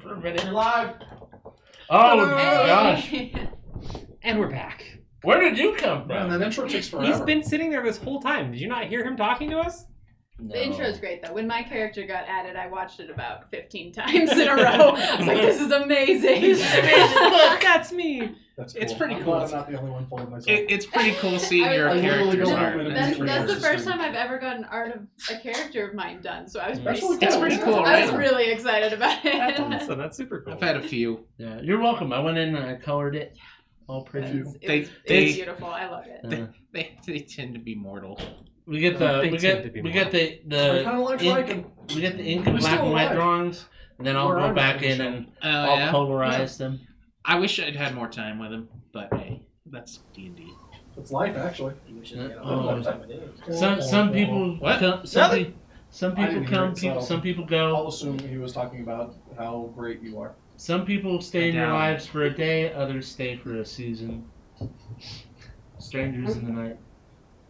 for a minute. You're live. Oh gosh. And we're back. Where did you come from? Man, that intro takes forever. He's been sitting there this whole time. Did you not hear him talking to us? No. The intro's great though. When my character got added, I watched it about 15 times in a row. I was like, this is amazing. Look, that's me. That's cool. It's pretty I'm cool. glad I'm not the only one pulling myself. It's pretty cool seeing your I character's literally art. go That's the It's first time I've ever gotten art of a character of mine done, so I was pretty It's stoked. pretty cool, I was right? really excited about it. That's awesome. That's super cool. I've had a few. Yeah, you're welcome. I went in and I colored it. All pretty. It's They- beautiful. I love it. They tend to be mortal. We get the They we tend to get be we more. get the I kind of like ink, Viking. we get the ink and We're black still and white alive. drawings, and then I'll Where go I'm back at, in so. and Oh I'll yeah. colorize them. I wish I'd had more time with him, but hey, that's D&D. It's life, actually. Some people What? come, some I people didn't come, hear it, so some people I'll go. assume he was talking about how great you are. Some people stay in your Down. lives for a day, others stay for a season. Strangers in the night.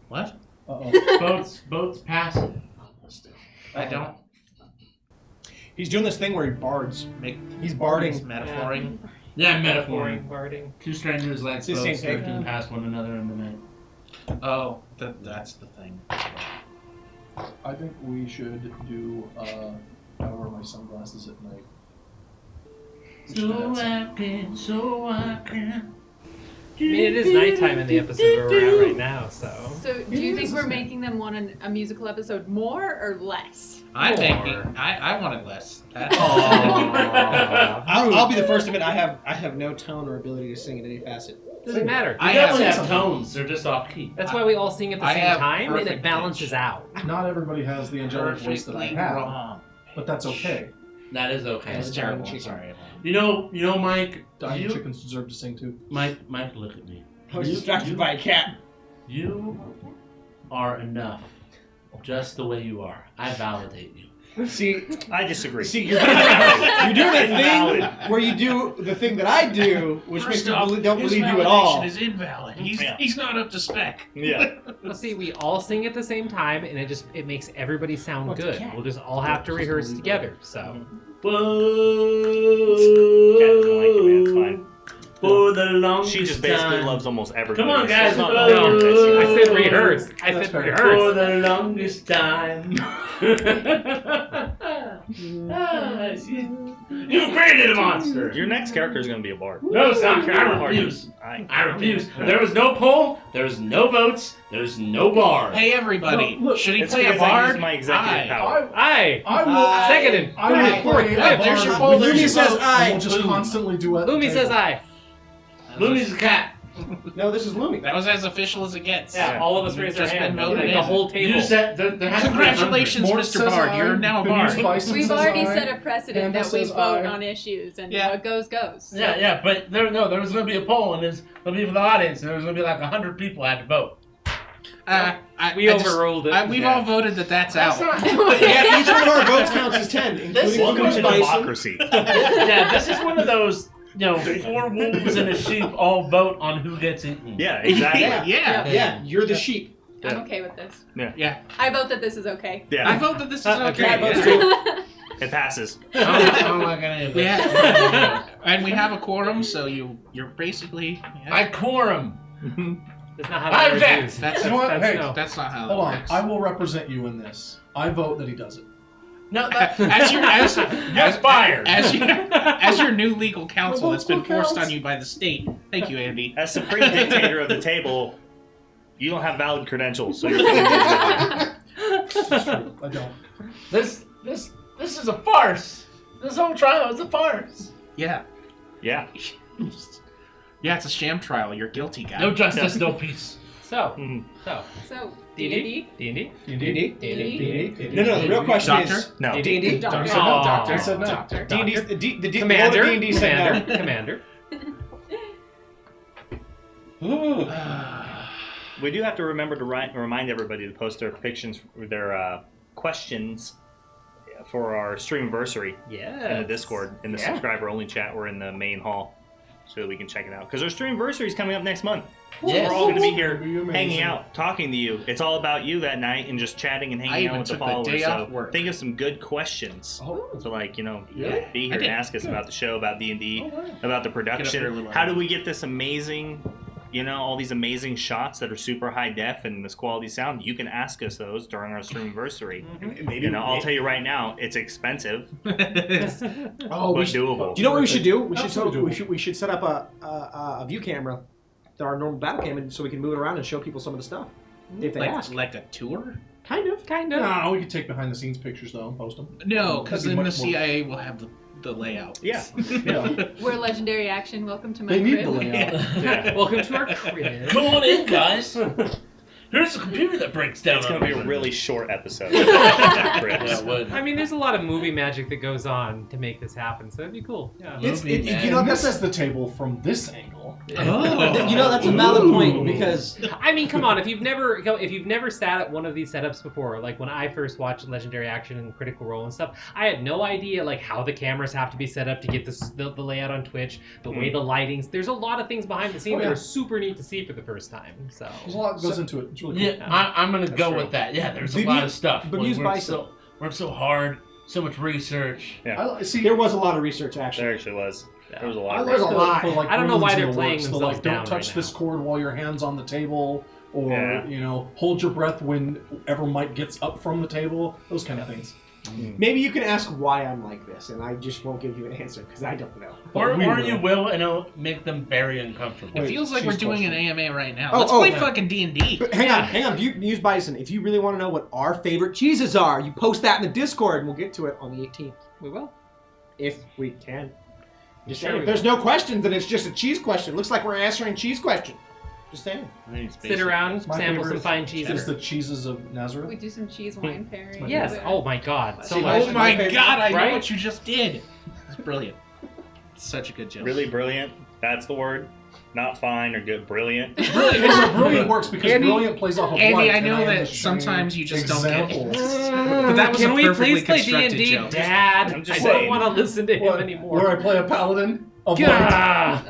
What? Uh-oh. Boats passive. I don't He's doing this thing where he bards. make. He's barding. Metaphoring. Yeah, metaphoring. Barding. Two strangers like It's the boats same thing. drifting past one another in the night. Oh, that's the thing. I think we should do, I wear my sunglasses at night. So I can. I mean, it is nighttime in the episode where we're at right now, so. So, do you think we're making them want a musical episode more or less? I'm More. thinking. I wanted less. That's I'll be the first to admit I have no tone or ability to sing in any facet. Doesn't matter. I I definitely have- have tones. They're just off key. That's why we all sing at the I same have time, and it perfect balances pitch. out. Not everybody has the angelic voice that I perfectly have, wrong. but that's okay. That is okay. That's Dying terrible. I'm chicken. sorry. You know, Mike. Dying You, chickens deserve to sing too. Mike, look at me. I was distracted by a cat. You are enough, just the way you are. I validate you. See, I disagree. you're doing a Invalid. thing where you do the thing that I do, which makes me don't his believe you at validation all. is invalid. Yeah. He's not up to spec. Yeah. Well, see, we all sing at the same time, and it makes everybody sound What's a good. cat? We'll just all have to rehearse together. So. Whoa. Cat doesn't like you, man. It's fine. For the longest She just basically time. loves almost everybody. Come on, guys. It's not No, all because I she- said rehearse. I That's said fair. For rehearse. the longest time. You created a monster. Your next character is going to be a bard. No, stop. I refuse. I refuse. There was no poll. There's no votes. There's no bar. Hey everybody, No, look, should he It's play a because I bard? use my executive Aye. power. Aye. I will. Seconded. I will Third. Fourth. play a Yeah, there's your bard poll, with there's you your says both, aye. and we'll just constantly do it. Lumi says aye. Looney's a cat. No, this is Lumi. That was as official as it gets. Yeah, all of us raised our Just been hand. voted The in. whole table. You said there has to be Congratulations, Mort Mr. says Bard. aye. You're now a Benice bard. Bison We've says already aye. set a precedent Panda that we says vote aye. on issues, and Yeah. what goes. So. Yeah, but there was going to be a poll, and there's going to be for the audience, and there's going to be like 100 people had to vote. We overruled it. We've all voted that that's out. Yeah, each one of our votes counts as 10, including Welcome Lumi to Bison. democracy. Yeah, this is one of those, 4 wolves and a sheep all vote on who gets eaten. Yeah, exactly. Yeah. Yeah. Yeah, you're the sheep. I'm okay with this. Yeah. I vote that this is okay. Yeah. I vote that this is Okay. okay. Yeah, I vote Yeah. It passes. I don't like any of We this. have, and we have a quorum, so you're basically. I quorum. That's not how I that object. works. That's You know what? Hey, no. that's not how Hold that on. works. I will represent you in this. I vote that he does it. No, that, As fired. as your new legal counsel Well, that's been that's what forced counts. on you by the state. Thank you, Andy. As supreme dictator of the table, you don't have valid credentials, so you're going to That's true. I don't. This is a farce. This whole trial is a farce. Yeah. Yeah. Yeah, it's a sham trial. You're guilty, guy. No justice, no peace. So, Mhm. So, D&D? D&D? D&D? D&D? No, the real question Doctor? is... No. D&D? Doctor. He said no. Aw. Doctor. He said no. Doctor. D&D, the Commander? Lord of D&D said Commander? no. We do have to remember to remind everybody to post their their questions for our streamiversary in the Yeah. Discord, in the subscriber-only chat, or in the main hall. so that we can check it out. Because our streamversary is coming up next month. Yes. We're all going to be It'll be here amazing. hanging out, talking to you. It's all about you that night and just chatting and I hanging out even with the took the followers. day So off work. think of some good questions. Oh. So like, Yeah? be I here and did. ask us about the show, about D&D, All right. about the here a production. little How do early. we get this amazing, all these amazing shots that are super high def and this quality sound? You can ask us those during our streamversary. Maybe. I'll tell you right now, it's expensive, Oh, but we doable. Do you know what we should do? We should Absolutely we should set up a view camera, our normal battle cam, and so we can move it around and show people some of the stuff if they ask. like a tour? Kind of. No, we could take behind the scenes pictures though and post them. No, because That'd be then the much more- CIA will have the layout. Yeah. Yeah. We're Legendary Action. Welcome to my They need crib. the layout. Yeah. Welcome to our crib. Come on in, guys. Here's the computer that breaks down. It's going to be a really short episode. Yeah, Chris. it would. I mean, there's a lot of movie magic that goes on to make this happen, so it'd be cool. Yeah. You know, this is the table from this angle. Oh. You know, that's a valid point because I mean, come on, if you've never sat at one of these setups before, like when I first watched Legendary Action and Critical Role and stuff, I had no idea like how the cameras have to be set up to get the layout on Twitch, the way the lighting's. There's a lot of things behind the scenes Oh, that yeah. are super neat to see for the first time. So There's a lot that goes into it. It's really cool. Yeah, I'm gonna go true. with that. Yeah, there's a But lot you- of stuff. but We use worked Bison. worked so hard, so much research. See, there was a lot of research There actually. actually was. Yeah. There was a I lot of like research. the, lot. like, I don't know why rules they're in the playing works. The, themselves like, don't down touch right this now. cord while your hand's on the table, or Yeah. hold your breath whenever Mike gets up from the table. Those kind of things. Maybe you can ask why I'm like this, and I just won't give you an answer because I don't know. Or we will. you will, and it'll make them very uncomfortable. It Wait, feels like she's we're doing an questioning. AMA right now. Oh, Let's oh, play yeah. fucking D&D. But hang on. Use Bison. If you really want to know what our favorite cheeses are, you post that in the Discord, and we'll get to it on the 18th. we will. If we can. Just Sure saying. we If there's no questions, then it's just a cheese question. Looks like we're answering cheese question. Just saying. I think it's Sit basic. around, My sample favorite some fine Is cheeses. the cheeses of We Nazareth. do some cheese wine pairing. Yes. with it. Oh my God. So See, much. Oh my favorite- god, I know right? what you just did. It's brilliant. Such a good joke. Really brilliant. That's the word. Not fine or good. Brilliant. Brilliant works because Andy- brilliant plays off of Andy, light, I and know am that the shining sometimes you just don't get it. example. But that was Can a we perfectly please play constructed D&D, joke. Dad? I'm just I don't saying. want to listen to him What, anymore. where I play a paladin of light. Gah!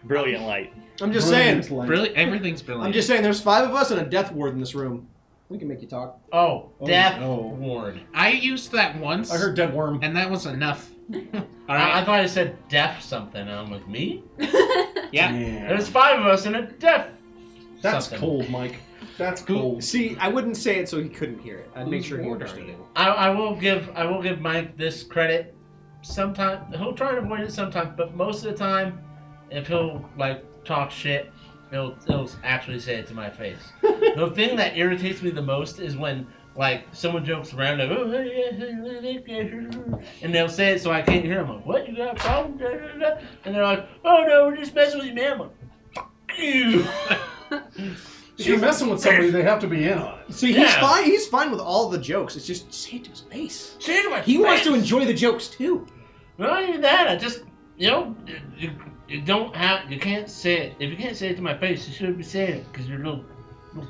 Brilliant light. I'm just Brilliant saying. light. Brilliant. Everything's brilliant. I'm just saying. There's 5 of us and a death ward in this room. We can make you talk. Oh, Oh, Death no. Ward. I used that once, I heard dead worm. and that was enough. All I right. thought I said deaf something, and I'm like, me? Yeah. There's 5 of us and a deaf. That's something. cold, Mike. That's cold. See, I wouldn't say it so he couldn't hear it. I'd make Whose sure he ward are understood you? it. I will give Mike this credit. Sometimes he'll try to avoid it sometimes, but most of the time, if he'll like talk shit, he'll actually say it to my face. The thing that irritates me the most is when like someone jokes around like, oh, and they'll say it so I can't hear them. I'm like, what? You got a problem? Da, da, da. And they're like, oh no, we're just messing with you, man. I'm like, fuck you. If you're messing with somebody, they have to be in on it. See, he's Yeah. fine. He's fine with all the jokes. It's just say it to his face. Say it to my He wants to face. enjoy the jokes too. Not even that. I just, you don't have, you can't say it. If you can't say it to my face, you shouldn't be saying it because you're a little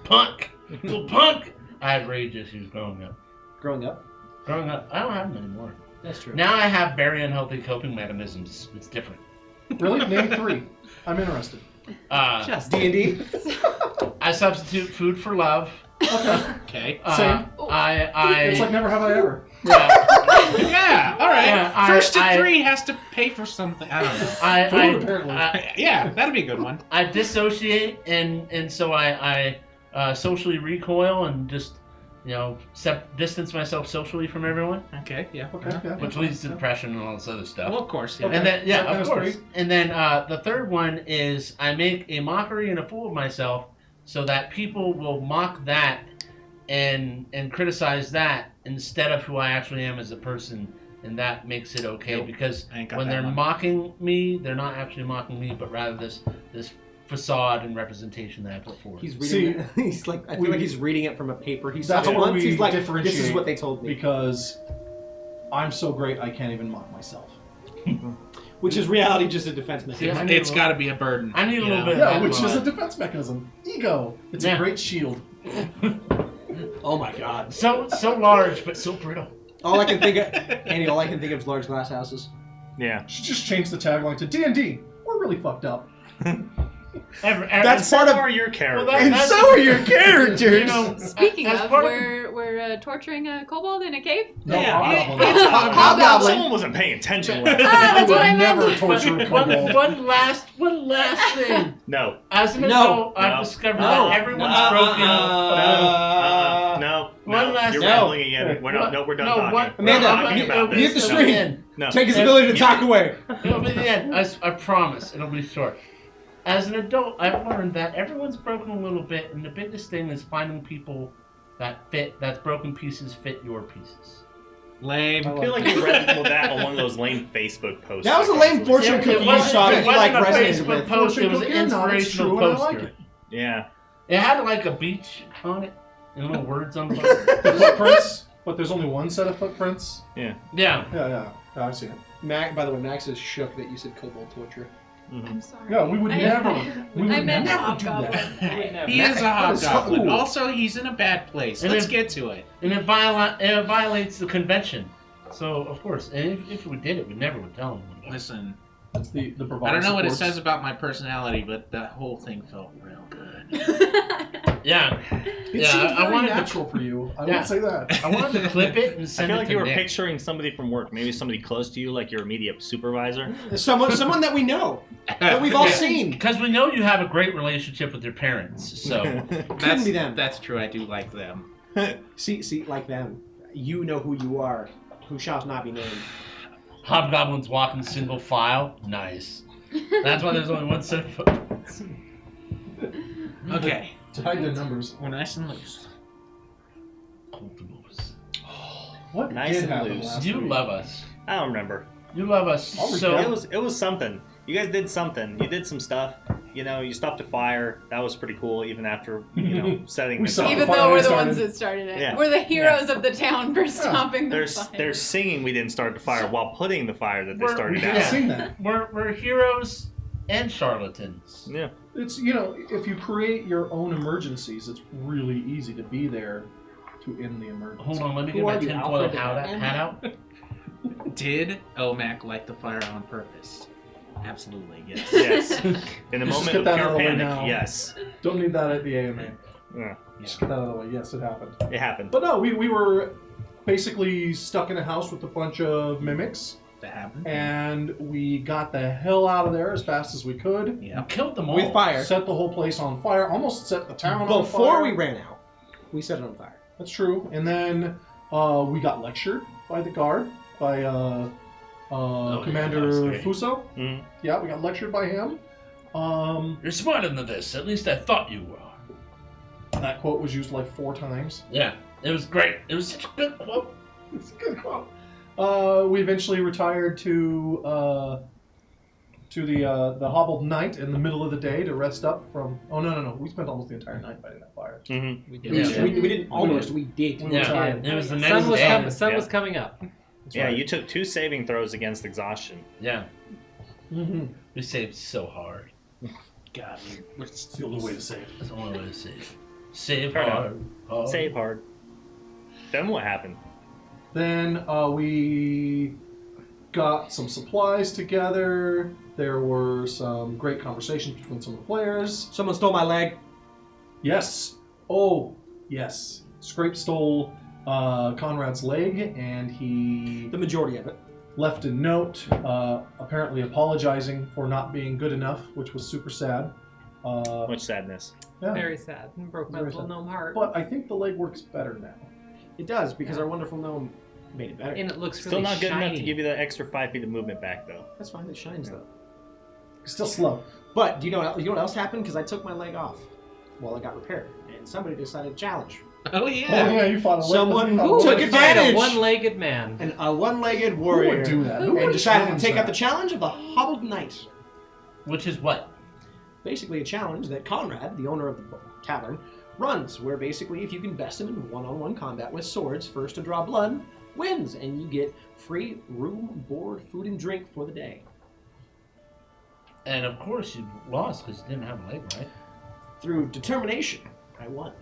punk. Little punk. I had rage issues growing up. Growing up. Growing up, I don't have them anymore. That's true. Now I have very unhealthy coping mechanisms. It's different. Really? Name 3. I'm interested. Just D&D. I substitute food for love. Okay. Okay. Same. I It's like never have I ever. Yeah. All right. Yeah, First to I- 3 has to pay for something. I don't know. Food, apparently. Yeah, that'd be a good one. I dissociate and so I socially recoil and just distance myself socially from everyone, Okay. Yeah. Okay, yeah. which leads to depression and all this other stuff. Well, of course. Yeah. Okay. And then, yeah, That of was course. great. And then the third one is I make a mockery and a fool of myself so that people will mock that and criticize that instead of who I actually am as a person, and that makes it okay Nope. because I ain't got when that they're one. mocking me, they're not actually mocking me, but rather this facade and representation that I put forward. He's reading it. He's like, I feel like he's reading it from a paper he saw That's where once. we He's like, this is differentiate what they told me. because I'm so great I can't even mock myself. Which is reality, just a defense mechanism. Yeah. It's got to be a burden. I need a you little know? bit. Yeah, that which is a one. defense mechanism. Ego. It's Yeah. a great shield. Oh my god. so large but so brittle. All I can think of, Andy, all I can think of is large glass houses. Yeah. Should just change the tagline to D&D. We're really fucked up. That's part So of. are your characters. Well, And so are your characters. You know, Speaking as of, part we're torturing a kobold in a cave. No, Yeah. hobgoblin. Hobgoblin. Someone wasn't paying attention. Ah, I that's would what I never meant. torture a kobold. one last thing. No. As an No. adult, I've No. discovered No. that everyone's No. broken. No. One last You're thing. rambling again. We're done No, talking. what- We're not Amanda, talking you- about you hit this. the No. screen. No. Take his ability to talk away. It'll be the end. I promise. It'll be short. As an adult, I've learned that everyone's broken a little bit, and the biggest thing is finding people that's broken pieces fit your pieces. Lame. I feel like you read that on one of those lame Facebook posts. That was a lame fortune cookie you saw that you like resonated with. Post, it was an Fortune cookie or not, it's inspirational true, and I poster. like it. Yeah. It had like a beach on it and little words on the The footprints, but there's only one set of footprints. Yeah. Yeah, I see it. By the way, Max is shook that you said kobold torture. I'm sorry. Yeah, we would never. We I would meant never do hobgoblin. that. He is a That is so hobgoblin. cool. Also, he's in a bad place. And Let's if- get to it. And it violates the convention. So, of course, and if we did it, we never would tell anyone. Listen, That's the bravado I don't know what it supports. says about my personality, but that whole thing felt real good. Yeah. It Yeah, seems I very wanted to- natural for you. I Yeah. would say that. I wanted to clip it and I send feel it like to you were Nick. picturing somebody from work, maybe somebody close to you, like your immediate supervisor. Someone that we know, that we've all Yeah. seen. Because we know you have a great relationship with your parents, so Couldn't be them. That's true. I do like them. See, like them. You know who you are. Who shall not be named. hobgoblins walk in single file. Nice. That's why there's only one set of footprints. Okay. To hide their numbers. We're nice and loose. What Nice did and happen loose. last You week? love us. I don't remember. You love us I'll so. recap. It was something. You guys did something. You did some stuff. You know, you stopped a fire. That was pretty cool, even after setting We this saw up. it. Even Before though we we're the started. ones that started it. Yeah. We're the heroes of the town for stopping the fire. There's singing we didn't start the fire while putting the fire that they We're- started We out. didn't sing that. We're heroes and charlatans. Yeah. It's, if you create your own emergencies, it's really easy to be there to end the emergency. Hold on, let me Who get my are you, tinfoil Alfred? hat out. Did OMAC light the fire on purpose? Absolutely, yes. Yes. In a Let's moment get of that pure out of the way panic, now. yes. Don't need that at the AMA. Yeah. Just get that out of the way. Yes, it happened. It happened. But no, we were basically stuck in a house with a bunch of mimics, That happened. and we got the hell out of there as fast as we could. Yeah. Killed them all. With fire. Set the whole place on fire. Almost set the town on fire. Before we ran out, we set it on fire. That's true. And then we got lectured by the guard, by Commander that's great. Fuso. Mhm. Yeah, we got lectured by him. You're smarter than this. At least I thought you were. That quote was used like 4 times. Yeah, it was great. It was such a good quote. It's a good quote. We eventually retired to the hobbled knight in the middle of the day to rest up from. Oh no! We spent almost the entire night fighting that fire. Mm-hmm. We We, did. Yeah. we didn't almost. We did. We were Yeah, tired. it was the Sun next was day. sun Yeah. was coming up. That's Yeah, right. you took 2 saving throws against exhaustion. Yeah, Mm-hmm. we saved so hard. God, we're It's the only way to save. That's the only way to save. Save Fair hard. hard. Save hard. Then what happened? Then we got some supplies together. There were some great conversations between some of the players. Someone stole my leg. Yes. Oh, yes. Scrape stole Conrad's leg, and he The majority of it. left a note apparently apologizing for not being good enough, which was super sad. Much sadness. Yeah. Very sad. Broke my Very little sad. gnome heart. But I think the leg works better now. It does, because our wonderful gnome made it better. And it looks Still really not good shiny. enough to give you that extra 5 feet of movement back, though. That's fine. It shines, though. Still slow. But do you know what else happened? Because I took my leg off while it got repaired, and somebody decided to challenge. Oh Oh yeah. yeah, you fought a leg. Someone you who fought a took leg. Fight a advantage. one-legged man. And a one-legged Who warrior. would do that? Who And would decided to challenge take up that? the challenge of the hobbled knight. Which is what? Basically a challenge that Conrad, the owner of the tavern, runs, where basically if you can best him in one-on-one combat with swords, first to draw blood, wins, and you get free room, board, food, and drink for the day. And of course you lost because you didn't have a leg, right? Through determination, I won.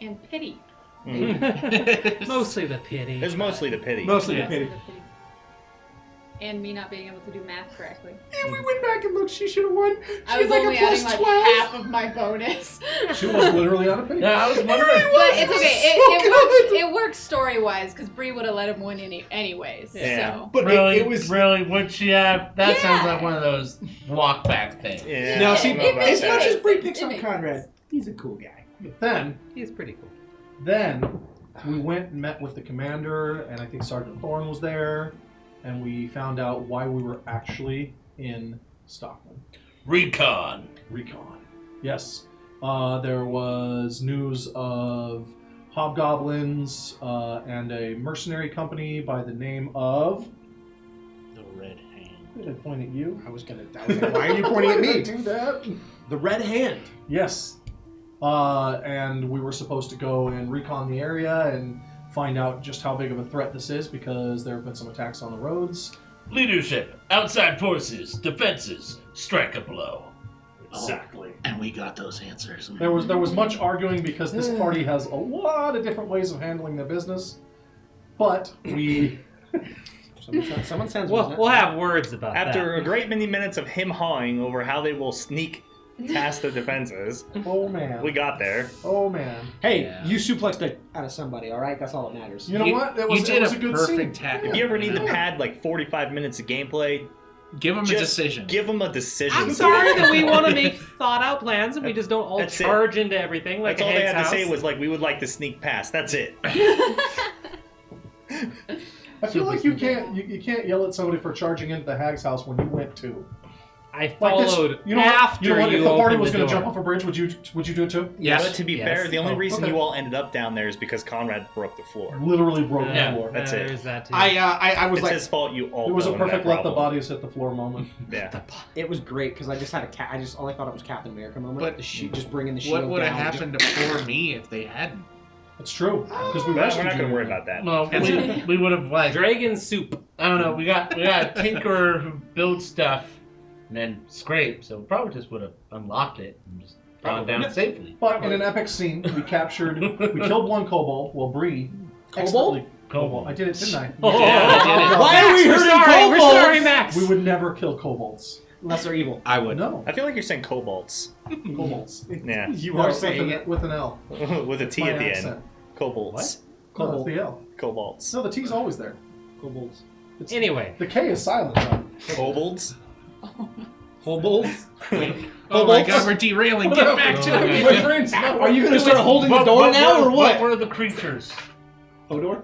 And pity. Mhm. Mostly the pity. It's mostly the pity. Mostly Yeah. the pity. And me not being able to do math correctly. And we went back and looked. She should have won. She I was like only a adding plus like 12. half of my bonus. She was literally on a page. Yeah, I was wondering. But it's okay. So It works story wise because Bree would have let him win anyways. Yeah. So. But Really, it was. really, would she have? That Yeah. sounds like one of those walk back things. Yeah. Now, I see, don't know about as that. much as Bree It picks on makes Conrad, sense. he's a cool guy. Then He's pretty cool. we went and met with the commander, and I think Sergeant Thorne was there, and we found out why we were actually in Stockholm. Recon. Yes. There was news of hobgoblins and a mercenary company by the name of... The Red Hand. Did I point at you? I was like, why are you pointing at Why did I me? do that? The Red Hand. Yes. And we were supposed to go and recon the area and find out just how big of a threat this is because there have been some attacks on the roads. Leadership, outside forces, defenses, strike a blow. Exactly. And we got those answers. There was much arguing because this party has a lot of different ways of handling their business, but we Someone sends We'll have words about After that. a great many minutes of him hawing over how they will sneak past the defenses, oh man, we got there. oh man. Hey, Yeah. you suplexed it out of somebody, all right? That's all that matters. You know what? It You was did a a good perfect scene. tackle. If you ever need to Yeah. pad like 45 minutes of gameplay, Give him a just decision. give them a decision. I'm sorry that we want to make thought-out plans and we just don't all That's it. charge into everything like That's a all they hag's had to say house. was like, we would like to sneak past. That's it. I feel like you can't yell at somebody for charging into the hag's house when you went too. I Like this, followed you know what? after You know what? If the party opened was the going to door. jump off a bridge, would you do it too? Yes. But to be Yes. fair, the only Oh, reason okay. you all ended up down there is because Conrad broke the floor. Literally broke Yeah. the floor. That's it. There's that too. I was It's like, his fault you all It was a fell into perfect that let the problem. bodies hit the floor moment. Yeah. it was great because I just had all I thought it was Captain America moment. But the just bringing the shield What would have down. happened before me if they hadn't? It's true because we We're rescued not going you. to worry about that. Well, we would have like Dragon soup. I don't know. We got a tinkerer who builds stuff and then scrape. So we probably just would have unlocked it and just gone down safely. But in an epic scene, we killed one kobold. Well, Bree. Kobold? expertly- Kobold. I did it, didn't I? Oh, Yeah, Why are we We're hurting sorry, we're kobolds? sorry, Max. We would never kill kobolds. Unless they're evil. I would. No, I feel like you're saying kobolds. kobolds. Yeah. You No, are with saying an- it. with an L. With a T My at the accent. end. Kobolds. No, Kobold. it's the L. Kobolds. No, the T's always there. Kobolds. It's, Anyway, the K is silent. Though. Kobolds? Kobolds? Oh my god, we're derailing. Get back to Oh, it. My brain's not Are you going to working. start holding the door now or what? What were the creatures? Hodor?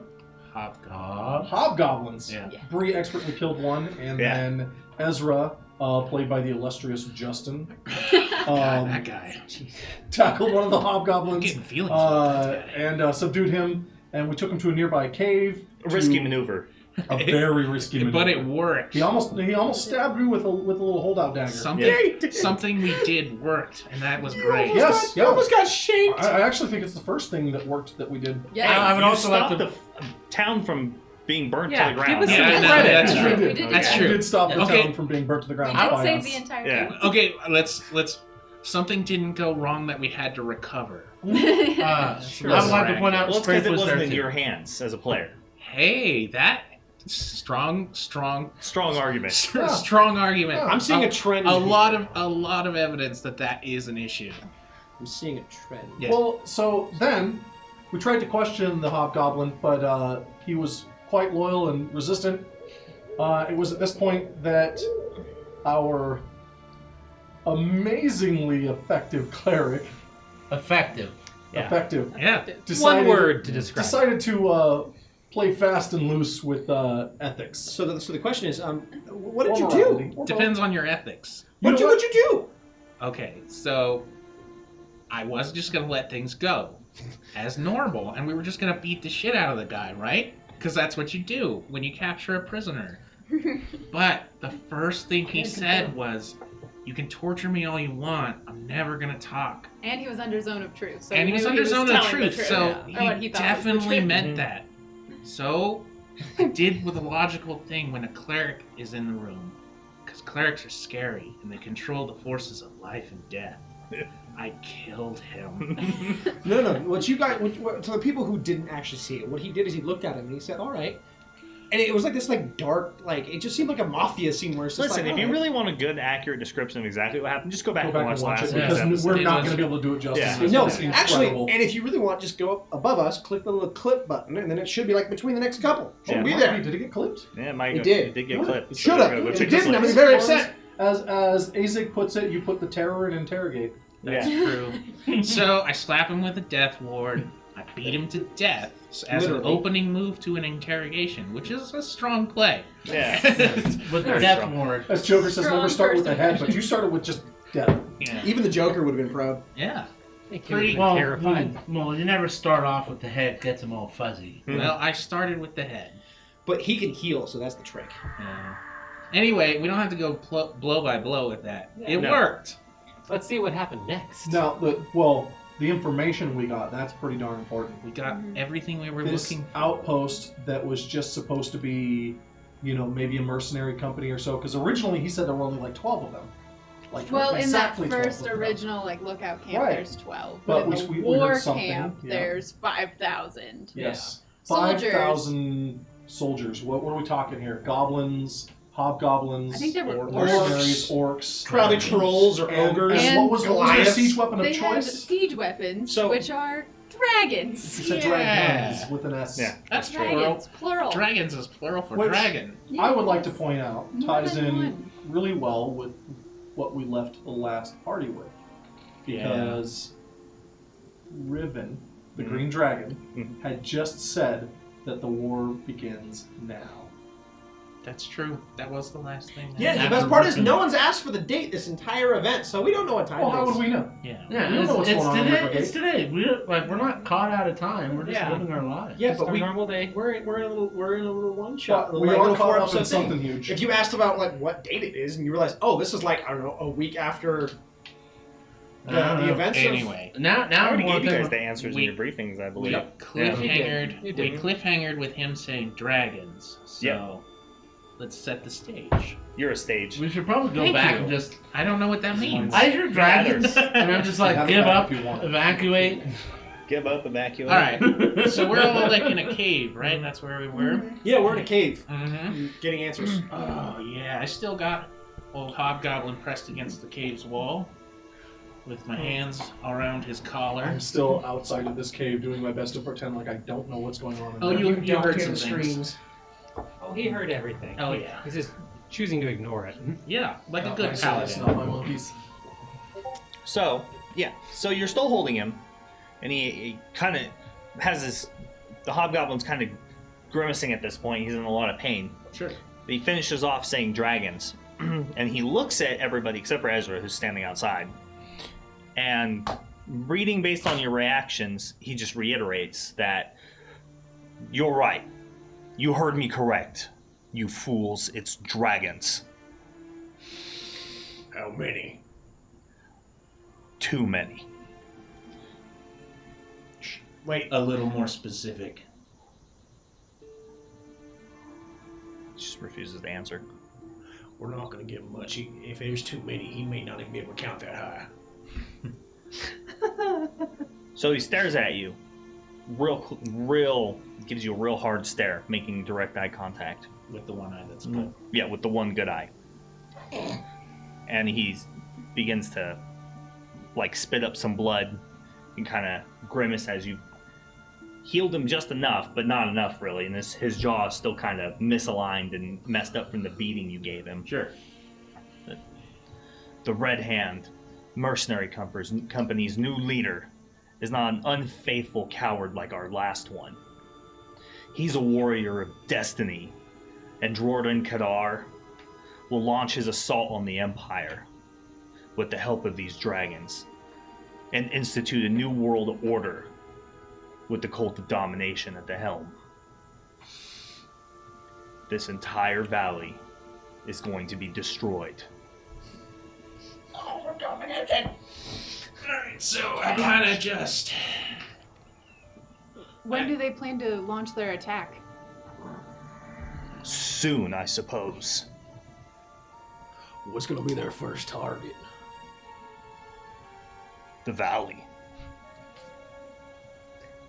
Hobgoblins. Yeah. Yeah. Bree expertly killed one, and Yeah. then Ezra, played by the illustrious Justin, God, that guy. tackled one of the I'm hobgoblins getting feelings about this guy. and subdued him. And we took him to a nearby cave. A risky to- maneuver. A very risky maneuver. But it worked. He almost stabbed me with a little holdout dagger. Something we did worked, and that was great. Yes, You yeah. almost got shanked. I actually think it's the first thing that worked that we did. Yeah. I would You also like stopped to. the town from being burnt Yeah, to the give ground. us some Yeah, no, credit. that's We true. did. We did That's that. We true. did stop the Okay. town from being burnt to the We ground. did by save us. the entire Yeah. group. Okay, let's. Something didn't go wrong that we had to recover. I would like to point out Well, it's Scrape because it was wasn't there in too. your hands as a player. Hey, that strong Strong argument. strong argument. Yeah. I'm seeing a trend. a here. lot of evidence that is an issue. I'm seeing a trend. Yeah. Well, so then we tried to question the hobgoblin, but he was quite loyal and resistant. It was at this point that our amazingly effective cleric, Effective. Yeah. effective, Yeah. One decided, word to describe. decided to play fast and loose with ethics. So the question is, what did you Or do? morality. Or Depends on your ethics. What'd you do? Okay, so I was just gonna let things go as normal, and we were just gonna beat the shit out of the guy, right? Because that's what you do when you capture a prisoner. But the first thing he said was, "You can torture me all you want. I'm never gonna talk." And he was under zone of truth. So And we he was knew under zone of telling the truth, so Or what he he thought was the definitely truth. meant that. So I did with a logical thing when a cleric is in the room, because clerics are scary and they control the forces of life and death. I killed him. No. What you guys, to the people who didn't actually see it, what he did is he looked at him and he said, "All right, And it was like this like dark, like it just seemed like a mafia scene where it's just Listen, like, if you alright. really want a good, accurate description of exactly what happened, just go back, Go back and watch it last week's because episode. we're not going to be able to do it justice. Yeah. This No, was actually, incredible. and if you really want, just go up above us, click the little clip button, and then it should be like between the next couple. It should be there. Did it get clipped? Yeah, it might It did. It did get Good. clipped. It so should we're have. gonna go It check didn't. this I was later. very upset. As Azig puts it, you put the terror in interrogate. That's Yeah. true. So I slap him with a death ward. I beat him to death as Literally. an opening move to an interrogation, which is a strong play. Yeah. With Very death strong. ward. As Joker says, Strong never start with the person. head, but you started with just death. Yeah. Even the Joker would have been proud. Yeah. Pretty Well, terrified. well, you never start off with the head, gets them all fuzzy. Well, I started with the head. But he can heal, so that's the trick. Yeah. Anyway, we don't have to go blow by blow with that. It No. worked. Let's see what happened next. Now, the information we got, that's pretty darn important. We got everything we were This looking for. outpost that was just supposed to be, maybe a mercenary company or so, because originally he said there were only like 12 of them. Like Well, in that exactly 12 first of them. original lookout camp, Right. there's 12, But but in we the heard war something, camp, yeah. there's 5,000. Yes. Soldiers. 5,000 soldiers. What are we talking here? Goblins, hobgoblins, I think there were mercenaries, orcs. Probably trolls or And ogres. what was their Goliaths. siege weapon of They have choice? siege weapons, So- which are dragons. You said Yeah. dragons with an S. Yeah. That's plural. Dragons, plural. Dragons is plural for Which- dragon. I would like to Yes. point out More ties than in one. really well with what we left the last party with, because Riven, the Mhm. Green Dragon, Mhm. had just said that the war begins now. That's true. That was the last thing. Yeah, the After best part is Riven. no one's asked for the date this entire event, so we don't know what time Well, it how is. would we know? Yeah. Yeah, We don't know what's it's going on in today. Rivergate. It's today. We're not caught out of time. We're just Yeah. living our lives. Yeah, Just but a we normal day. we're in a little one shot. But we like are little caught up in four-episode thing. something huge. If you asked about like what date it is, and you realize, oh, this is like I don't know, a week after the events. Anyway, Now I already I'm gave you guys working. the answers in your briefings, I believe. we You cliffhangered. did. We cliffhangered with him saying dragons. So Yeah. let's set the stage. You're a stage. We should probably go Thank back you. and just. I don't know what that means. I hear dragons, and I'm just You like, have it give back up, if you want. evacuate. Give up, evacuate. All right. So we're all like in a cave, right? That's where we were. Yeah, we're in a cave Mm-hmm. getting answers. Oh yeah, I still got old Hobgoblin pressed against the cave's wall, with my hands around his collar. I'm still outside of this cave doing my best to pretend like I don't know what's going on in Oh, there. you don't heard hear some the things. screams. Oh, he heard everything. Oh yeah, He's just choosing to ignore it. yeah, like a Oh, good I saw that's paladin. not my monkeys. So, yeah. So you're still holding him, and he kind of has this. The hobgoblin's kind of grimacing at this point. He's in a lot of pain. Sure. He finishes off saying dragons, and he looks at everybody except for Ezra, who's standing outside. And reading based on your reactions, he just reiterates that you're right. You heard me correct. You fools, it's dragons. How many? Too many. Wait, A little more specific. Just refuses to answer. we're not going to give him much. If there's too many, he may not even be able to count that high. So he stares at you, real, gives you a real hard stare, making direct eye contact. With the one eye that's good. Yeah, with the one good eye. And he begins to, like, spit up some blood and kind of grimace as you healed him just enough, but not enough, really. And his jaw is still kind of misaligned and messed up from the beating you gave him. Sure. The Red Hand, mercenary company's new leader, is not an unfaithful coward like our last one. He's a warrior of destiny, and Jordan Kadar will launch his assault on the Empire with the help of these dragons and institute a new world order with the cult of domination at the helm. This entire valley is going to be destroyed. Alright, so I kind of just. When do they plan to launch their attack? Soon, I suppose. What's going to be their first target? The valley.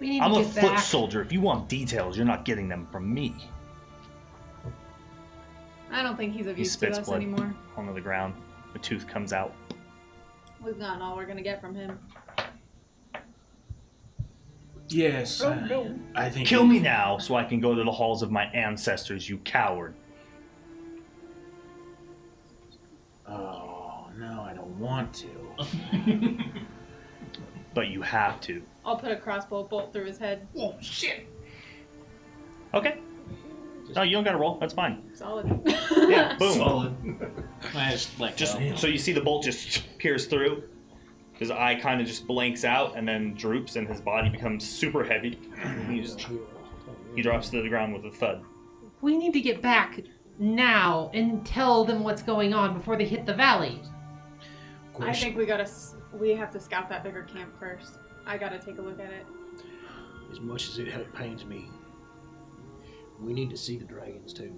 We need I'm to a get foot back. soldier. If you want details, you're not getting them from me. I don't think he's of He use to spits us blood anymore. onto the ground. A tooth comes out. We've gotten all we're gonna get from him. Yes. I think. Kill me now so I can go to the halls of my ancestors, you coward. Oh no, I don't want to. But you have to. I'll put a crossbow bolt through his head. Oh shit! Okay. No, you don't gotta roll. That's fine. Solid. Yeah, boom. Solid. I just let Just go. so you see the bolt just pierce through. His eye kind of just blanks out and then droops, and his body becomes super heavy. He drops to the ground with a thud. We need to get back now and tell them what's going on before they hit the valley. I think we have to scout that bigger camp first. I gotta take a look at it. As much as it pains me, we need to see the dragons too.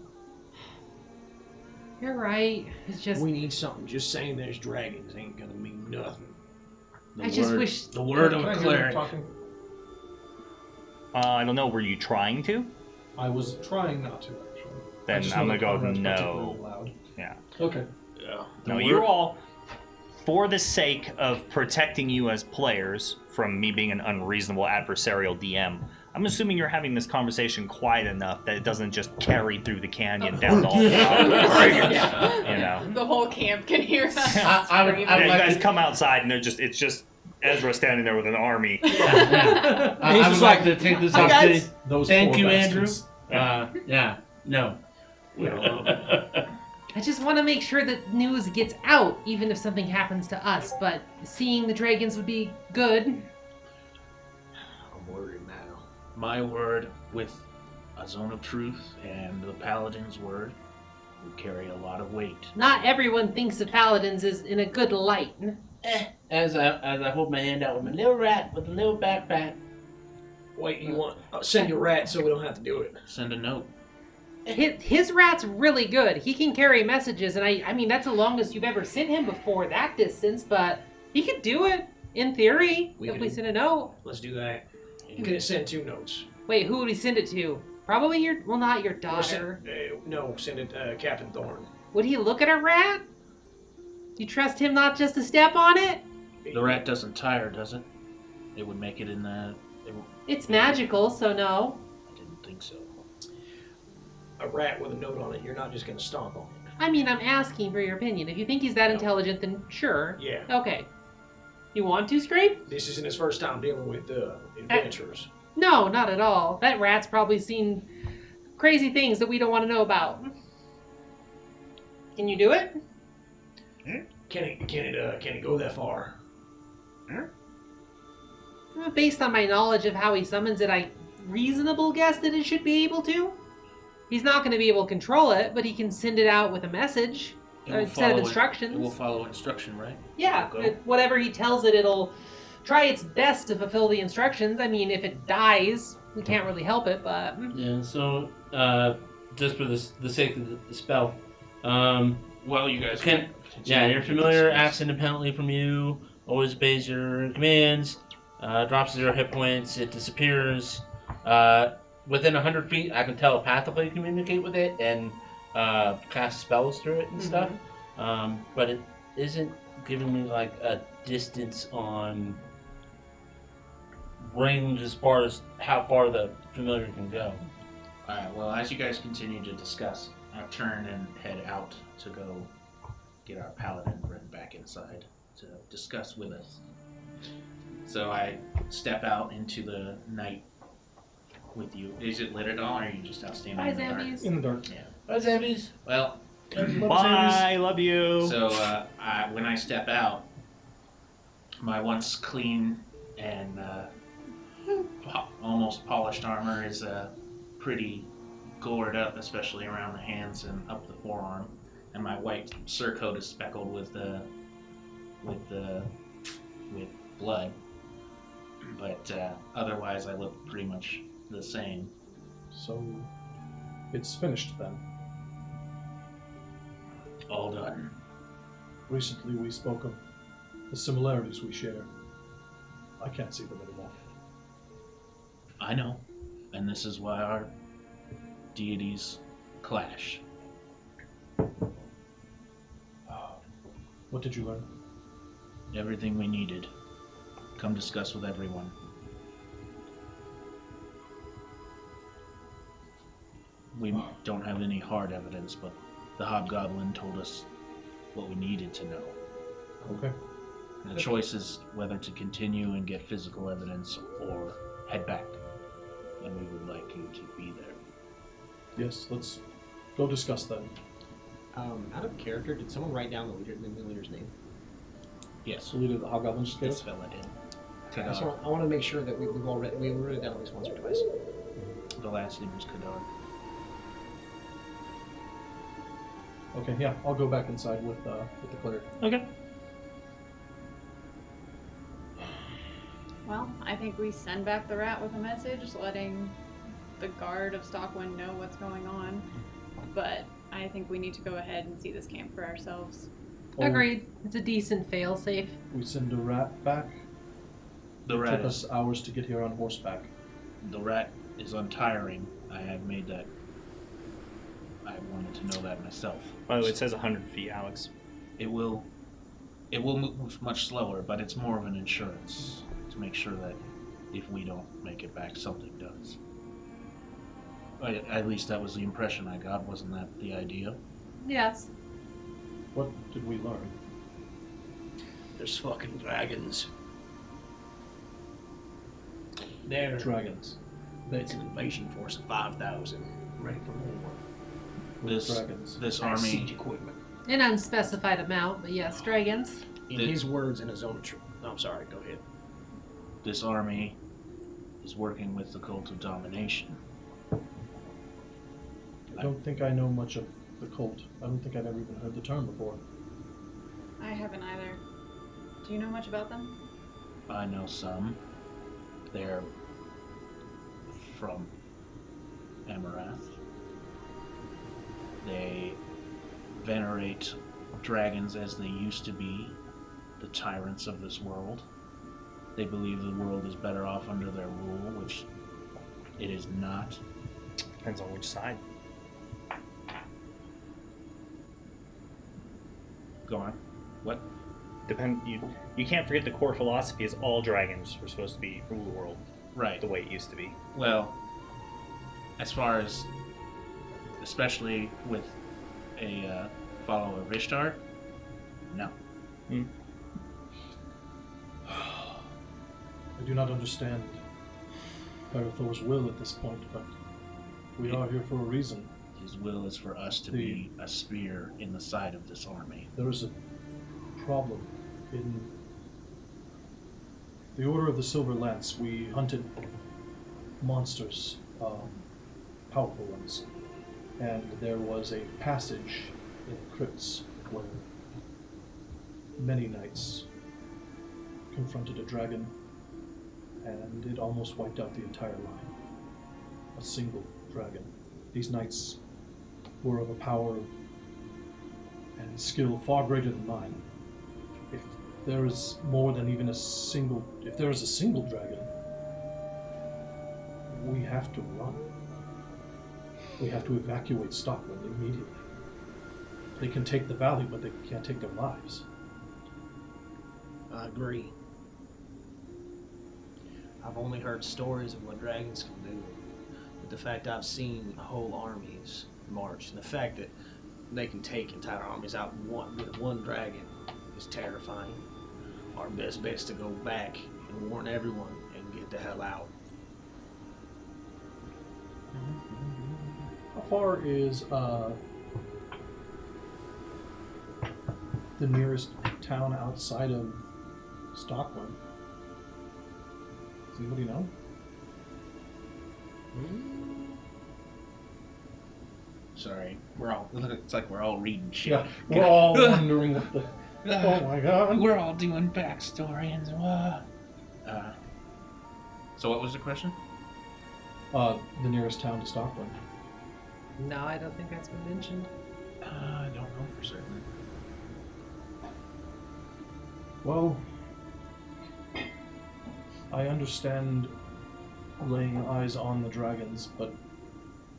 You're right. It's just We need something. Just saying there's dragons ain't gonna mean nothing. I just wish- the word of Can a I hear them cleric. talking? I don't know. Were you trying to? I was trying not to, actually. I Then just I'm know gonna that go Conrad's no. particularly loud. Yeah. Okay. Yeah. No, The you're word- all, for the sake of protecting you as players from me being an unreasonable adversarial DM, I'm assuming you're having this conversation quiet enough that it doesn't just carry through the canyon down the whole Yeah. You know. The whole camp can hear us. I would- screaming. Yeah, you like guys to- come outside and it's just Ezra standing there with an army. Yeah. I He's would just like like, to take this "Hi, opportunity. guys." Those Thank poor you, Andrew. bastards. Yeah. No. I just want to make sure that news gets out, even if something happens to us. But seeing the dragons would be good. I'm worried now. My word with a zone of truth and the paladin's word will carry a lot of weight. Not everyone thinks of paladins as in a good light. As I hold my hand out with my little rat with a little backpack. Wait, you want send your rat so we don't have to do it? Send a note. His rat's really good. He can carry messages, and I mean, that's the longest you've ever sent him before that distance, but he could do it, in theory, We if could- we send a note. Let's do that. You can send 2 notes. Wait, who would we send it to? Probably not your Or daughter. send it Captain Thorne. Would he look at a rat? Do you trust him not just to step on it? The rat doesn't tire, does it? It would make it in the. It's magical, so no. I didn't think so. A rat with a note on it. You're not just gonna stomp on it. I mean, I'm asking for your opinion. If you think he's that intelligent, then sure. Yeah. Okay. You want to, Scrape? This isn't his first time dealing with adventurers. No, not at all. That rat's probably seen crazy things that we don't want to know about. Can you do it? Can it go that far? Based on my knowledge of how he summons it, I reasonable guess that it should be able to. He's not going to be able to control it, but he can send it out with a message, It a will set of follow it- instructions. It will follow instruction, right? Yeah, It'll go. whatever he tells it, it'll try its best to fulfill the instructions. I mean, if it dies, we can't really help it, but Yeah. So, just for the sake of the spell, Well, you guys Can- continue your to familiar discuss. acts independently from you. Always obeys your commands. Drops 0 hit points. It disappears. Within 100 feet, I can telepathically communicate with it and cast spells through it and stuff. But it isn't giving me like a distance on range as far as how far the familiar can go. Alright, well, as you guys continue to discuss, I'll turn and head out to go get our paladin friend back inside to discuss with us. So I step out into the night with you. Is it lit at all, or are you just out standing bye, in the dark? zombies. In the dark. Yeah. Bye, zombies. Well, Bye, love you. so when I step out, my once clean and almost polished armor is pretty gored up, especially around the hands and up the forearm, and my white surcoat is speckled with blood. But otherwise, I look pretty much the same. So, it's finished then. All done. Recently we spoke of the similarities we share. I can't see them anymore. I know, and this is why our deities clash. What did you learn? Everything we needed. Come discuss with everyone. We don't have any hard evidence, but the Hobgoblin told us what we needed to know. Okay. The choice is whether to continue and get physical evidence or head back. And we would like you to be there. Yes, let's go discuss that. Out of character, did someone write down the leader's name? Yes, The leader of the Hobgoblin just gave this us? fella did. I want to make sure that we've all written it down at least once or twice. The last name was Kadar. Okay, yeah, I'll go back inside with the cleric. Okay. Well, I think we send back the rat with a message letting the guard of Stockwind know what's going on. But I think we need to go ahead and see this camp for ourselves. Oh, Agreed. It's a decent failsafe. We send a rat back. The It rat took is us hours to get here on horseback. the rat is untiring. I have made that. I wanted to know that myself. By the way, it says 100 feet, Alex. It will move much slower, but it's more of an insurance to make sure that if we don't make it back, something does. At least that was the impression I got. Wasn't that the idea? Yes. What did we learn? There's fucking dragons. There. Dragons. It's an invasion force of 5,000. Ready for war. With dragons. This That's army, siege equipment. An unspecified amount, but yes, dragons. In The- his words, in a zone of truth. No, I'm sorry. Go ahead. this army is working with the cult of domination. I don't think I know much of the cult. I don't think I've ever even heard the term before. I haven't either. Do you know much about them? I know some. They're from Amarath. They venerate dragons as they used to be, the tyrants of this world. They believe the world is better off under their rule, which it is not. Depends on which side. Go on. What? You can't forget the core philosophy is all dragons are supposed to be rule the world Right. the way it used to be. Well, as far as, especially with a follower of Ishtar, no. I do not understand Parathor's will at this point, but we are here for a reason. His will is for us to be a spear in the side of this army. There is a problem. In the Order of the Silver Lance, we hunted monsters, powerful ones, and there was a passage in the crypts where many knights confronted a dragon, and it almost wiped out the entire line. A single dragon. These knights were of a power and skill far greater than mine. If there is more than even if there is a single dragon, we have to run. We have to evacuate Stockwind immediately. They can take the valley, but they can't take their lives. I agree. I've only heard stories of what dragons can do, but the fact I've seen whole armies march, and the fact that they can take entire armies out with one dragon is terrifying. Our best bet's to go back and warn everyone and get the hell out. How far is the nearest town outside of Stockwind? Does anybody know? Sorry, it's like we're all reading shit. Yeah, we're all wondering what the. Oh my god. We're all doing backstory and so what was the question? The nearest town to Stockwind. No, I don't think that's been mentioned. I don't know for certain. Well, I understand laying eyes on the dragons, but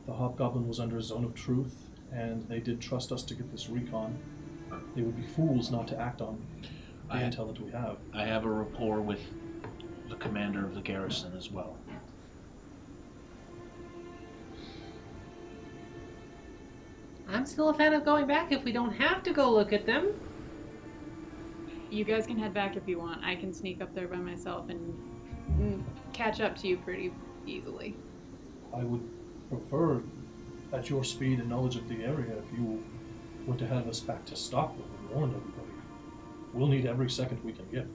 the Hobgoblin was under a zone of truth, and they did trust us to get this recon. They would be fools not to act on the intel that we have. I have a rapport with the commander of the garrison as well. I'm still a fan of going back if we don't have to go look at them. You guys can head back if you want. I can sneak up there by myself and catch up to you pretty easily. I would prefer, at your speed and knowledge of the area, if you were to head us back to Stockwood and warn everybody. We'll need every second we can get.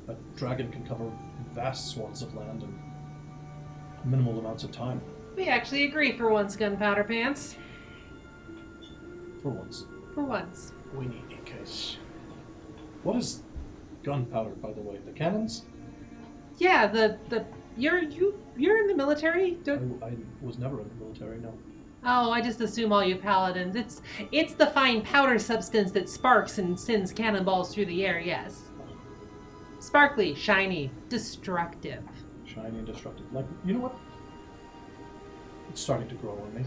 A dragon can cover vast swaths of land in minimal amounts of time. We actually agree for once, Gunpowder Pants. For once. For once. We need it, because... What is gunpowder, by the way? The cannons? Yeah, you're in the military? I was never in the military, no. Oh, I just assume all you paladins. It's the fine powder substance that sparks and sends cannonballs through the air, yes. Sparkly, shiny, destructive. Shiny and destructive. Like, you know what? It's starting to grow on me.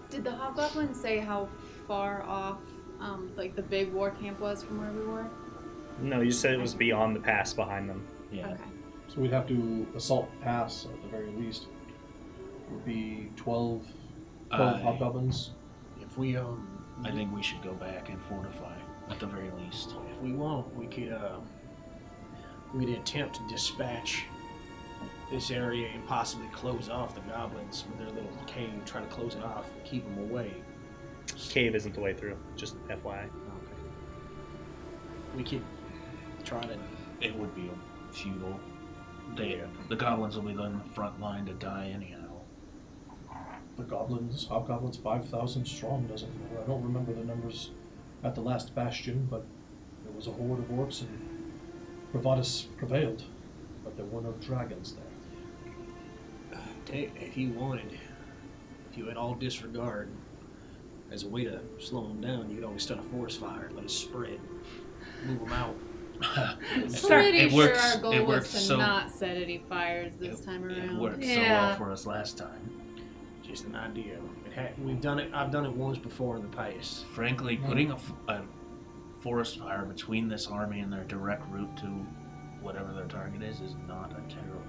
Did the hobgoblin say how far off, like the big war camp was from where we were? No, you said it was beyond the pass behind them. Yeah. Okay. So we'd have to assault pass at the very least. Would be 12 hobgoblins. If we, I think we should go back and fortify, at the very least. if we want, we could attempt to dispatch this area and possibly close off the goblins with their little cave, try to close it off and keep them away. Cave isn't the way through, just FYI. Okay. We could try to... It would be futile. The goblins will be on the front line to die anyhow. The hobgoblins, 5,000 strong, doesn't matter. I don't remember the numbers at the last bastion, but there was a horde of orcs and Bravadus prevailed. But there were no dragons there. If you wanted, if you had all disregard, as a way to slow them down, you could always start a forest fire, let it spread, move them out. Pretty sure works- our it goal works was to so- not set any fires this time It around. worked so Yeah. well for us last time. Just an idea. We've done it. I've done it once before in the past. Frankly, putting a forest fire between this army and their direct route to whatever their target is not a terrible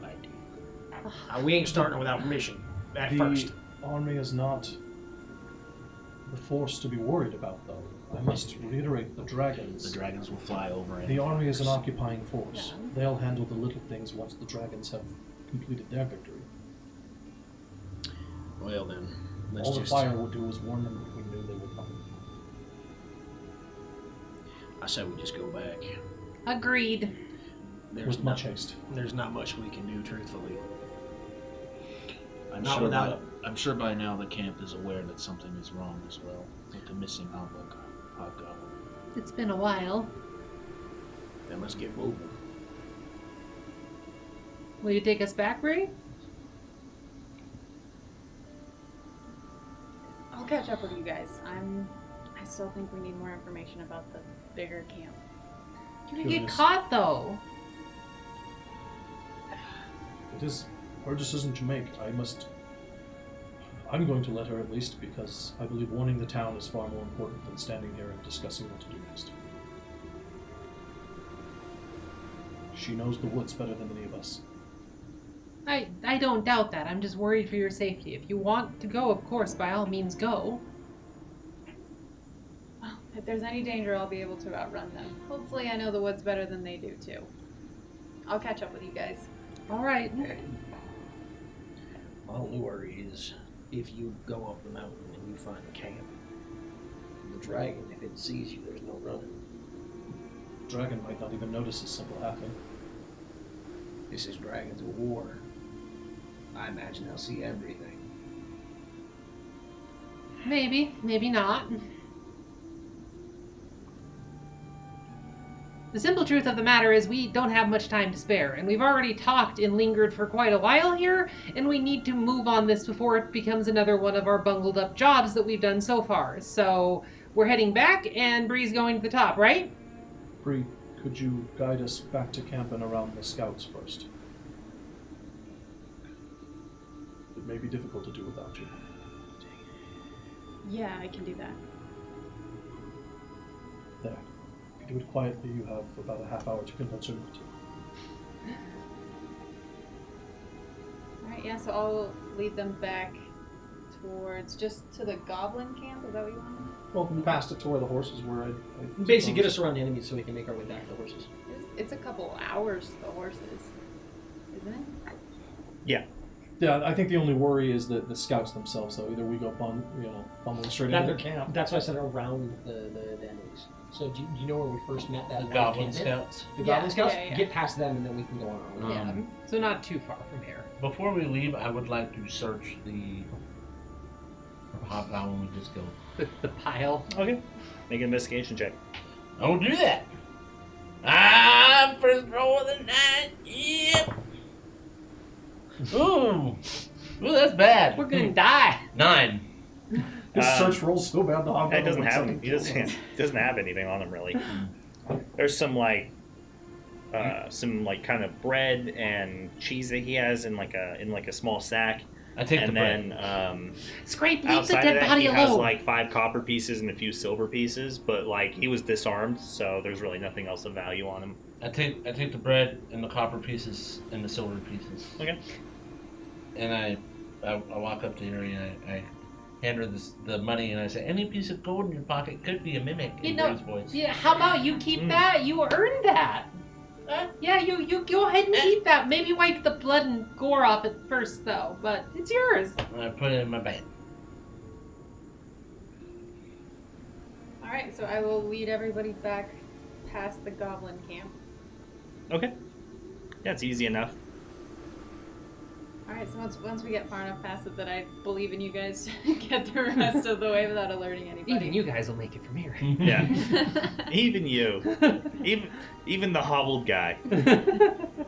idea. We ain't starting without permission. At The first. army is not the force to be worried about, though. I must reiterate the dragons. The dragons will fly over it. The army is an occupying force. They'll handle the little things once the dragons have completed their victory. Well then, let's All the just. fire would do is warn them that we knew they were coming. I said we just go back. Agreed. With much haste. There's not much we can do, truthfully. I'm Not sure without I'm sure by now the camp is aware that something is wrong as well with the missing hobgoblin. It's been a while. Then let's get moving. Will you take us back, Bree? I'll catch up with you guys. I still think we need more information about the bigger camp. You could get Curious. caught, though. It is her decision to make. I'm going to let her at least, because I believe warning the town is far more important than standing here and discussing what to do next. She knows the woods better than any of us. I don't doubt that. I'm just worried for your safety. If you want to go, of course, by all means go. Well, if there's any danger, I'll be able to outrun them. Hopefully I know the woods better than they do, too. I'll catch up with you guys. All right. My only worry is if you go up the mountain and you find the camp, the dragon, if it sees you, there's no running. Dragon might not even notice a simple halfling. This is Dragons of War. I imagine they'll see everything. Maybe, maybe not. The simple truth of the matter is we don't have much time to spare, and we've already talked and lingered for quite a while here, and we need to move on this before it becomes another one of our bungled up jobs that we've done so far. So we're heading back, and Bree's going to the top, right? Bree, could you guide us back to camp and around the scouts first? It may be difficult to do without you. Yeah, I can do that. There. If you do it quietly, you have about a half hour to convince her not to. Alright, yeah, so I'll lead them back towards just to the goblin camp. Is that what you wanted? Well, past it to where the horses were. I Basically, get suppose. us around the enemies so we can make our way back to the horses. It's a couple hours to the horses, isn't it? Yeah, I think the only worry is the scouts themselves, though. Either we go bumbling straight into their camp. That's why I said around the enemies. So do you know where we first met that The one Goblin campment? Scouts. The Yeah, Goblin Scouts? yeah. Get past them and then we can go on our way. Yeah. So not too far from here. Before we leave, I would like to search the hobgoblin we just killed. The pile. Okay. Make an investigation check. I will do that. First roll of the night. Yep. Ooh, that's bad. We're gonna die. 9. His search rolls so bad, the It hobgoblin doesn't looks have like he doesn't have anything on him really. There's some kind of bread and cheese that he has in like a small sack. I take the And bread. then Scrape, leave the outside of dead that, body he has alone. like 5 copper pieces and a few silver pieces, but like he was disarmed, so there's really nothing else of value on him. I take the bread and the copper pieces and the silver pieces. Okay. And I walk up to her and I hand her the money and I say, any piece of gold in your pocket could be a mimic in Bray's voice. Yeah, how about you keep that? You earned that. Yeah, you go ahead and keep that. Maybe wipe the blood and gore off it first, though. But it's yours. And I put it in my bag. Alright, so I will lead everybody back past the goblin camp. Okay. That's easy enough. Alright, so once we get far enough past it that I believe in you guys to get the rest of the way without alerting anybody. Even you guys will make it from here. Yeah. Even you. Even the hobbled guy. Alright.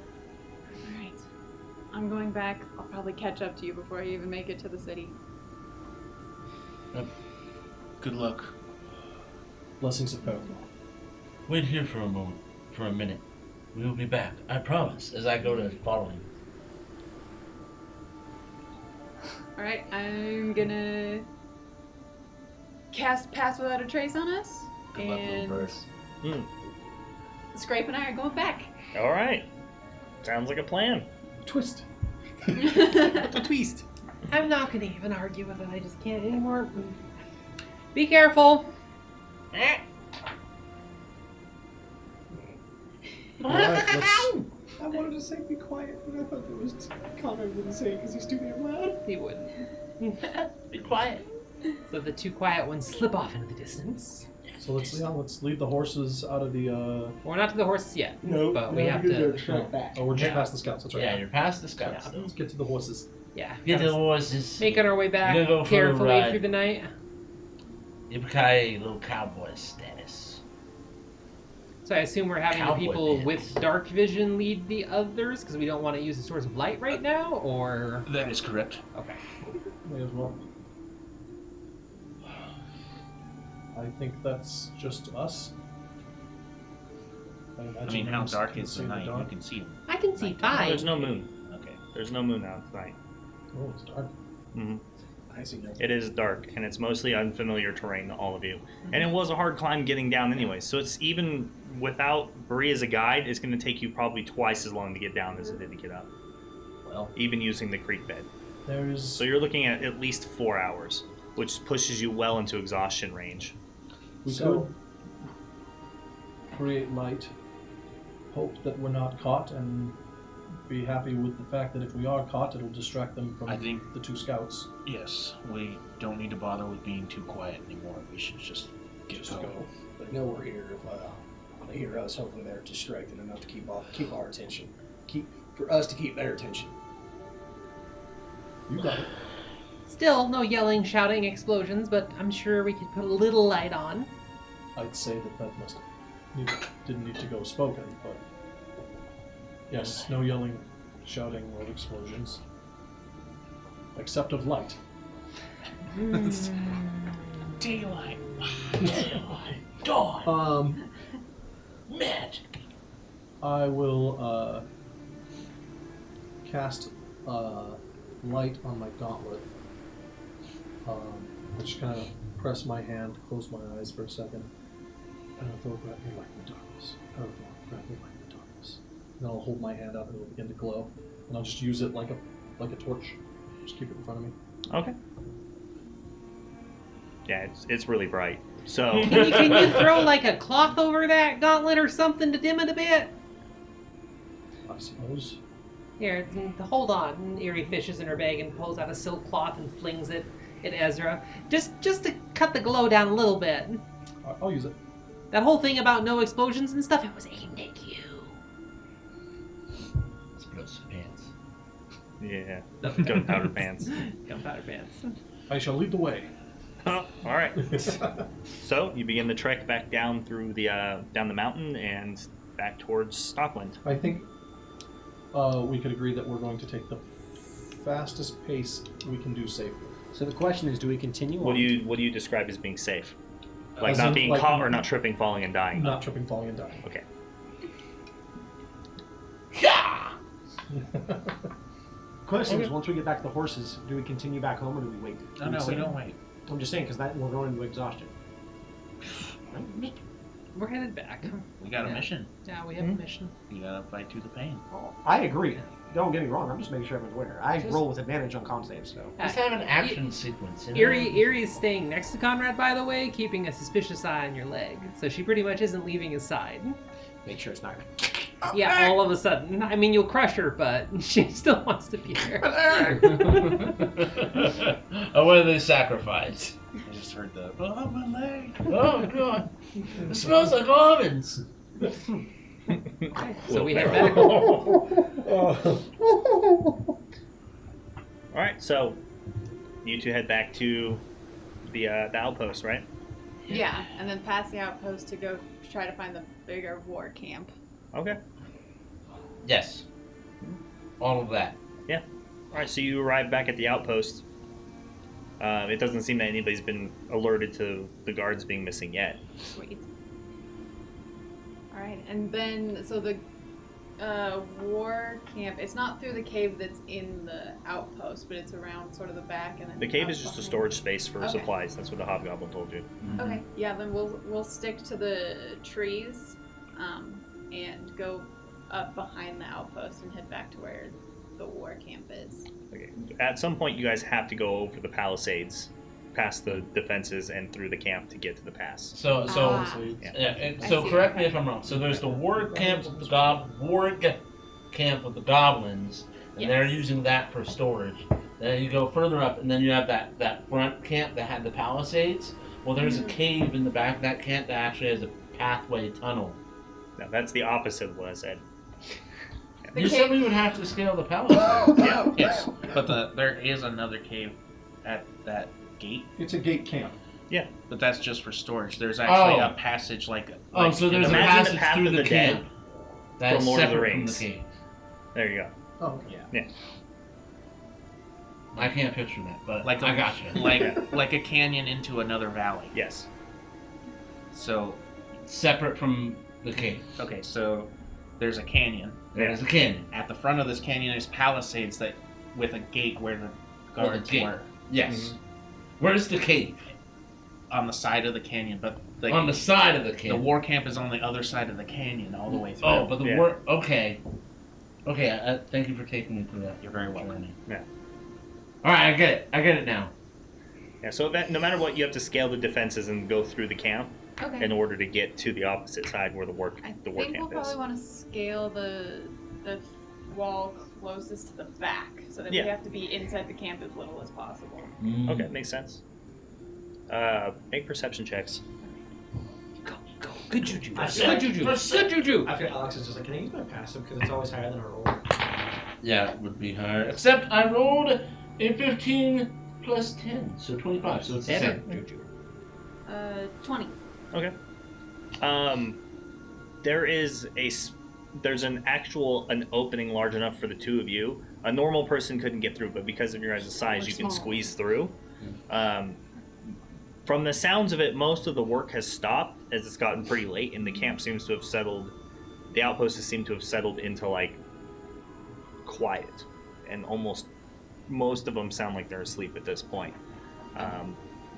I'm going back. I'll probably catch up to you before I even make it to the city. Good luck. Blessings of Terrowyn. Wait here for a minute. We will be back. I promise. As I go to follow him. Alright, I'm gonna cast Pass Without a Trace on us. Good luck, little And bird. Scrape and I are going back. All right. Sounds like a plan. Twist. A twist. I'm not gonna even argue with it. I just can't anymore. Be careful. Alright, let's... I wanted to say be quiet, but I thought that was Connor wouldn't say it because he's too damn loud. He wouldn't. Be quiet. So the two quiet ones slip off into the distance. So let's lead the horses out of the. We're not to the horses yet. No, but we have to. Right back. Oh, we're just Yeah. past the scouts. That's right. Yeah, you're past the scouts. Yeah. Still. Let's get to the horses. Yeah. Get the horses. Making our way back We're gonna go for a carefully ride. through the night. Yippee-ki-yay, little cowboy status. So I assume we're having the Cowboy people pants. with dark vision lead the others because we don't want to use the source of light right now, or That is correct. okay. May as well. I think that's just us. I imagine mean, how Rams dark can is see the night? dark. You can see them. I can see Night. fine. There's no moon. Okay. There's no moon out tonight. Oh, it's dark. Mm-hmm. I see. It is dark, and it's mostly unfamiliar terrain to all of you. And it was a hard climb getting down anyway, so it's even without Bree as a guide, it's going to take you probably twice as long to get down as it did to get up. Well, Even using the creek bed. There's. So you're looking at least 4 hours, which pushes you well into exhaustion range. We So- could create light, hope that we're not caught, and be happy with the fact that if we are caught, it'll distract them from I think- the two scouts. Yes, we don't need to bother with being too quiet anymore. We should just get Just going. go. But no, we're here. If they hear us, hopefully they're distracted enough to keep our attention. For us to keep their attention. You got it. Still, no yelling, shouting, explosions, but I'm sure we could put a little light on. I'd say that didn't need to go spoken, but yes, no yelling, shouting, or explosions, except of light. Daylight. dawn, Um, magic. I will cast light on my gauntlet. I just kind of press my hand, close my eyes for a second. Paratho, grab me light in the darkness. Paratho, grab me light in the darkness. And then I'll hold my hand up and it'll begin to glow. And I'll just use it like a torch. Just keep it in front of me. Okay. Yeah, it's really bright. So Can you throw like a cloth over that gauntlet or something to dim it a bit? I suppose. Here, hold on. And Eerie fishes in her bag and pulls out a silk cloth and flings it at Ezra. Just to cut the glow down a little bit. I'll use it. That whole thing about no explosions and stuff, it was aimed at you. Let's put some pants. yeah, gunpowder pants. Gunpowder pants. I shall lead the way. All right. So you begin the trek back down through the down the mountain and back towards Stockland. I think we could agree that we're going to take the fastest pace we can do safely. So the question is, do we continue What on? do you describe as being safe? Like As not in, being like, caught or not tripping, falling, and dying? Not tripping, falling, and dying. Okay. Question is, once we get back to the horses, do we continue back home or do we wait? No, Do we sit? don't wait. I'm just saying, because we're going into exhaustion. We're headed back. We got a Yeah. mission. Yeah, we have a mission. You gotta fight through the pain. I agree. Don't get me wrong. I'm just making sure everyone's aware. I Just- roll with advantage on con saves, so. Just have an action sequence. You know? Eerie is staying next to Conrad, by the way, keeping a suspicious eye on your leg. So she pretty much isn't leaving his side. Make sure it's not. Yeah, all of a sudden. I mean, you'll crush her, but she still wants to be there. Oh, what do they sacrifice? I just heard the, oh, my leg. Oh, God. It smells like almonds. So we head back. All right. So you two head back to the outpost, right? Yeah, and then past the outpost to go try to find the bigger war camp. Okay. Yes. All of that. Yeah. All right. So you arrive back at the outpost. It doesn't seem that anybody's been alerted to the guards being missing yet. Sweet. Alright, and then, so the war camp, it's not through the cave that's in the outpost, but it's around sort of the back and then The cave up is just a behind. storage space for Okay. supplies. That's what the hobgoblin told you. Okay, yeah, then we'll stick to the trees, and go up behind the outpost and head back to where the war camp is. Okay. At some point, you guys have to go over the palisades, past the defenses, and through the camp to get to the pass. So, Yeah. yeah. And I so see. correct me if I'm wrong. So there's the war camp with the camp with the goblins, and Yes. they're using that for storage. Then you go further up, and then you have that front camp that had the palisades. Well, there's a cave in the back of that camp that actually has a pathway tunnel. Now, that's the opposite of what I said. The You cave- said we would have to scale the palisades. Yeah, yes. But there is another cave at that gate, It's a gate camp. but that's just for storage. There's actually Oh. a passage like Oh, so there's a Imagine the passage Path through of the the Dead camp. That's from Lord of the separate from Rings. the cave. There you go. Oh, okay. Yeah. I can't picture that, but Like I a, got you. like a canyon into another valley. Yes. So Separate from the cave. okay, so there's a canyon. There's a canyon. At the front of this canyon is palisades that with a gate where the With a guards gate. were Yes. Where's the cave? on the side of the canyon, but On the side of the the cave. war camp is on the other side of the canyon all the way through. Oh, but the Yeah. war. Okay. Okay. Thank you for taking me through that. You're very welcome. journey. Yeah. All right, I get it. I get it now. Yeah. So no matter what, you have to scale the defenses and go through the camp Okay. in order to get to the opposite side where the war I camp think we'll is. probably want to scale the wall closest to the back, so that Yeah. we have to be inside the camp as little as possible. Okay, makes sense. Make perception checks. Go. Good juju. I Good said- juju. Good juju. After Alex is just like, can I use my passive because it's always higher than a roll? Yeah, it would be higher. Except I rolled a 15 plus 10, so 25. So it's the Better same. juju. 20. Okay. There's an opening large enough for the two of you. A normal person couldn't get through, but because of your guys' size, We're you can small. squeeze through. From the sounds of it, most of the work has stopped as it's gotten pretty late, and the camp seems to have settled. The outposts seem to have settled into like quiet, and almost most of them sound like they're asleep at this point.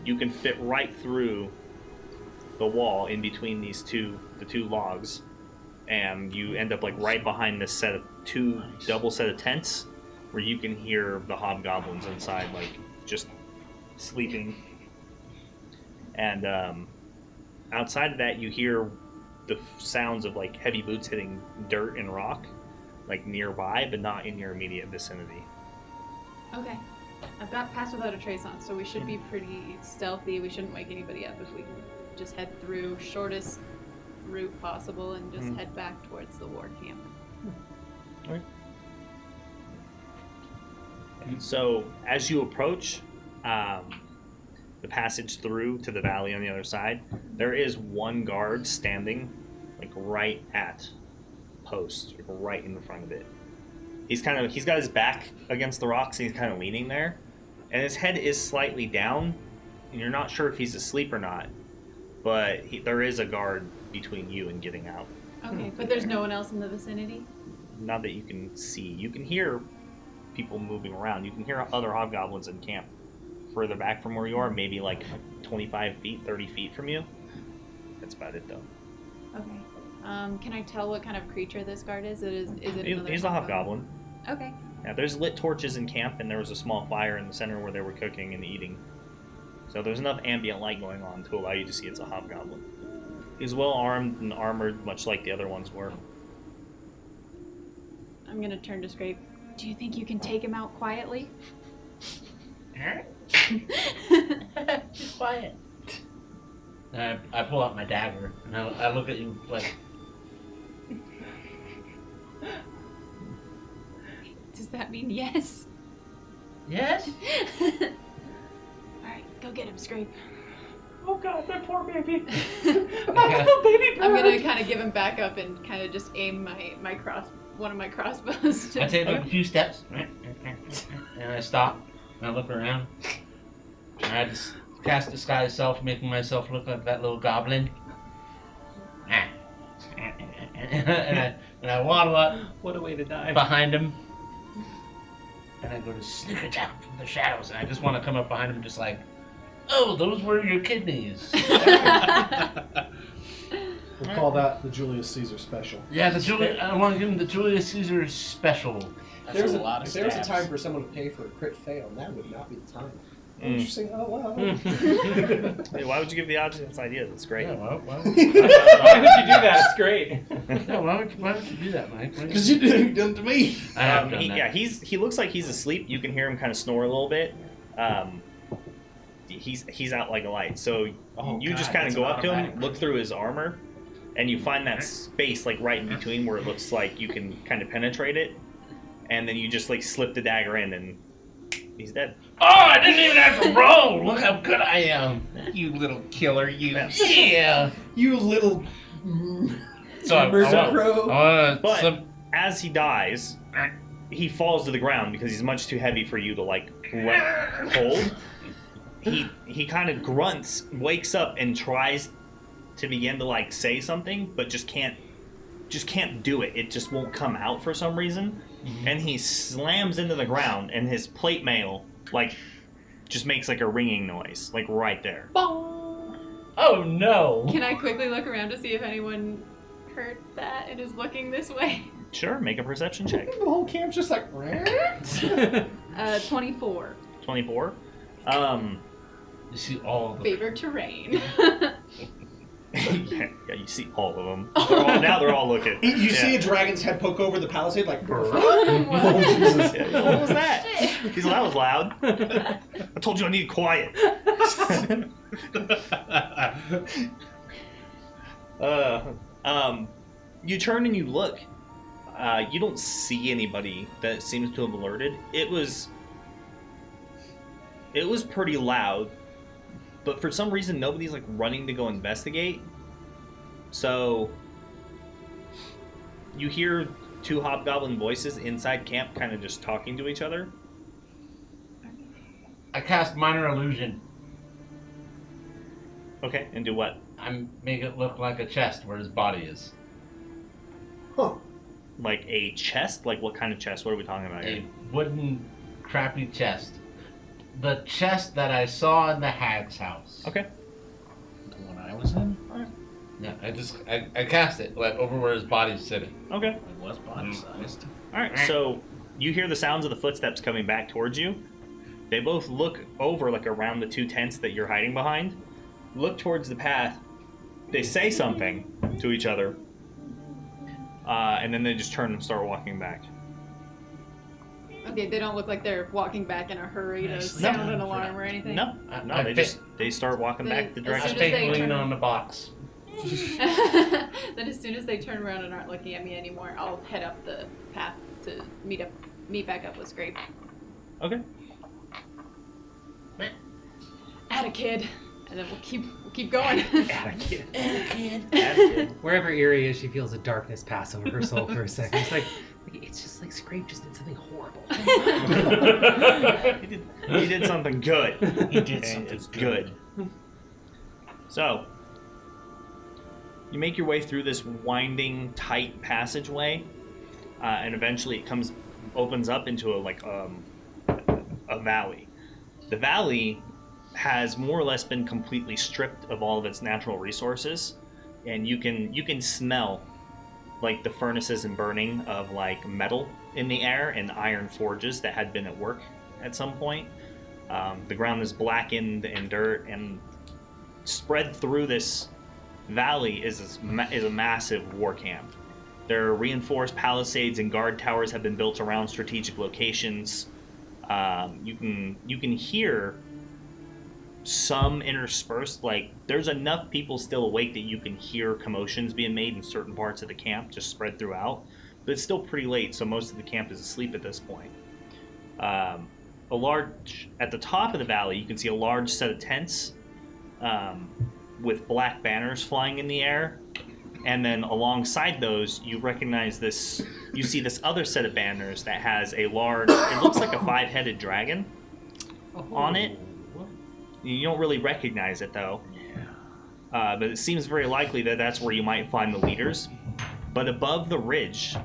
you can fit right through the wall in between the two logs, and you end up like right behind this set of two double set of tents, where you can hear the hobgoblins inside, like just sleeping. And outside of that, you hear the sounds of like heavy boots hitting dirt and rock, like nearby, but not in your immediate vicinity. Okay. I've got Pass Without a Trace on, so we should be pretty stealthy. We shouldn't wake anybody up if we can just head through shortest route possible and just head back towards the war camp. Okay. So as you approach the passage through to the valley on the other side, there is one guard standing like right at post, like, right in the front of it. He's got his back against the rocks and he's kind of leaning there, and his head is slightly down, and you're not sure if he's asleep or not, but there is a guard between you and getting out. Okay, but there's no one else in the vicinity? Not that you can see. You can hear people moving around. You can hear other hobgoblins in camp further back from where you are, maybe like 25 feet, 30 feet from you. That's about it, though. Okay. Can I tell what kind of creature this guard is? Is it another He's a hobgoblin. Okay. Yeah, there's lit torches in camp, and there was a small fire in the center where they were cooking and eating. So there's enough ambient light going on to allow you to see it's a hobgoblin. He's well armed and armored, much like the other ones were. I'm gonna turn to Scrape. Do you think you can take him out quietly? Just quiet. And I pull out my dagger and I look at you like. Does that mean yes? Yes? Alright, go get him, Scrape. Oh god, that poor baby. I'm gonna kind of give him back up and kind of just aim one of my crossbows. I take like a few steps and I stop and I look around and I just cast disguise self, making myself look like that little goblin. And I waddle up What a way to die. behind him and I go to sniff it down from the shadows, and I just want to come up behind him just like, oh, those were your kidneys. We'll call that the Julius Caesar special. Yeah, I want to give him the Julius Caesar special. If there was a time for someone to pay for a crit fail, that would not be the time. Interesting. Oh, wow. Hey, why would you give the audience this idea? That's great. Yeah, why Why would you do that? It's great. Yeah, why would you do that, Mike? Because you did it to me. I have done that. Yeah, he looks like he's asleep. You can hear him kind of snore a little bit. He's out like a light. So you just kind of go up to him, look through his armor, and you find that space like right in between where it looks like you can kind of penetrate it, and then you just like slip the dagger in, and he's dead. Oh, I didn't even have to roll. Look how good I am. You little killer, you. Yeah. You little So But as he dies, he falls to the ground because he's much too heavy for you to like hold. He kind of grunts, wakes up, and tries to begin to like say something, but just can't do it. It just won't come out for some reason. Mm-hmm. And he slams into the ground, and his plate mail like just makes like a ringing noise, like right there. Oh no! Can I quickly look around to see if anyone heard that and is looking this way? Sure, make a perception check. The whole camp's just like. 24. 24. You see all of the Favorite terrain. Yeah, you see all of them. They're all looking. You see a dragon's head poke over the palisade, like. Oh, Jesus. Yeah. What was that? He's like, that was loud. I told you I needed quiet. You turn and you look. You don't see anybody that seems to have alerted. It was pretty loud, but for some reason nobody's like running to go investigate. So you hear two hobgoblin voices inside camp kind of just talking to each other. I cast minor illusion. Okay, and do what? I make it look like a chest where his body is. Huh. Like a chest? Like what kind of chest? What are we talking about here? A wooden, crappy chest the chest that I saw in the hag's house. Okay. The one I was in? Yeah, I cast it like over where his body's sitting. Okay. It was body sized. All right. So you hear the sounds of the footsteps coming back towards you. They both look over, like around the 2 tents that you're hiding behind. Look towards the path. They say something to each other, and then they just turn and start walking back. Okay, they don't look like they're walking back in a hurry to sound an alarm or anything. No, they start walking back the As direction. I soon as think they lean turn- on the box. Then as soon as they turn around and aren't looking at me anymore, I'll head up the path to meet back up with Scrape. Okay. Atta kid, and then we'll keep going. Wherever Eerie is, she feels a darkness pass over her soul for a second. It's just like Scrape just did something horrible. He did something good. He did And something it's good. So, you make your way through this winding, tight passageway, and eventually it opens up into a valley. The valley has more or less been completely stripped of all of its natural resources, and you can smell like the furnaces and burning of like metal in the air and iron forges that had been at work at some point. The ground is blackened and dirt, and spread through this valley is a massive war camp. There are reinforced palisades and guard towers have been built around strategic locations. You can hear some interspersed, like there's enough people still awake that you can hear commotions being made in certain parts of the camp, just spread throughout. But it's still pretty late, so most of the camp is asleep at this point. At the top of the valley, you can see a large set of tents with black banners flying in the air. And then alongside those, you see this other set of banners that has it looks like a 5-headed dragon on it. You don't really recognize it though. Yeah. But it seems very likely that that's where you might find the leaders. But above the ridge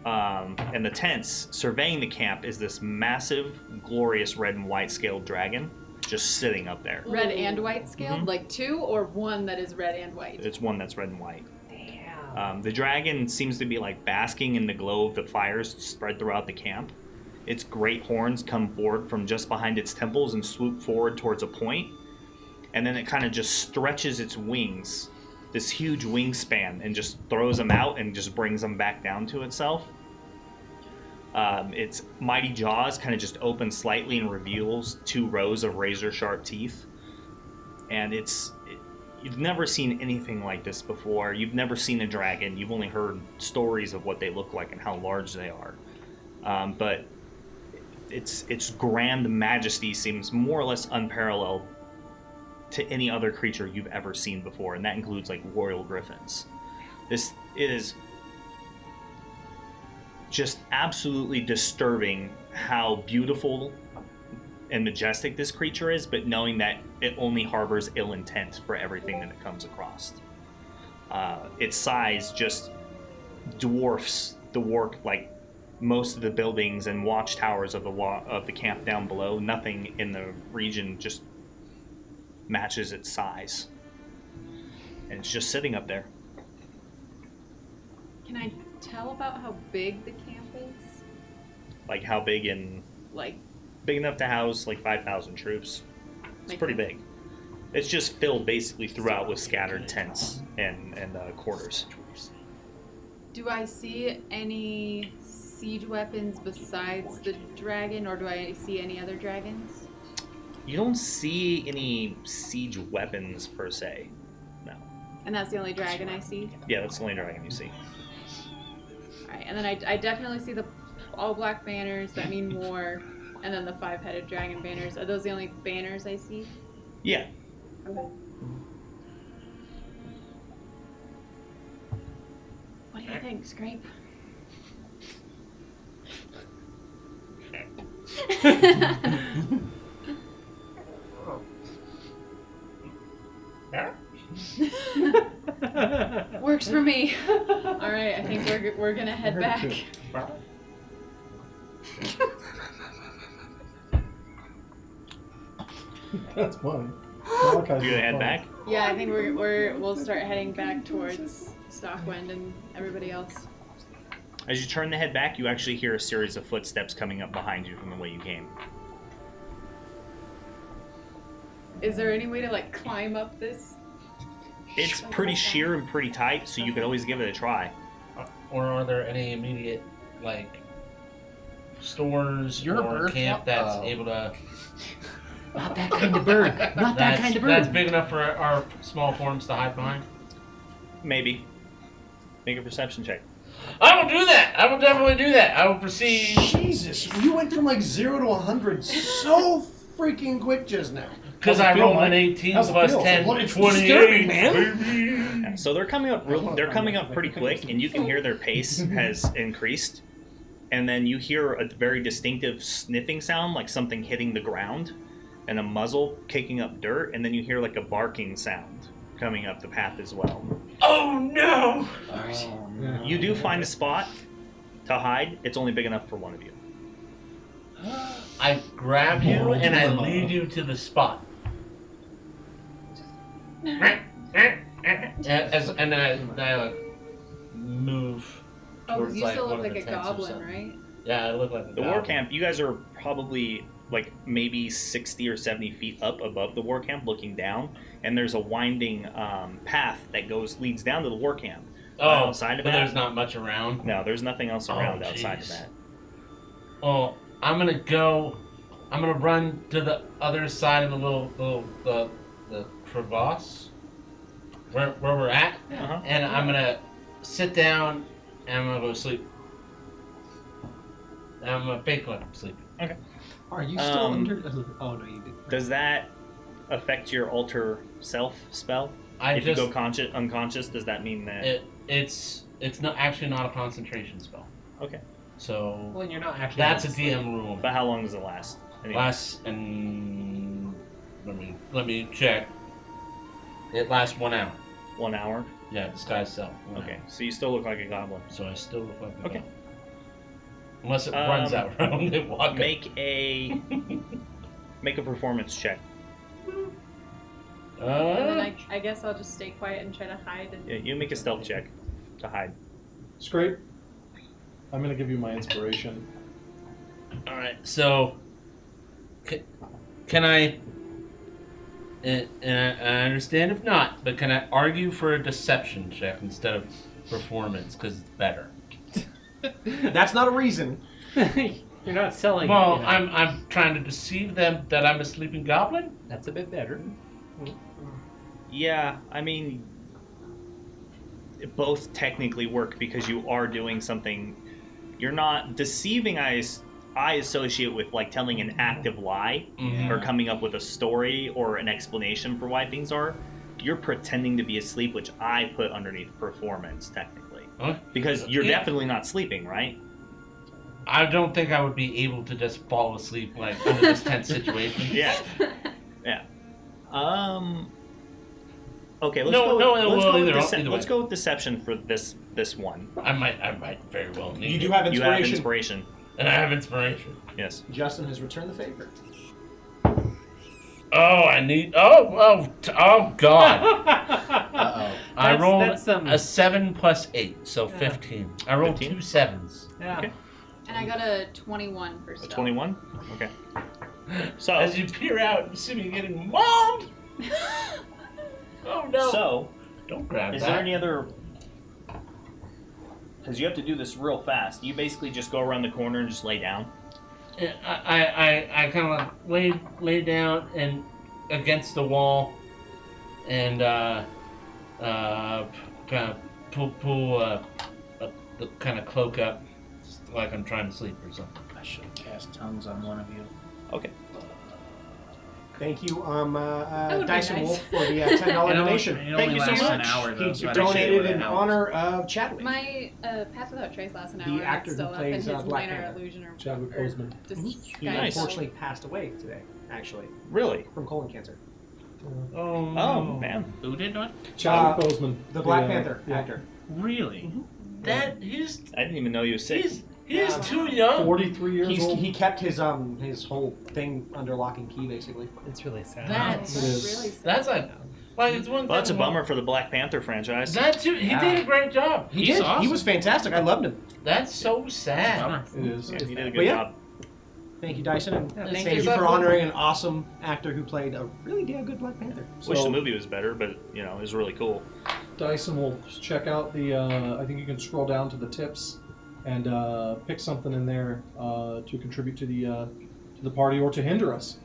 and the tents, surveying the camp, is this massive, glorious red and white scaled dragon just sitting up there. Red and white scaled? Mhm. Like 2 or 1 that is red and white? It's one that's red and white. Damn. The dragon seems to be like basking in the glow of the fires spread throughout the camp. Its great horns come forward from just behind its temples and swoop forward towards a point. And then it kind of just stretches its wings, this huge wingspan, and just throws them out and just brings them back down to itself. Its mighty jaws kind of just open slightly and reveals 2 rows of razor-sharp teeth. And you've never seen anything like this before. You've never seen a dragon. You've only heard stories of what they look like and how large they are. But its grand majesty seems more or less unparalleled to any other creature you've ever seen before, and that includes like royal griffins. This is just absolutely disturbing how beautiful and majestic this creature is, but knowing that it only harbors ill intent for everything that it comes across. Its size just dwarfs like most of the buildings and watchtowers of the camp down below. Nothing in the region just matches its size, and it's just sitting up there. Can I tell about how big the camp is? Like how big? And Like, big enough to house like 5,000 troops. It's Makes pretty sense. big. It's just filled basically throughout with scattered tents and quarters. do I see any siege weapons besides the dragon, or do I see any other dragons? You don't see any siege weapons per se. No. And that's the only dragon I see? Yeah, that's the only dragon you see. Alright, and then I definitely see the all black banners that mean war, and then the 5-headed dragon banners. Are those the only banners I see? Yeah. Okay. What do you think, Scrape? Works for me. Alright, I think we're gonna head back. That's funny. You're gonna head back? Yeah, I think we'll start heading back towards Stockwind and everybody else. As you turn the head back, you actually hear a series of footsteps coming up behind you from the way you came. Is there any way to like climb up this? It's pretty sheer and pretty tight, so you could always give it a try. Or are there any immediate, like, stores You're a or bird camp fly- that's oh. able to... Not that kind of bird. Not that kind of bird. That's big enough for our small forms to hide behind? Maybe. Make a perception check. I will do that! I will definitely do that! I will proceed... Jesus, you went from like 0 to 100 so freaking quick just now. Because How's it I feel, rolled an Mike? 18 How's it plus feel? 10, What, it's 28, disturbing, man. baby. Yeah, so they're coming up. They're coming up pretty quick, and you can hear their pace has increased. And then you hear a very distinctive sniffing sound, like something hitting the ground, and a muzzle kicking up dirt. And then you hear like a barking sound coming up the path as well. Oh no! You do find a spot to hide. It's only big enough for one of you. I grab you and I lead you to the spot. And then I like move Oh, towards you like still one look of like the a tents or goblin, something. right? Yeah, I look like a The war goblin. camp, you guys are probably like maybe 60 or 70 feet up above the war camp looking down, and there's a winding path that leads down to the war camp. Oh, outside of but that, there's not much around. No, there's nothing else around outside of jeez. that. Well, I'm gonna run to the other side of the crevasse where we're at, Uh-huh. and I'm gonna sit down and I'm gonna go to sleep. And I'm gonna fake like I'm sleeping. Are you still under? Oh no, you didn't. Does that affect your alter self spell? I If just you go unconscious, does that mean that? it's not actually not a concentration spell. Okay. So Well, you're not actually. that's a DM rule. But how long does it last? Anyway. Lasts and let me check. It lasts 1 hour. 1 hour. Yeah, disguise self. 1 Okay, hour. so you still look like a goblin. So I still look like a Okay. goblin. Unless it runs out around and walk Make a performance check. And then I guess I'll just stay quiet and try to hide. And Yeah, you make a stealth check to hide. Scrape. I'm gonna give you my inspiration. All right. So can I? And I understand if not, but can I argue for a deception check instead of performance because it's better? That's not a reason. You're not selling. Well, it, you know. I'm trying to deceive them that I'm a sleeping goblin. That's a bit better. Yeah, I mean, both technically work because you are doing something. You're not deceiving. I associate with like telling an active lie Mhm. or coming up with a story or an explanation for why things are. You're pretending to be asleep, which I put underneath performance technically, Huh? because you're Yeah. definitely not sleeping, right? I don't think I would be able to just fall asleep like in this tense situation. Yeah. Yeah. Okay, let's No, go. no, let's well, go with either let's way. go with deception for this one. I might very well need You it. do have You have inspiration. inspiration. And I have inspiration. Yes. Justin has returned the favor. Oh, I need. Oh God! Uh-oh. I rolled that's some- a 7 plus 8, so Yeah. 15. I rolled 15? 2 sevens. Yeah. Okay. And I got a 21 for A stealth. 21. Okay. So As you peer out, you see me getting mauled. Oh no! so Don't grab is that. there any other? Because you have to do this real fast. You basically just go around the corner and just lay down. I kind of like lay down and against the wall, and kind of pull the kind of cloak up, just like I'm trying to sleep or something. I should have cast tongues on one of you. Okay. Thank you, would be Dyson nice. Wolf, for the $10 donation. It Thank only you so lasts much. an hour, though, He so I donated appreciate in it. honor of Chadwick. My Pass Without Trace lasts an The hour. and actor it's who still up, plays, and his Black minor Panther. illusion or Chadwick or Boseman. disguise He Nice. unfortunately passed away today, actually, Really? from colon cancer. Oh no! Oh man. Who did what? Chadwick Boseman. The Black Yeah, Panther yeah. actor. Really? That he's I didn't even know you were sick. He's too young. 43 years old. He kept his whole thing under lock and key, basically. It's really sad. That's It is. really sad. That's like it's one. Well, that's a thing bummer for the Black Panther franchise. That too. He did a great job. He He's did. awesome. He was fantastic. I loved him. That's so sad. Bummer. It is. Yeah, he did a But good yeah. job. Thank you, Dyson, and Yeah, thank thank you you. for honoring an awesome actor who played a really damn good Black Panther. Wish the movie was better, but you know, it was really cool. Dyson will check out the. I think you can scroll down to the tips, and pick something in there to contribute to the party or to hinder us.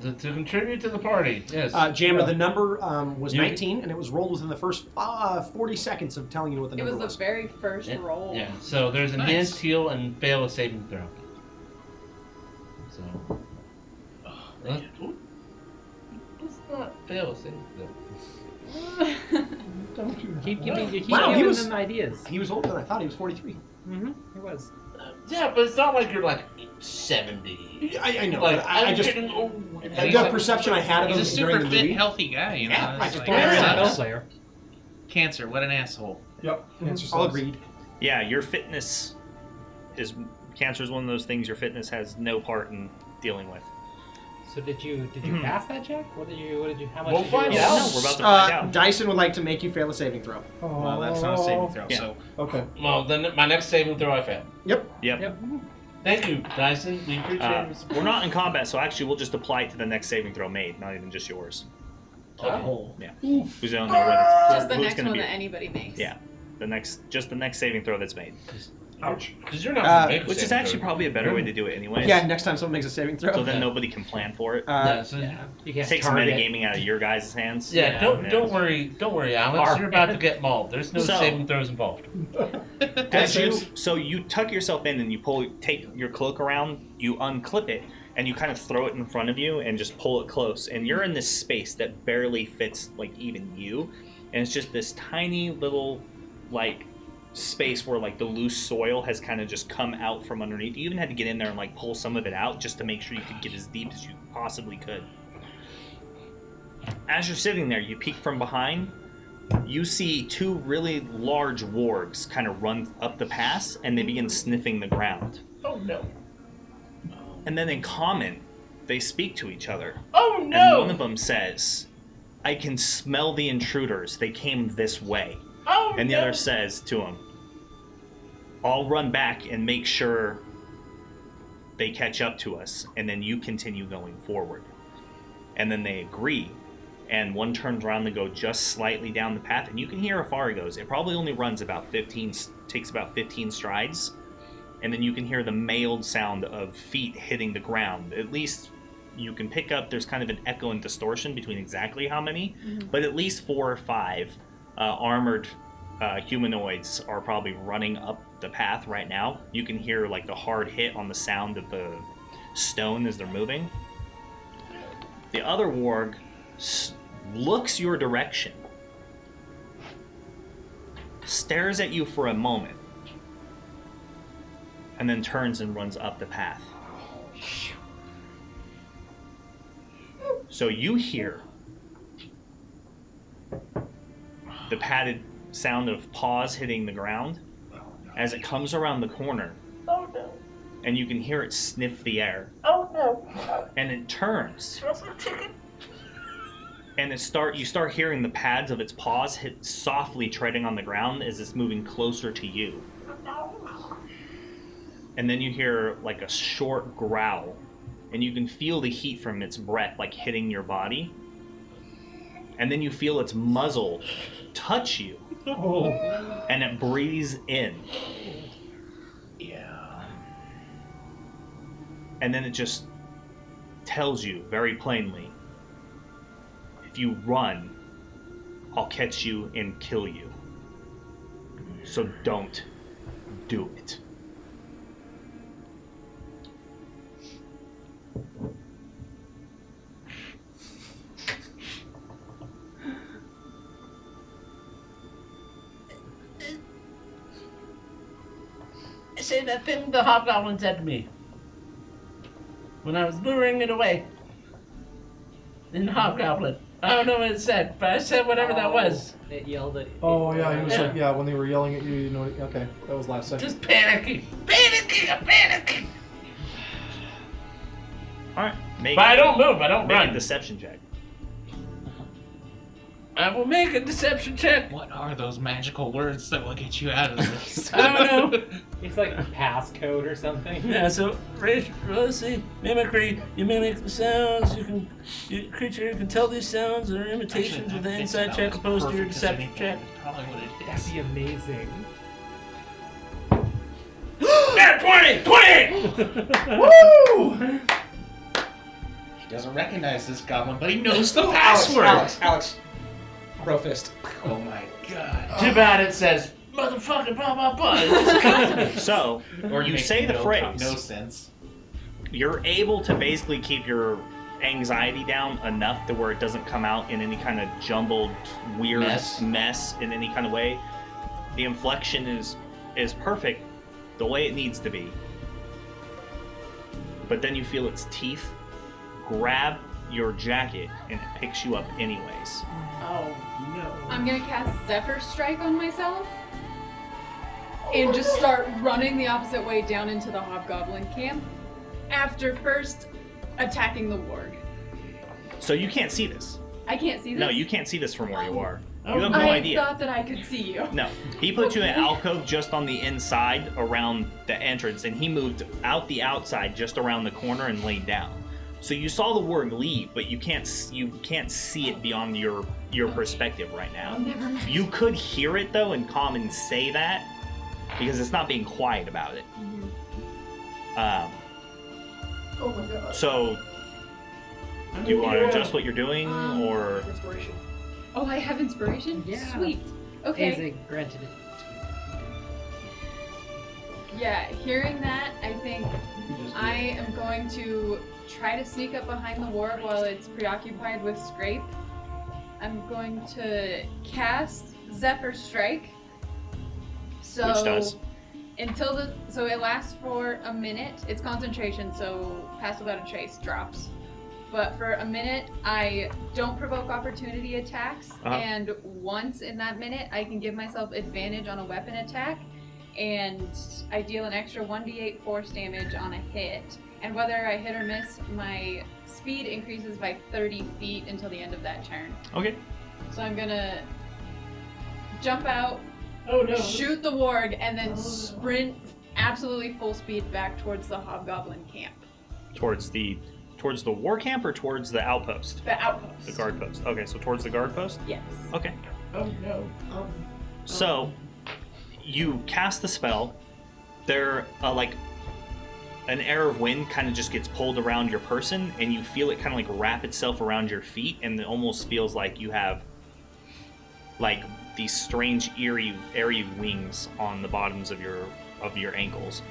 To contribute to the party, yes. Jammer, the number was You- 19, and it was rolled within the first 40 seconds of telling you what the It number was was. the very first Yeah, roll. Yeah. So there's enhanced heal and fail a saving throw. So. Let's not fail a saving throw. Don't you? Keep giving, you keep Wow, he giving was- them ideas. He was older than I thought. He was 43. Mm-hmm. He was. Yeah, but it's not like you're like 70. I know. Like but I just getting old. the perception I had of him He's a during super the fit, movie. healthy guy. You know? Yeah, I It's just like, don't it know. sucks. player. Cancer. What an asshole. Yep. Answer I'll says. agreed. Yeah, your fitness is cancer is one of those things your fitness has no part in dealing with. So did you pass that check? What did you? How much? We'll did you find roll? out. No, we're about to find out. Dyson would like to make you fail a saving throw. Well, that's not a saving throw. Yeah. So Okay. Well, then my next saving throw I fail. Yep. Yep. Yep. Thank you, Dyson. We appreciate your support. We're not in combat, so actually we'll just apply it to the next saving throw made, not even just yours. Oh. Yeah. Who's the only one that's Just the who's next gonna one be that anybody makes. Yeah. The next saving throw that's made. Ouch. Because you're not gonna make a Which is saving actually throw. probably a better way to do it anyways. Yeah, next time someone makes a saving throw. So then nobody can plan for it. Yeah, so You can't Take some target. metagaming out of your guys' hands. yeah, Yeah. don't worry, Alex. Our- You're about to get mauled. There's no So- saving throws involved. So you tuck yourself in and you take your cloak around, you unclip it, and you kind of throw it in front of you and just pull it close. And you're in this space that barely fits like even you, and it's just this tiny little like space where like the loose soil has kind of just come out from underneath. You even had to get in there and like pull some of it out just to make sure you could get as deep as you possibly could. As you're sitting there, you peek from behind. You see two really large wargs kind of run up the pass, and they begin sniffing the ground. Oh no. And then in common, they speak to each other. Oh And no. one of them says, "I can smell the intruders. They came this way." Oh And the no. other says to him, "I'll run back and make sure they catch up to us, and then you continue going forward." And then they agree. And one turns around to go just slightly down the path, and you can hear how far it goes. It probably only runs about 15, takes about 15 strides, and then you can hear the mailed sound of feet hitting the ground. At least you can pick up, there's kind of an echo and distortion between exactly how many, but at least 4 or 5 armored humanoids are probably running up the path right now. You can hear like the hard hit on the sound of the stone as they're moving. The other warg looks your direction, stares at you for a moment, and then turns and runs up the path. So you hear the padded sound of paws hitting the ground as it comes around the corner. Oh no. And you can hear it sniff the air. Oh no. And it turns. Smells like chicken. And you start hearing the pads of its paws hit softly treading on the ground as it's moving closer to you. And then you hear like a short growl, and you can feel the heat from its breath like hitting your body. And then you feel its muzzle touch you, Oh. and it breathes in. yeah. And then it just tells you very plainly, if you run, I'll catch you and kill you. So don't do it. Say that thing the hobgoblin said to me when I was luring it away. In the hobgoblin. I don't know what it said, but I said whatever that was. It yelled at. Oh yeah, he was Yeah. like, yeah, when they were yelling at you, you know. Okay, that was last second. Just panicking. I'm panicking. All right. Make, But I don't move. I don't make a run. deception check. I will make a deception check. What are those magical words that will get you out of this? I don't know. It's like a passcode or something. Yeah, so let's see. Mimicry. You mimic the sounds. Creature can tell these sounds are imitations Actually, with an that fits inside about check as opposed to your perfect as deception anything. check. That's probably what it That'd is. be amazing. Yeah, 20! Woo! He doesn't recognize this goblin, but he knows the Alex, password. Alex. Bro fist. Oh my god. Too bad it says motherfucking blah blah blah. So, Or you makes say the no- phrase. No sense. You're able to basically keep your anxiety down enough to where it doesn't come out in any kind of jumbled, weird mess in any kind of way. The inflection is perfect the way it needs to be. But then you feel its teeth grab your jacket and it picks you up anyways. Oh no. I'm gonna cast Zephyr Strike on myself and just start running the opposite way down into the hobgoblin camp after first attacking the warg. So you can't see this. I can't see this. No, you can't see this from where you are. You have no I idea. thought that I could see you. No, he put you in an alcove just on the inside around the entrance, and he moved out the outside just around the corner and laid down. So you saw the warg leave, but you can't see it beyond your perspective right now. Oh, never mind. You could hear it though and common say that because it's not being quiet about it. Oh my god. So do you want to adjust what you're doing or? Inspiration. Oh, I have inspiration? Yeah. Sweet. Okay. Amazing. Granted it. Yeah, hearing that, I think I am going to try to sneak up behind the warg while it's preoccupied with Scrape. I'm going to cast Zephyr Strike. So Which does? So it lasts for a minute. It's concentration, so Pass Without a Trace drops. But for a minute, I don't provoke opportunity attacks, and once in that minute, I can give myself advantage on a weapon attack, and I deal an extra 1d8 force damage on a hit. And whether I hit or miss, my speed increases by 30 feet until the end of that turn. Okay. So I'm gonna jump out, Oh no. shoot the warg, and then sprint absolutely full speed back towards the hobgoblin camp. Towards the war camp or towards the outpost? The outpost. The guard post. Okay, so towards the guard post? Yes. Okay. Oh no. So, you cast the spell. There, like, an air of wind kind of just gets pulled around your person, and you feel it kind of like wrap itself around your feet, and it almost feels like you have, like, these strange, airy wings on the bottoms of your ankles.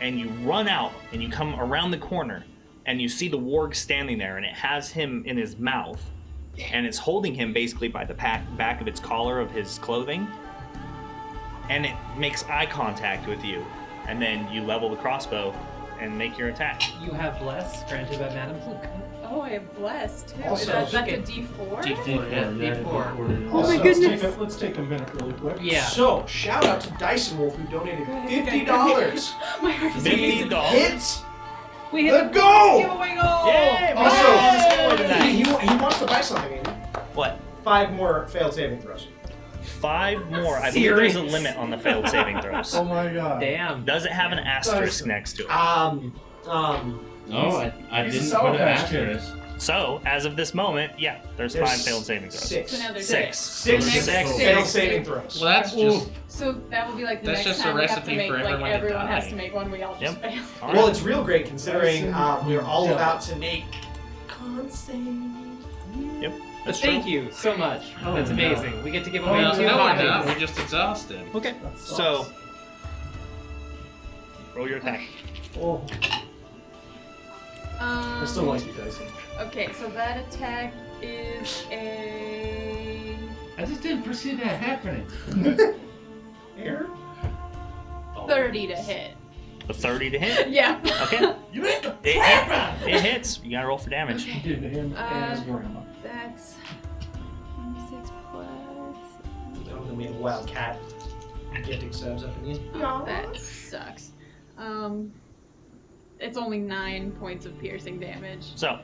And you run out, and you come around the corner, and you see the warg standing there, and it has him in his mouth, and it's holding him basically by the back of its collar of his clothing, and it makes eye contact with you, and then you level the crossbow and make your attack. You have bless granted by Madam Fluke. Oh, I have blessed too. Also, That's a okay. D4? D4. Oh my Also, goodness. Let's take a minute really quick. Yeah. So, shout out to Dyson Wolf who donated $50. My heart is $50. Hit We hit the the goal! giveaway goal! Yay! Also, he wants to buy something. Andy. What? 5 more failed saving throws. 5 more. I believe there's a Serious? limit on the failed saving throws. Oh my god. Damn. Does it have an asterisk next to it? No, I He's a didn't Sour put an Patch Kid. asterisk. So, as of this moment, yeah, there's 5 failed saving throws. 6. So now there's 6. 6 Next failed six. saving throws. Well, that's just. So that would be like the That's next just a time we have to recipe make, for like everyone to everyone has die. to make one, we all just Yep. fail. All Well, right. it's real great considering we're all Yeah. about to make con save. Yep. But thank you so much. That's no. amazing. We get to give away Well, 2 no, we're not. copies. We're just exhausted. Okay. That sucks. So, roll your attack. Oh, I still like you, Dyson. Okay, so that attack is a... I just didn't foresee that happening. Air? 30 to hit. A 30 to hit. Yeah. Okay. You ain't the It, crap out of it hits. You gotta roll for damage. You did to him and his grandma. That's make a wild cat getting stabs up in you. Oh, that sucks. It's only 9 points of piercing damage. So,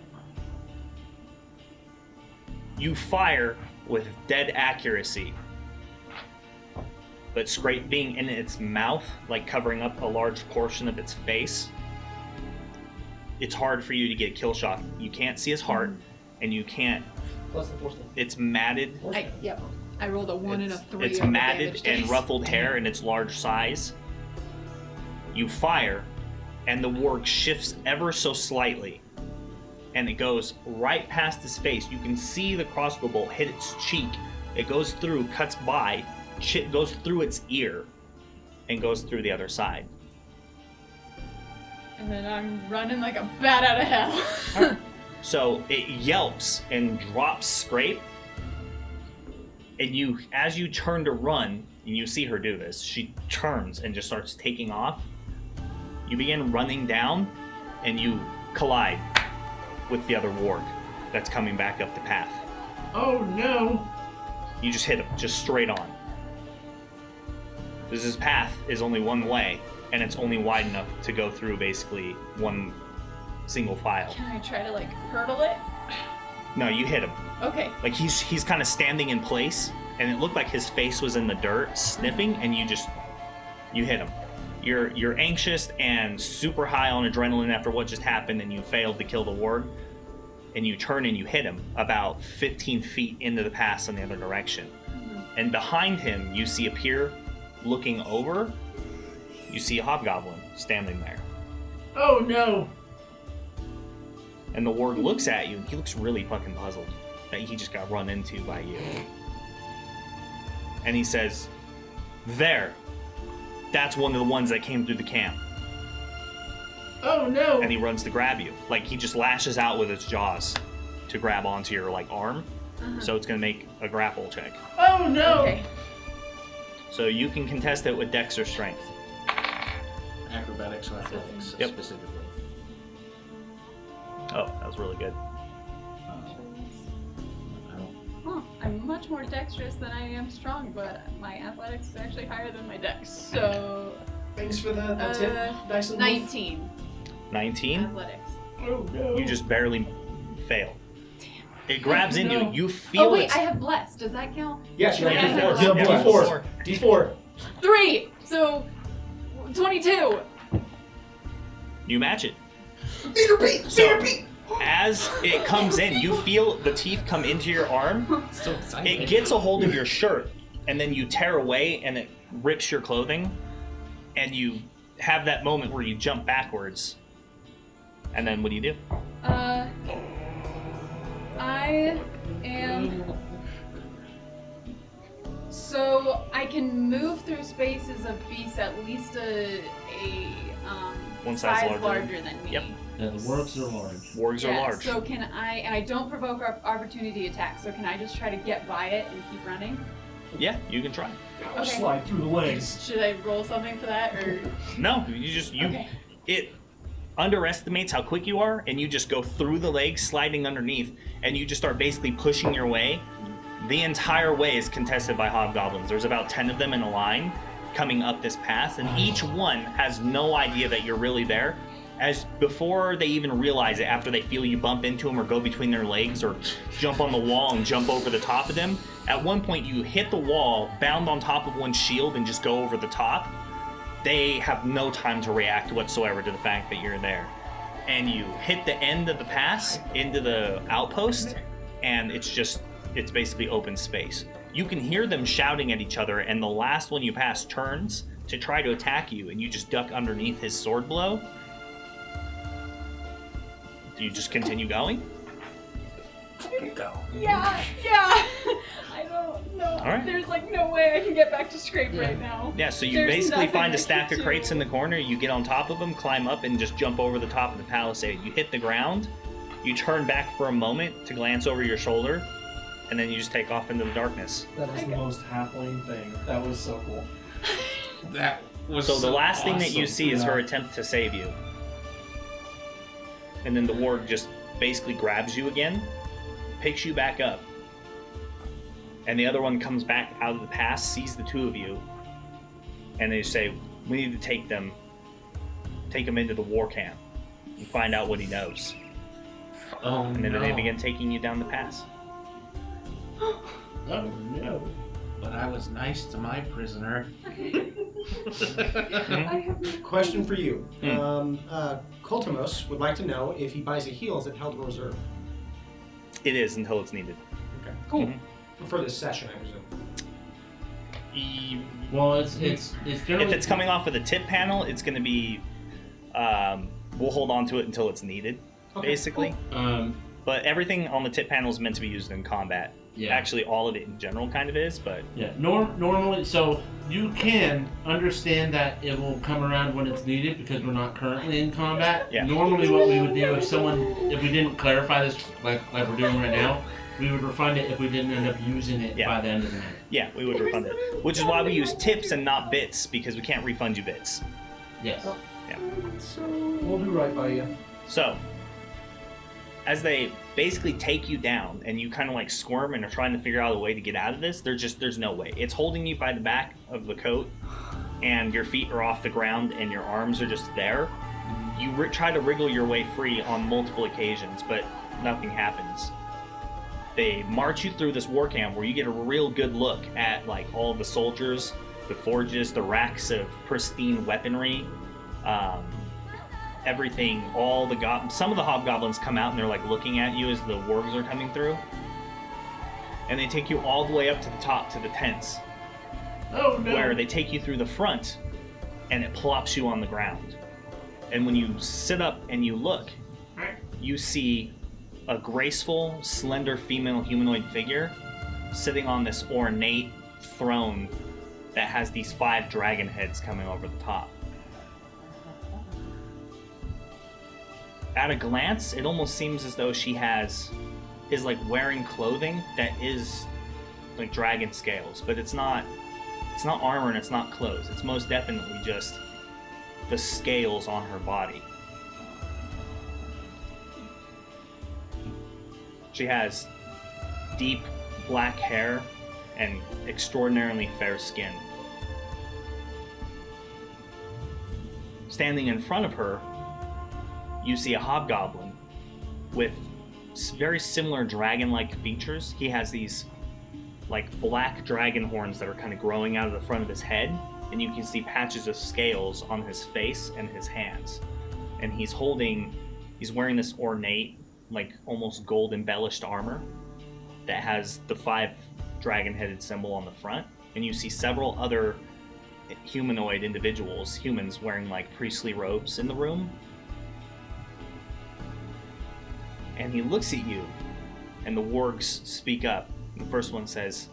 you fire with dead accuracy, but Scrape being in its mouth, like covering up a large portion of its face, it's hard for you to get a kill shot. You can't see his heart, and you can't. Plus the force. It's matted. I rolled a 1 and a 3. It's on the matted damage and dice. ruffled hair in its large size. You fire, and the warg shifts ever so slightly, and it goes right past his face. You can see the crossbow bolt hit its cheek. It goes through, cuts by, goes through its ear, and goes through the other side. And then I'm running like a bat out of hell. So it yelps and drops Scrape, and you, as you turn to run, and you see her do this, she turns and just starts taking off. You begin running down, and you collide with the other warg that's coming back up the path. Oh no! You just hit him, just straight on. This path is only one way, and it's only wide enough to go through basically one single file. Can I try to like hurdle it? No, you hit him. Okay. Like he's kind of standing in place, and it looked like his face was in the dirt, sniffing, and you hit him. You're anxious and super high on adrenaline after what just happened, and you failed to kill the warg, and you turn and you hit him about 15 feet into the pass in the other direction. And behind him, you see appear, looking over, you see a hobgoblin standing there. Oh no! And the warg looks at you, and he looks really fucking puzzled that he just got run into by you. And he says, "There. That's one of the ones that came through the camp." Oh no! And he runs to grab you. Like, he just lashes out with his jaws to grab onto your, like, arm. So it's gonna make a grapple check. Oh no! Okay. So you can contest it with Dex or Strength. Acrobatics or athletics, Yep. specifically. Oh, that was really good. I don't. Huh. I'm much more dexterous than I am strong, but my athletics is actually higher than my dex. So Thanks for the tip. Nice and 19 19? athletics. Oh no! You just barely fail. Damn. It grabs into No. you. You feel Oh wait, its... I have blessed. Does that count? Yes, you Yeah, have D4. D4. Yeah, D4. D4. 3. So 22. You match it. Meter beat. So, as it comes in, you feel the teeth come into your arm. So excited. It gets a hold of your shirt, and then you tear away, and it rips your clothing, and you have that moment where you jump backwards. And then what do you do? I am. So I can move through spaces of beasts at least a One size larger. larger than me. Yep. Yeah, the wargs are large. Wargs are large. So can I? And I don't provoke opportunity attacks. So can I just try to get by it and keep running? Yeah, you can try. Okay. Slide through the legs. Should I roll something for that, or? No, Okay. It underestimates how quick you are, and you just go through the legs, sliding underneath, and you just start basically pushing your way. The entire way is contested by hobgoblins. There's about 10 of them in a line coming up this path, and each one has no idea that you're really there. As before they even realize it, after they feel you bump into them or go between their legs or jump on the wall and jump over the top of them, at one point you hit the wall, bound on top of one shield, and just go over the top. They have no time to react whatsoever to the fact that you're there. And you hit the end of the pass into the outpost, and it's basically open space. You can hear them shouting at each other, and the last one you pass turns to try to attack you, and you just duck underneath his sword blow. Do you just continue going? Yeah. I don't know. Alright. There's like no way I can get back to Scrape right now. Yeah, so you There's basically nothing find I a stack can of crates do. in the corner, you get on top of them, climb up, and just jump over the top of the palisade. You hit the ground, you turn back for a moment to glance over your shoulder, and then you just take off into the darkness. That is the most halfling thing. That was so cool. That was So the last thing that you awesome. see is her Yeah. attempt to save you. And then the warg just basically grabs you again, picks you back up, And the other one comes back out of the pass, sees the two of you, and they say, we need to take them into the war camp and find out what he knows. Oh, And then no. they begin taking you down the pass. Oh, no. But I was nice to my prisoner. Hmm? Question for you. Kultimos would like to know if he buys a heal, is it held in reserve? It is until it's needed. Okay. Cool. Mhm. For this session, I presume. Well, it's generally... If it's coming off of the tip panel, it's going to be, we'll hold on to it until it's needed, Okay, basically. But everything on the tip panel is meant to be used in combat. Yeah. Actually, all of it in general kind of is, but Yeah, normally, so you can understand that it will come around when it's needed because we're not currently in combat. Yeah. Normally what we would do if we didn't clarify this like we're doing right now, we would refund it if we didn't end up using it Yeah. by the end of the night. yeah, we would refund it. Which is why we use tips and not bits, because we can't refund you bits. Yes. We'll do right by you. So, as they basically take you down and you kind of like squirm and are trying to figure out a way to get out of this, there's no way. It's holding you by the back of the coat and your feet are off the ground and your arms are just there. You try to wriggle your way free on multiple occasions, but nothing happens. They march you through this war camp where you get a real good look at like all the soldiers, the forges, the racks of pristine weaponry, everything, some of the hobgoblins come out and they're like looking at you as the wargs are coming through. And they take you all the way up to the top to the tents, Oh no. where they take you through the front and it plops you on the ground. And when you sit up and you look, you see a graceful, slender female humanoid figure sitting on this ornate throne that has these 5 dragon heads coming over the top. At a glance, it almost seems as though she is like wearing clothing that is like dragon scales, but it's not armor and it's not clothes. It's most definitely just the scales on her body. She has deep black hair and extraordinarily fair skin. Standing in front of her, you see a hobgoblin with very similar dragon-like features. He has these like black dragon horns that are kind of growing out of the front of his head, and you can see patches of scales on his face and his hands. And he's wearing this ornate, like almost gold embellished armor that has the 5 dragon-headed symbol on the front. And you see several other humanoid individuals, humans wearing like priestly robes in the room. And he looks at you, and the wargs speak up. The first one says,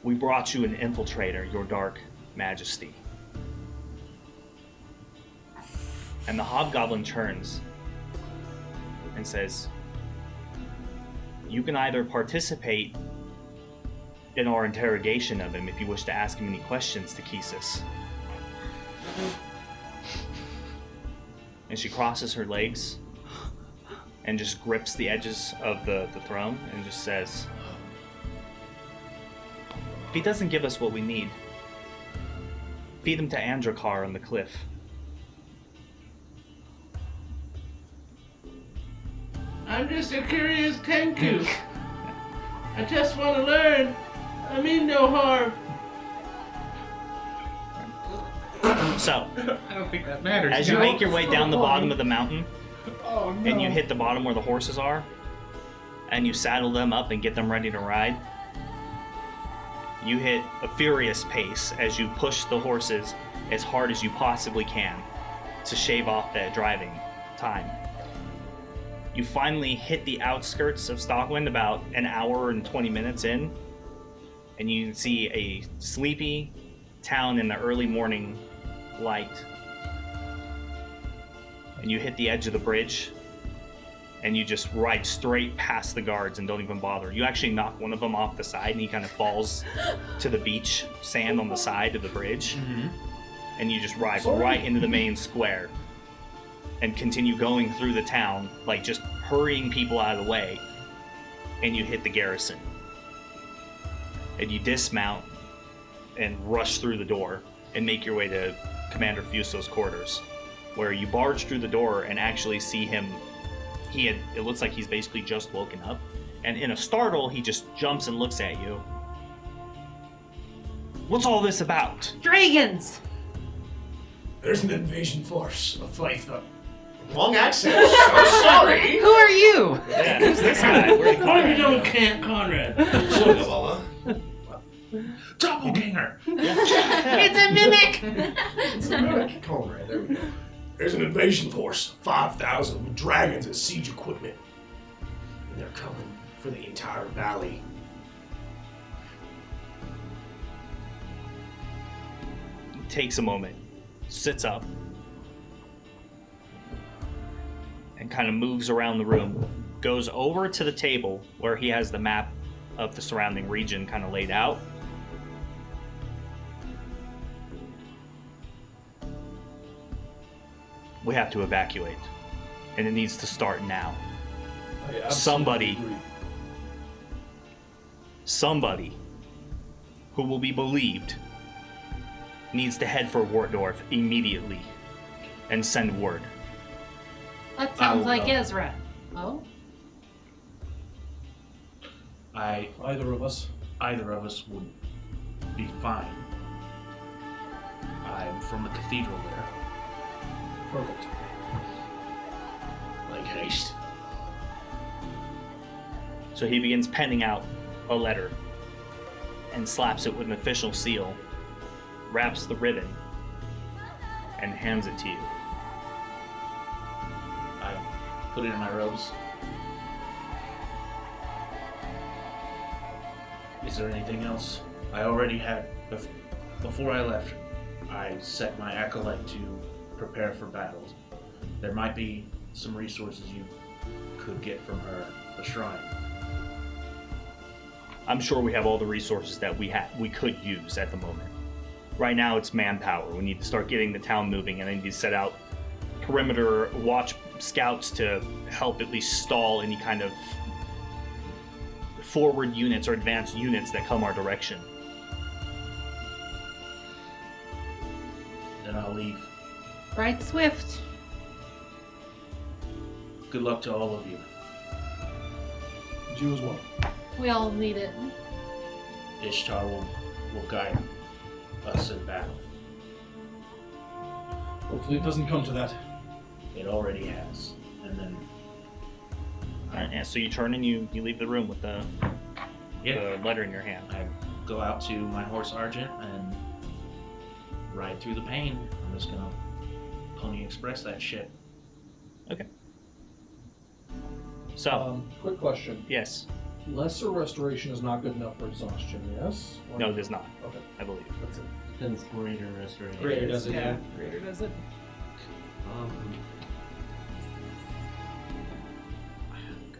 "We brought you an infiltrator, your dark majesty." And the hobgoblin turns and says, "You can either participate in our interrogation of him if you wish to ask him any questions, Takesis." And she crosses her legs and just grips the edges of the throne and just says, "If he doesn't give us what we need, feed him to Andrakar on the cliff." I'm just a curious Kenku. I just want to learn. I mean no harm. So, I don't think that matters. as you make your way down the bottom of the mountain, Oh no. and you hit the bottom where the horses are, and you saddle them up and get them ready to ride, you hit a furious pace as you push the horses as hard as you possibly can to shave off that driving time. You finally hit the outskirts of Stockwind about an hour and 20 minutes in, and you see a sleepy town in the early morning light. And you hit the edge of the bridge, and you just ride straight past the guards and don't even bother. You actually knock one of them off the side, and he kind of falls to the beach sand on the side of the bridge. Mm-hmm. And you just ride right into the main square and continue going through the town, like just hurrying people out of the way, and you hit the garrison. and you dismount and rush through the door and make your way to Commander Fuso's quarters, where you barge through the door and actually see him. It looks like he's basically just woken up, and in a startle, he just jumps and looks at you. What's all this about? Dragons! There's an invasion force of Faith. Long accent. I'm sorry. Who are you? Yeah, who's this guy? Where did he Why come you from? don't can't, Conrad? Doppelganger! It's a mimic! It's a mimic. Conrad, there we go. There's an invasion force, 5,000 with dragons and siege equipment. And they're coming for the entire valley. Takes a moment, sits up, and kind of moves around the room, goes over to the table where he has the map of the surrounding region kind of laid out. We have to evacuate, and it needs to start now. I absolutely Somebody. agree. Somebody who will be believed needs to head for Wartdorf immediately and send word. That I sounds will like go. Ezra. Oh? Either of us. Either of us would be fine. I'm from the cathedral there. Perfect. Like haste. So he begins penning out a letter and slaps it with an official seal, wraps the ribbon, and hands it to you. I put it in my robes. Is there anything else? I already had, before I left, I set my acolyte to prepare for battles. There might be some resources you could get from her, the shrine. I'm sure we have all the resources that we could use at the moment. Right now it's manpower. We need to start getting the town moving, and I need to set out perimeter watch scouts to help at least stall any kind of forward units or advanced units that come our direction. Then I'll leave. Ride swift. Good luck to all of you. And you as well. We all need it. Ishtar will guide us in battle. Hopefully it doesn't come to that. It already has. And then, Alright, yeah, so you turn and you leave the room with the letter in your hand. I go out to my horse Argent and ride through the pain. I'm just gonna Pony Express that shit. So, Quick question. yes. Lesser restoration is not good enough for exhaustion, yes? Or- No, there's not, Okay, I believe. that's it. Since greater restoration. Greater does it, yeah. Greater does it.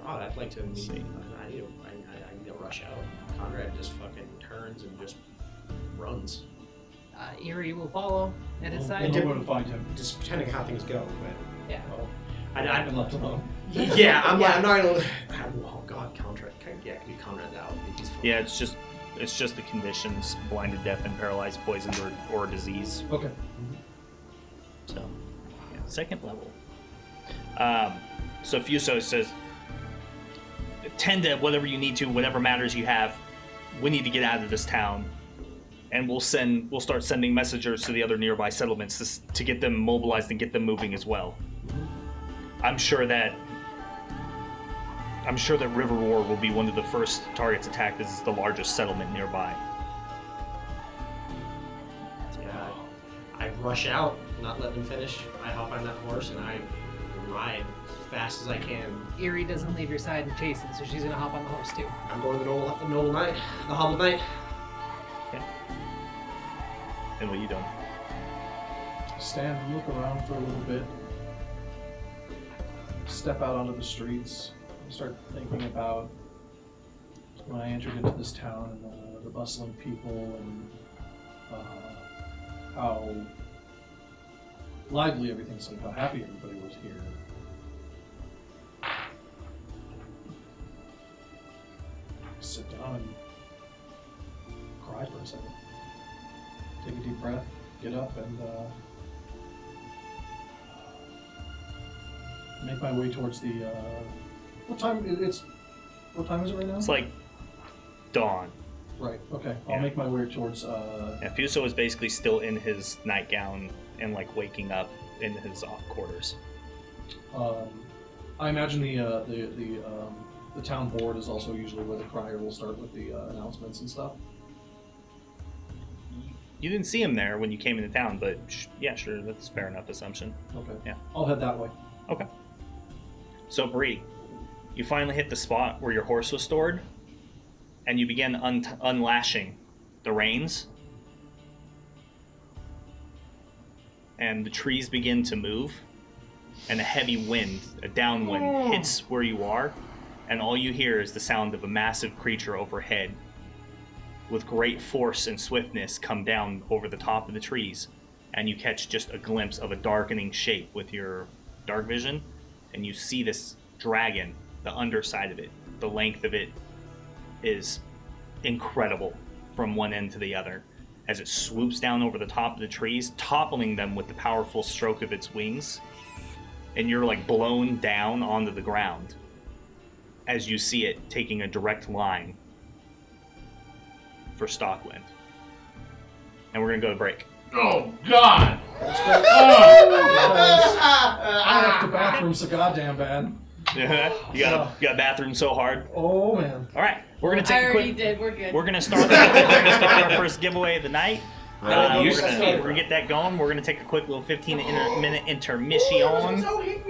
God, I'd like to meet. See. I need to rush out. Conrad just fucking turns and just runs. Eerie will follow at his We'll side. know where to find him. Just pretending how things go. But Yeah. Oh, I I've been left alone. yeah, I'm not gonna. Oh God, Conrad. Yeah, Conrad's out. He's fine. Yeah, it's just the conditions: blinded, deaf, and paralyzed, poisoned, or disease. Okay. So, yeah, second level. So Fuso says, tend to whatever you need to, whatever matters you have. We need to get out of this town, and we'll start sending messengers to the other nearby settlements to get them mobilized and get them moving as well. I'm sure that River Roar will be one of the first targets attacked, as it's the largest settlement nearby. Yeah, I rush out, not let them finish. I hop on that horse and I ride as fast as I can. Eerie doesn't leave your side and chase it, so she's gonna hop on the horse too. I'm going to the noble knight, the hobbled knight. And what are you doing? Stand and look around for a little bit. Step out onto the streets. Start thinking about when I entered into this town and the bustling people and how lively everything seemed, how happy everybody was here. Sit down and a second. Take a deep breath, get up, and make my way towards the. What time is it right now? It's like dawn. Right. Okay. I'll Yeah. make my way towards. Yeah, Fuso is basically still in his nightgown and like waking up in his quarters. I imagine the town board is also usually where the crier will start with the announcements and stuff. You didn't see him there when you came into town, but yeah, sure, that's a fair enough assumption. Okay. Yeah. I'll head that way. Okay. So Bree, you finally hit the spot where your horse was stored, and you begin unlashing the reins, and the trees begin to move, and a heavy wind, a downwind, hits where you are, and all you hear is the sound of a massive creature overhead with great force and swiftness come down over the top of the trees, and you catch just a glimpse of a darkening shape with your dark vision, and you see this dragon, the underside of it, the length of it is incredible from one end to the other, as it swoops down over the top of the trees, toppling them with the powerful stroke of its wings, and you're like blown down onto the ground as you see it taking a direct line for Stockwind. And we're gonna go to break. Oh God! That's great. I have to bathroom so goddamn bad. you got a bathroom so hard. Oh man. All right, we're gonna I take a already quick. did. We're good. We're gonna start our first giveaway of the night. We're gonna get that going. We're gonna take a quick little 15-minute intermission,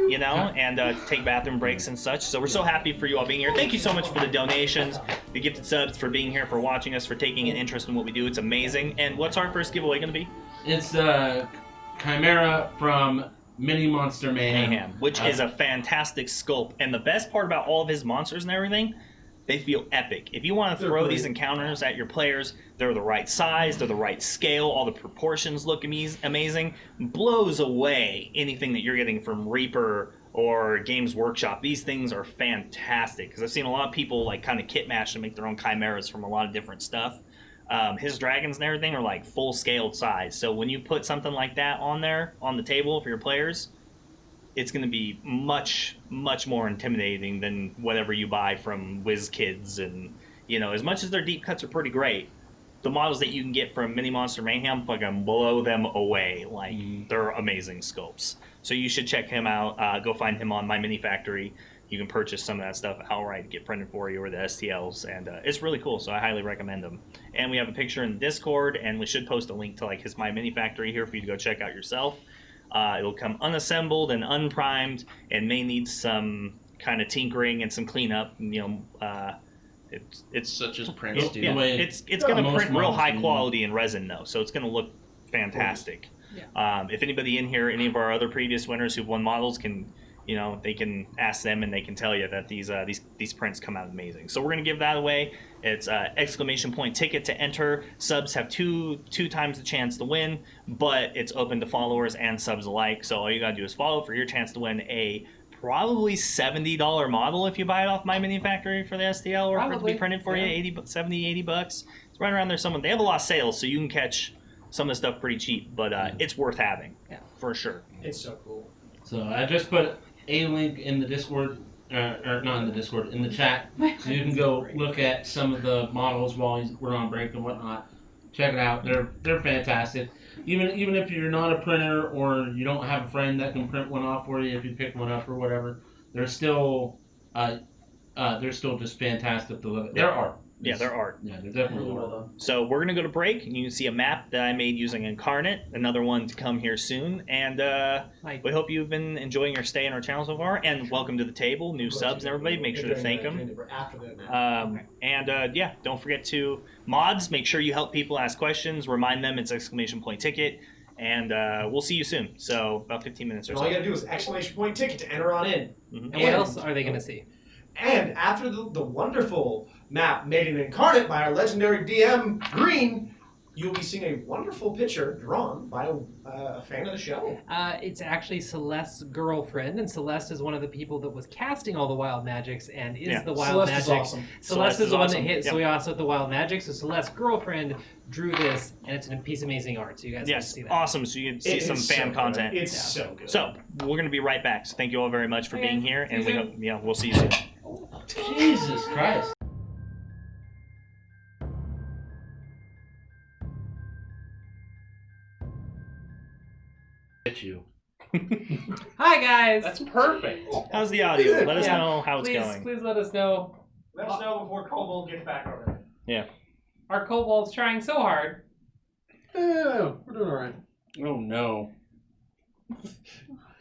you know, and take bathroom breaks and such. So we're so happy for you all being here. Thank you so much for the donations, the gifted subs, for being here, for watching us, for taking an interest in what we do. It's amazing. And what's our first giveaway gonna be? It's the Chimera from Mini Monster Mayhem, which is a fantastic sculpt. And the best part about all of his monsters and everything, they feel epic. If you want to throw these encounters at your players, they're the right size, they're the right scale, all the proportions look amazing. Blows away anything that you're getting from Reaper or Games Workshop. These things are fantastic, because I've seen a lot of people like kind of kit match and make their own chimeras from a lot of different stuff. His dragons and everything are like full scaled size. So when you put something like that on there, on the table for your players, it's going to be much, much more intimidating than whatever you buy from WizKids. And, you know, as much as their deep cuts are pretty great, the models that you can get from Mini Monster Mayhem fucking blow them away. Like, they're amazing sculpts. So you should check him out. Go find him on My Mini Factory. You can purchase some of that stuff outright, get printed for you, or the STLs, and it's really cool, so I highly recommend them. And we have a picture in the Discord, and we should post a link to like his My Mini Factory here for you to go check out yourself. It'll come unassembled and unprimed, and may need some kind of tinkering and some cleanup. You know, it's such as prints do. Yeah, it's going to print real high quality in resin though, so it's going to look fantastic. Yeah. If anybody in here, any of our other previous winners who've won models can, you know, they can ask them and they can tell you that these prints come out amazing. So we're gonna give that away. It's exclamation point ticket to enter. Subs have two times the chance to win, but it's open to followers and subs alike. So all you gotta do is follow for your chance to win a probably $70 model if you buy it off My Mini Factory for the STL, or for it to be printed for you, $70, $80. It's right around there somewhere. They have a lot of sales, so you can catch some of the stuff pretty cheap, but it's worth having, for sure. It's so cool. So I just put a link in the Discord, or not in the Discord, in the chat, so you can go look at some of the models while we're on break and whatnot. Check it out; they're fantastic. Even if you're not a printer or you don't have a friend that can print one off for you, if you pick one up or whatever, they're still just fantastic to look at. They're art. Yeah, they're art. Yeah, they're definitely Really well art. done. So we're going to go to break, and you can see a map that I made using Incarnate, another one to come here soon. And we hope you've been enjoying your stay in our channel so far. And welcome to the table, new subs and everybody. Make sure to thank them. Yeah, don't forget to mods. Make sure you help people ask questions. Remind them it's exclamation point ticket. And we'll see you soon. So about 15 minutes or so. All you gotta do is exclamation point ticket to enter on in. Mhm. And what else are they going to see? And after the wonderful map made in Incarnate by our legendary DM Green, you'll be seeing a wonderful picture drawn by a fan of the show. It's actually Celeste's girlfriend, and Celeste is one of the people that was casting all the wild magics and is the wild Celeste is magic. awesome. Celeste is the one awesome. that hit Yep. Soy Sauce with the wild magic. So Celeste's girlfriend drew this, and it's a piece of amazing art. So you guys can Yes, see that. awesome. So you can see It some is fan so content. good. It's so good. So we're going to be right back. So thank you all very much for Okay, being here, see and you we soon. hope, we'll see you soon. Jesus Christ. Get you. Hi guys. That's perfect. How's the audio? Let us Yeah. know how it's please, going. Please let us know. Let us know before Kobold gets back over there. Our kobold's trying so hard. Yeah, we're doing all right. Oh no.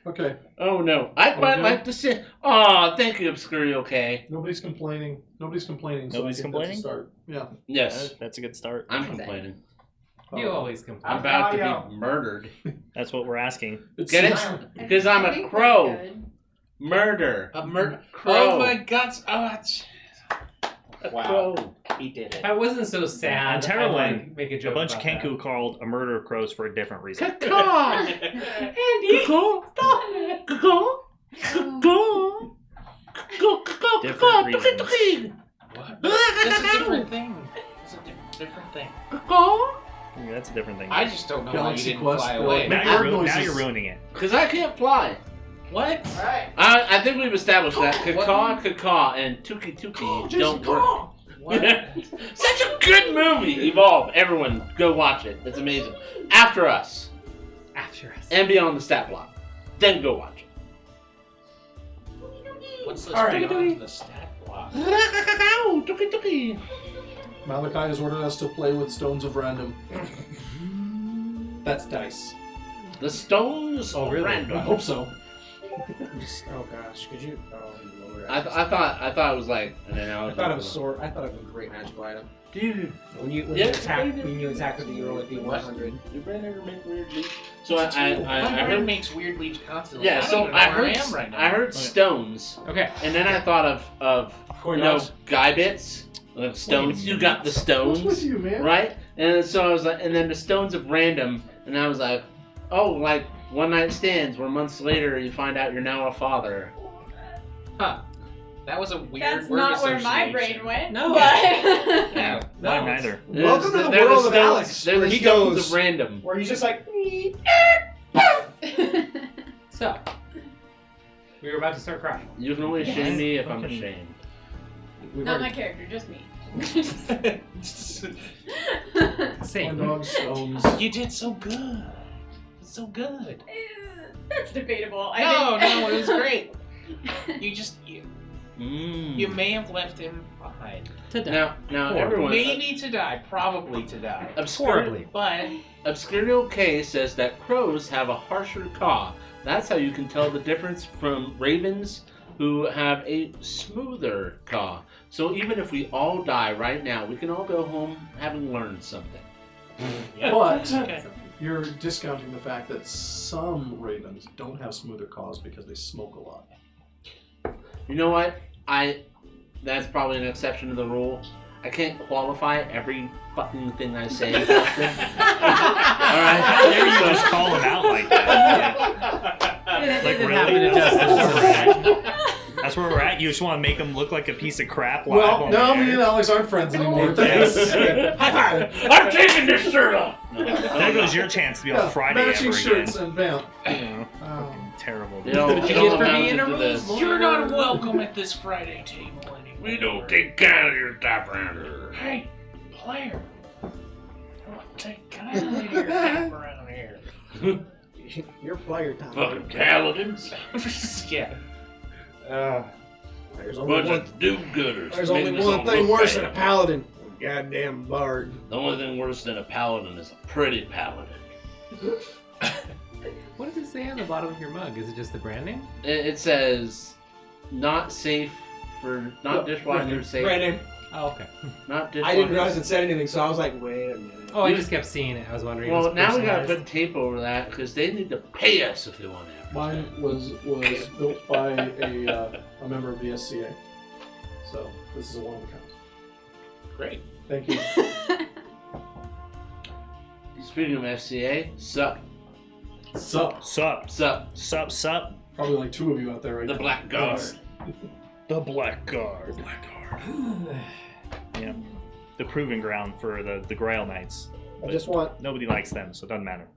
Okay, Oh no. I quite Okay. like to sit. Oh, thank you, Obscurio K. nobody's complaining. Nobody's complaining. So Nobody's I think complaining? That's a start. Yeah. Yes, That's a good start. I'm complaining. You always complain. I'm about to Audio. be murdered. That's what we're asking. It's Get it? it's- Because I'm a crow. Murder. Crow. Oh my guts. Oh, it's... A Wow. crow. He did it. If I wasn't so sad, On Terrowyn, I'd like make a A joke bunch of about Kenku called a murder of crows for a different reason. Caw. Andy, Caw. Caw. Caw. Different reasons. What? That's a different thing. It's a different thing. Yeah, that's a different thing. I just don't know why you Galaxy didn't Quest, fly Bill. away. now, Bird now noises. you're ruining it. Because I can't fly. What? Alright. I think we've established that What? caw, and tuki don't work. What? Such a good movie. Evolve. Everyone, go watch it. It's amazing. After Us after us. and Beyond the Stat Block, then go watch What's this All right. beyond the stat block? it. Tuki. Malachi has ordered us to play with stones of random. That's dice. The Stones Oh, of really? I Random. hope so. Oh gosh, could you? Oh Lord. I thought it was like an analogy. I thought it was sword. I thought it was a great magical item. Dude, When you Yeah. attack with the roll at D100. you better make weird leaps. So I My brain heard. makes weird leaps constantly. Yeah, I don't so even know I where heard. I am right now. I heard stones, Okay. and then I thought of Corn you know dogs. guy bits, like stones. You got the What's with stones, you, man? right? And so I was like, and then the stones of random, and I was like, oh, like one night stands, where months later you find out you're now a father. Huh. That was a weird That's word not where my association. brain went. No. But Yeah. Mine neither. Welcome to the They're world of stones- Alex, They're where the he stones goes- of random. Where he's just like. So, we were about to start crying. You can only shame me if I'm Fucking- ashamed. not my character, just me. Corn Same. dogs, stones. You did so good. It's so good. That's debatable. No, it was great. You Mm. may have left him behind. To die. Now Horribly. everyone. Maybe to die, probably to die. Horribly. But Obscurio K says that crows have a harsher caw. That's how you can tell the difference from ravens who have a smoother caw. So even if we all die right now, we can all go home having learned something. But okay. you're discounting the fact that some ravens don't have smoother caws because they smoke a lot. You know what? That's probably an exception to the rule. I can't qualify every fucking thing I say. Alright? How dare you just call him out like that? Like, It really? happened to Justin. That's where we're at? You just want to make him look like a piece of crap live Well, on now the me air? and Alex aren't friends anymore. Yes. High five! I'm taking this shirt off! There goes your chance to be on Friday matching ever shirts again. and bam. You know, Oh. terrible. You know, What you you get don't for have being to a do rules this. lawyer? You're not welcome at this Friday table anymore. We don't take care of your stuff around here. Hey, player. Take kind of your crap around here. Your player time. Fucking paladins. Yeah. There's Bunch only one. of do-gooders. There's Making only us one all thing look worse bad. than a paladin. A goddamn bard. The only thing worse than a paladin is a pretty paladin. What does it say on the bottom of your mug? Is it just the brand name? It says, not safe for, not dishwasher safe. Brandon, Oh, okay. Not dishwasher I didn't realize it said anything, so I was like, wait a minute. Oh, I just kept seeing it. I was wondering. Well, if it was now we gotta personalized. put tape over that because they need to pay us if they want to. Mine was built by a member of the SCA. So this is a one of a kind. Great. Thank you. Speaking of FCA, sup. Sup. Sup. Sup. Sup, sup. Probably like 2 of you out there right The now. Black Guard. The Blackguard. Blackguard. Yeah. The proving ground for the Grail Knights. I just want. Nobody likes them, so it doesn't matter.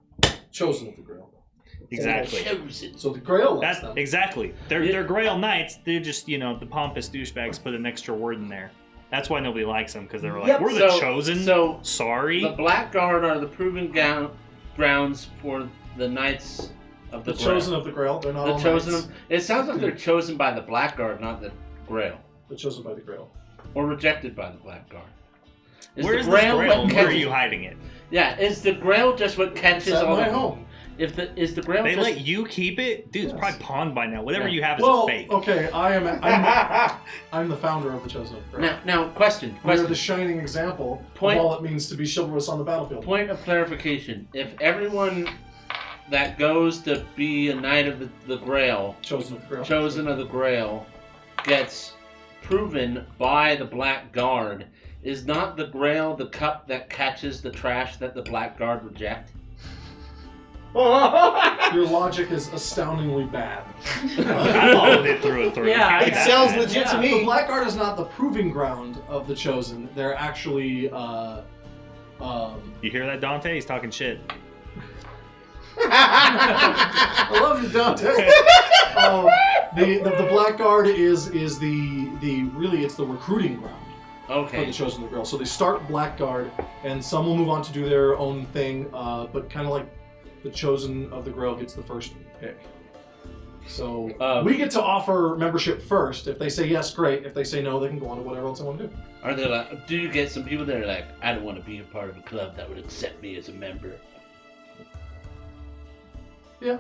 Chosen of the Grail. Exactly. Chosen. So the Grail likes That's them. exactly. They're Grail Knights. They're just, the pompous douchebags put an extra word in there. That's why nobody likes them, because they were like, Yep. we're the So- chosen. so Sorry. The Black Guard are the proving grounds for the Knights of the The Grail. Chosen of the Grail. They're not The all chosen. knights. It sounds like they're chosen by the Black Guard, not the Grail, They're chosen by the Grail. or rejected by the Black Guard. Is Where's the this Grail Grail? what Where are catches- you hiding it? Yeah, is the Grail just what catches It's at all my the home. Is the Grail They just let you keep it? Dude, it's Yes. probably pawned by now. Whatever Yeah. you have is Well, fake. okay, I'm the founder of the Chosen of the Grail. now? Question. We're the shining example Point- of all it means to be chivalrous on the battlefield. Point of clarification: if everyone that goes to be a Knight of the Grail, Chosen of the Grail. chosen of the Grail, gets proven by the Black Guard, is not the Grail the cup that catches the trash that the Black Guard reject? Your logic is astoundingly bad. I followed it through and through. Yeah, Can't be It that sounds bad. legit to The me. Black Guard is not the proving ground of the Chosen. They're actually, You hear that, Dante? He's talking shit. I love you, Dante. The Black Guard is it's the recruiting ground for Okay. the Chosen of the Grail. So they start Black Guard, and some will move on to do their own thing, but kind of like the Chosen of the Grail gets the first pick. So we get to offer membership first. If they say yes, great. If they say no, they can go on to whatever else they want to do. Are there like? Do you get some people that are like, I don't want to be a part of a club that would accept me as a member? Yeah.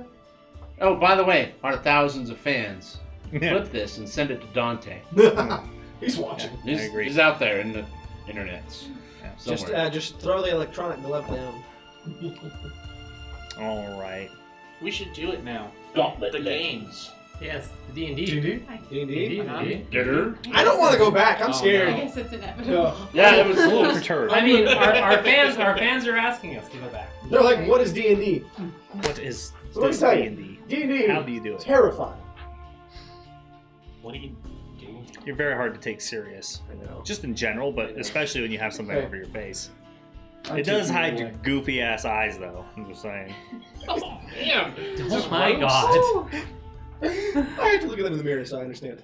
Oh, by the way, our thousands of fans, Yeah. clip this and send it to Dante. He's watching. He's, I agree. he's out there in the internets. Somewhere. Just throw the electronic glove down. All right. We should do it now. Gauntlet The games. Yes, the D&D. D&D? D&D? Dinner? I don't want to go back. I'm Oh, scared. I guess it's inevitable. Yeah, it was A little cool. perturbed. I mean, our fans are asking us to go back. They're like, what is D&D? What is So let me this tell you. D&D? D&D. How do you do it? Terrifying. What do you do? You're very hard to take serious. I know. Just in general, but especially when you have something Hey. over your face. I It does take you hide your away. goofy ass eyes, though. I'm just saying. Oh, damn! Oh my god. I have to look at them in the mirror so I understand.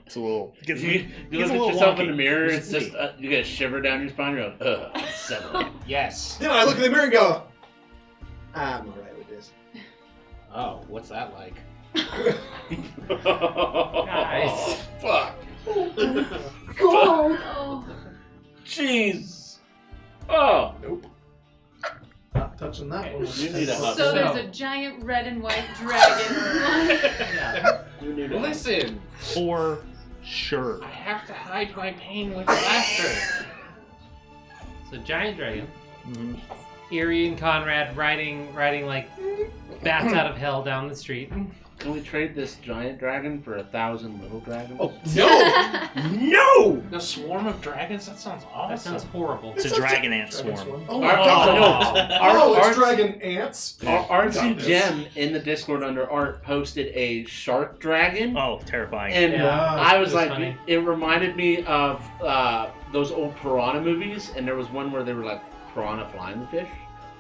It's a little. It gets, You it look gets at a little yourself wonky. in the mirror, Just it's just, you get a shiver down your spine, you're like, ugh, seven. Yes. Then I look in the mirror and go, I'm alright with this. Oh, what's that like? Guys. Fuck. God! Oh, Jeez. Oh. Nope. Not touching that one. You need a hug. so there's a giant red and white dragon. Yeah. You need a hug. Listen, For sure. I have to hide my pain with laughter. So giant dragon. Mhm. Erie and Conrad riding like bats out of hell down the street. Can we trade this giant dragon for 1,000 little dragons? Oh, no! No! The swarm of dragons? That sounds awesome. That sounds horrible. It's a dragon ant Dragon swarm. swarm. Oh Our- my god! Oh, it's Art- dragon ants? Artsy Got this. Gem in the Discord under art posted a shark dragon. Oh, terrifying. And Yeah. I was It was like, funny. it reminded me of those old piranha movies, and there was one where they were like piranha flying the fish.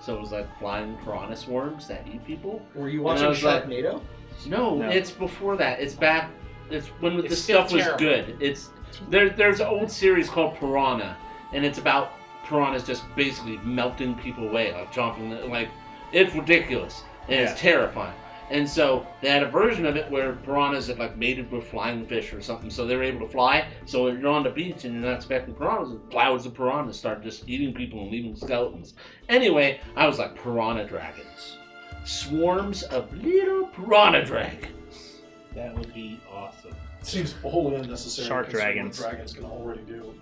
So it was like flying piranha swarms that eat people. Were you And I watching was like- Sharknado? No, No. it's before that. It's back. It's when It's this still stuff was terrible. good. It's there's an old series called Piranha, and it's about piranhas just basically melting people away, like chomping. Like it's ridiculous and Yeah. it's terrifying. And so they had a version of it where piranhas had like mated with flying fish or something, so they were able to fly. So if you're on the beach and you're not expecting piranhas, clouds of piranhas start just eating people and leaving skeletons. Anyway, I was like, piranha dragons. Swarms of little piranha dragons. That would be awesome. Seems wholly unnecessary. Shark considering what dragons. Dragons can already do.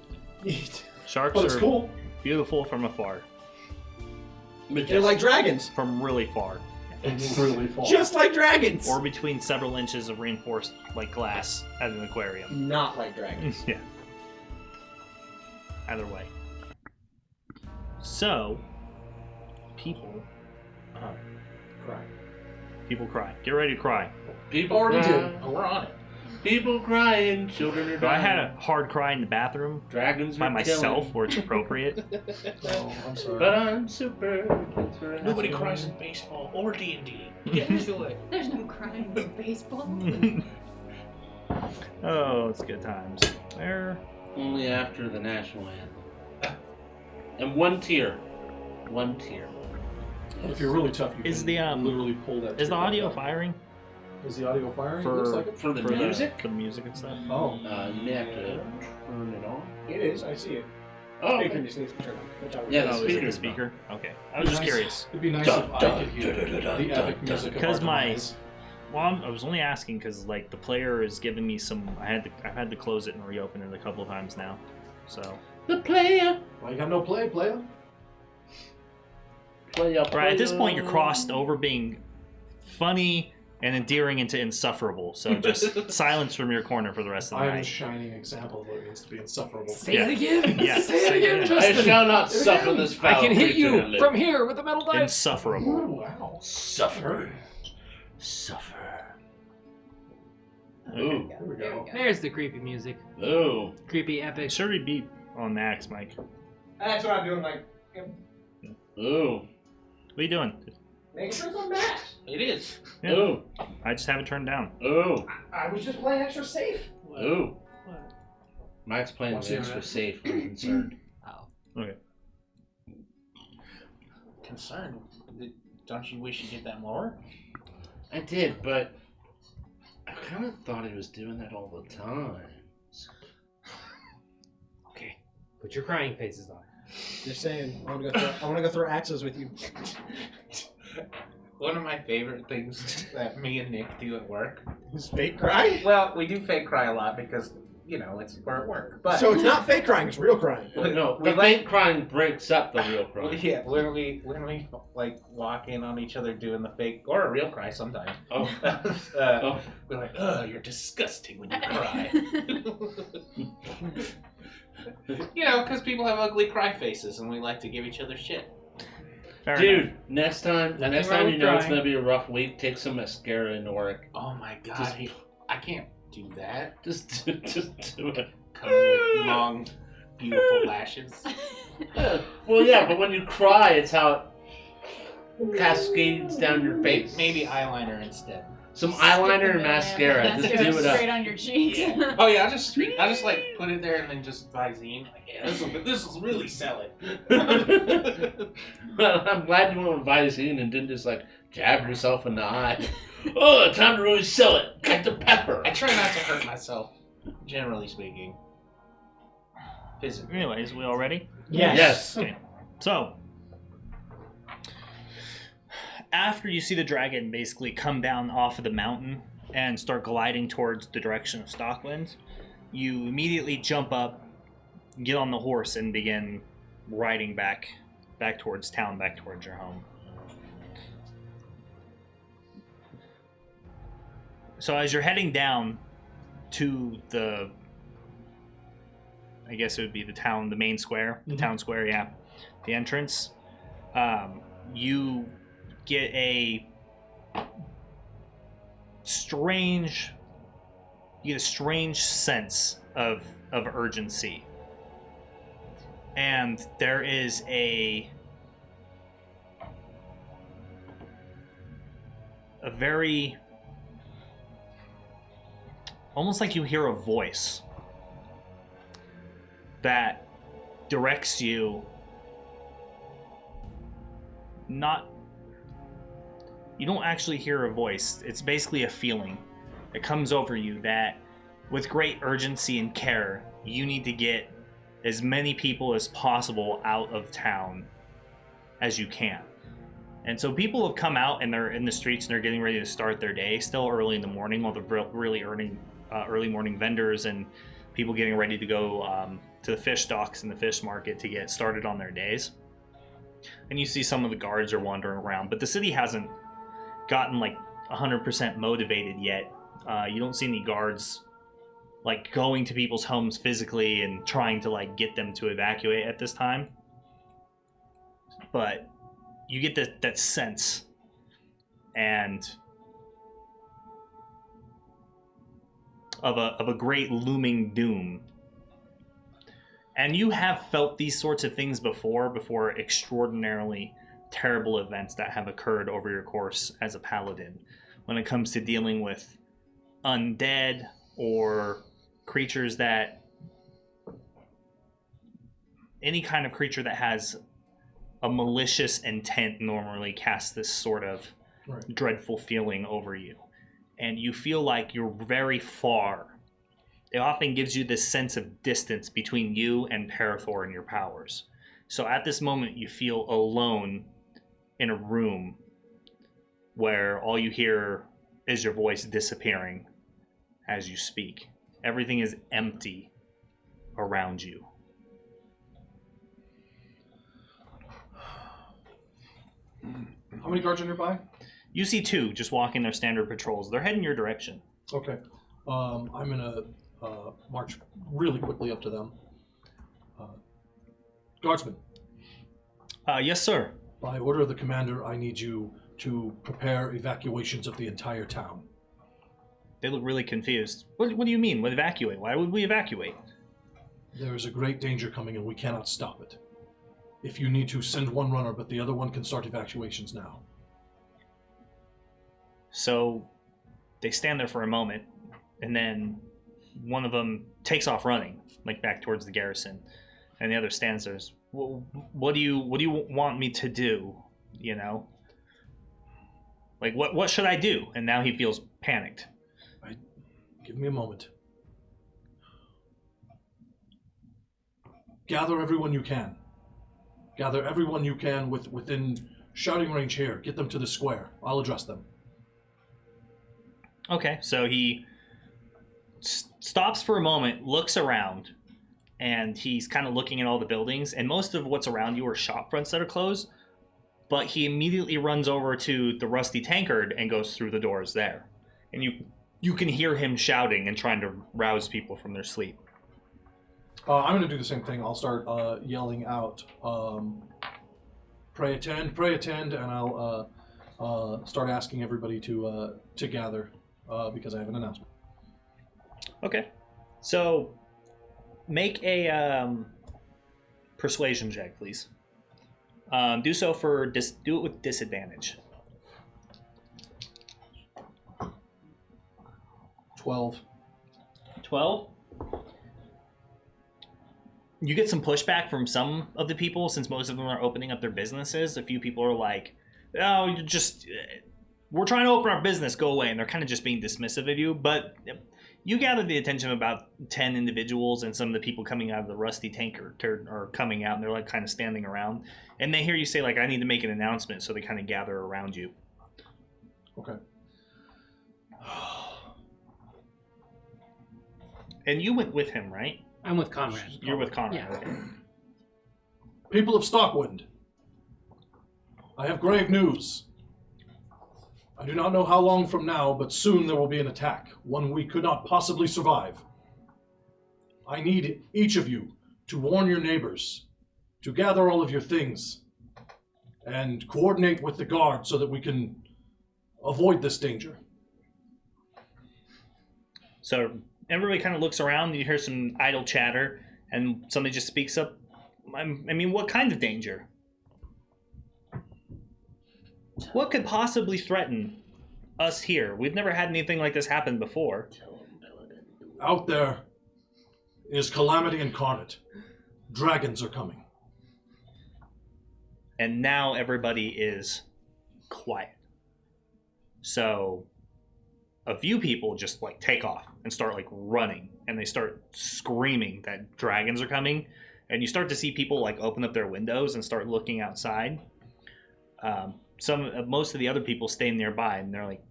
Sharks But it's are cool. beautiful from afar. They're like dragons. From really far. It's really fun. Just like dragons. Or between several inches of reinforced like glass at an aquarium. Not like dragons. Yeah. Either way. So, people. Cry. People cry. Get ready to cry. People Already cry. did. Oh, we're on it. People crying. Children are So I dying. had a hard cry in the bathroom Dragons by are myself, killing. where it's appropriate. Oh, I'm sorry. But I'm super. Nobody cries in baseball or D&D. Get into it. There's no crying in baseball. Oh, it's good times. There. Only after the national anthem. And one tear. One tear. If you're really tough, you Is can the, literally pull that. Is the trigger audio out. firing Is the audio firing? For- It looks like it. For the for music? for the music and stuff? Oh. You may have to turn it on. It is. I see it. Oh, Speaker just needs to turn on. Which I would Yeah, do. the Oh, is it the speaker's speaker? Okay. I was just Nice. curious. It'd be nice Dun, if I dun, could hear dun, dun, the dun, epic dun, music of because our my- demise. Well, I was only asking because like the player is giving me some. I've had to close it and reopen it a couple of times now. So the player. Well, you got no play, player. Player. right at this point, you're crossed over being funny and endearing into insufferable. So just silence from your corner for the rest of the I am a night. shining example of what it means to be insufferable. Say it again. Yeah. Say it again, I Justin. shall not suffer this foul I can hit creature to you live. from here with a metal dice. Insufferable. Ooh, wow. Suffer. Suffer. Ooh. There we There go. we go. There's the creepy music. Ooh. Creepy epic. Should we beat on max, Mike? What That's what I'm doing. Like, Ooh. are you doing? make sure it's on max. It is. Yeah. Ooh. I just have it turned down. Ooh. I was just playing extra safe. Ooh. Mike's playing What's the the extra internet? safe. I'm concerned. Okay. Concerned. Don't you wish you did that more? I did, but I kind of thought he was doing that all the time. Okay. Put your crying faces on. Just saying. I want to go throw axes with you. One of my favorite things that me and Nick do at work. Is fake cry? Well, we do fake cry a lot because, you know, we're at work. But So it's not fake crying; it's real crying. No, we the fake crying breaks up the real Well, crying. yeah, when we like walk in on each other doing the fake or a real cry sometimes. Oh. Oh. We're like, oh, you're disgusting when you cry. You know, because people have ugly cry faces, and we like to give each other shit. Fair Dude, enough. next time Nothing you wrong with know it's crying. gonna be a rough week, take some mascara into work. Oh my god, Just- I can't do that. Just do it. Coming with long, beautiful lashes. Well, yeah, but when you cry, it's how it cascades down your face. Maybe eyeliner instead. Some eyeliner and mascara. Just Mascara do it straight up. on your cheeks. Oh yeah, I just like put it there and then just Visine. Like, yeah, this will really sell it. Well, I'm glad you went with Visine and didn't just like jab yourself in the eye. Oh, time to really sell it. Got the pepper. I try not to hurt myself, generally speaking. Physically. Anyways, we all ready? Yes. Okay. So, after you see the dragon basically come down off of the mountain and start gliding towards the direction of Stockwind, you immediately jump up, get on the horse, and begin riding back towards town, back towards your home. So as you're heading down to the, I guess it would be the town, the main square, the town square, yeah, the entrance, you get a strange sense of urgency. And there is a very, almost like you hear a voice that directs you, you don't actually hear a voice. It's basically a feeling that comes over you that with great urgency and care, you need to get as many people as possible out of town as you can. And so people have come out and they're in the streets and they're getting ready to start their day still early in the morning, while the really early morning vendors and people getting ready to go to the fish docks and the fish market to get started on their days. And you see some of the guards are wandering around, but the city hasn't gotten like 100% motivated yet. You don't see any guards like going to people's homes physically and trying to like get them to evacuate at this time. But you get that sense, and of a great looming doom. And you have felt these sorts of things before extraordinarily terrible events that have occurred over your course as a paladin, when it comes to dealing with undead or creatures that, any kind of creature that has a malicious intent normally casts this sort of dreadful feeling over you. And you feel like you're very far. It often gives you this sense of distance between you and Parathor and your powers. So at this moment, you feel alone in a room where all you hear is your voice disappearing as you speak. Everything is empty around you. How many guards are nearby? You see 2 just walking their standard patrols. They're heading your direction. Okay. I'm going to march really quickly up to them. Guardsmen. Yes, sir. By order of the commander, I need you to prepare evacuations of the entire town. They look really confused. What do you mean? What evacuate? Why would we evacuate? There is a great danger coming and we cannot stop it. If you need to, send one runner, but the other one can start evacuations now. So they stand there for a moment, and then one of them takes off running, like back towards the garrison, and the other stands there. What do you want me to do? You know, like what should I do? And now he feels panicked. Give me a moment. Gather everyone you can. Gather everyone you can within shouting range here. Get them to the square. I'll address them. Okay, so he stops for a moment, looks around, and he's kind of looking at all the buildings, and most of what's around you are shop fronts that are closed, but he immediately runs over to the rusty tankard and goes through the doors there. And you can hear him shouting and trying to rouse people from their sleep. I'm going to do the same thing. I'll start yelling out, pray attend, and I'll start asking everybody to gather because I have an announcement. Okay. So make a persuasion check, please. Do so for do it with disadvantage. 12. 12? You get some pushback from some of the people, since most of them are opening up their businesses. A few people are like, oh, you're just, we're trying to open our business, go away. And they're kind of just being dismissive of you. But you gather the attention of about 10 individuals, and some of the people coming out of the rusty tanker are coming out, and they're like kind of standing around. And they hear you say, like, I need to make an announcement, so they kind of gather around you. Okay. And you went with him, right? I'm with Conrad. You're with Conrad. Yeah. Okay. People of Stockwind, I have grave news. I do not know how long from now, but soon there will be an attack, one we could not possibly survive. I need each of you to warn your neighbors, to gather all of your things, and coordinate with the guard so that we can avoid this danger. So everybody kind of looks around, you hear some idle chatter, and somebody just speaks up. I mean, what kind of danger? What could possibly threaten us here? We've never had anything like this happen before. Out there is calamity incarnate. Dragons are coming. And now everybody is quiet. So a few people just like take off and start like running, and they start screaming that dragons are coming. And you start to see people like open up their windows and start looking outside. Most of the other people stay nearby, and they're like,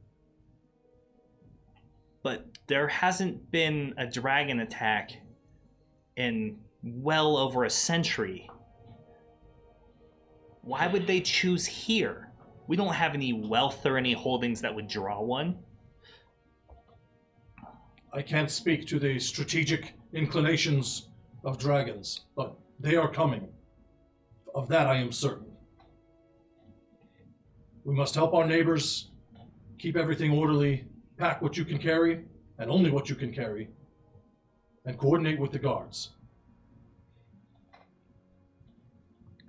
but there hasn't been a dragon attack in well over a century. Why would they choose here? We don't have any wealth or any holdings that would draw one. I can't speak to the strategic inclinations of dragons, but they are coming. Of that I am certain. We must help our neighbors, keep everything orderly, pack what you can carry, and only what you can carry, and coordinate with the guards.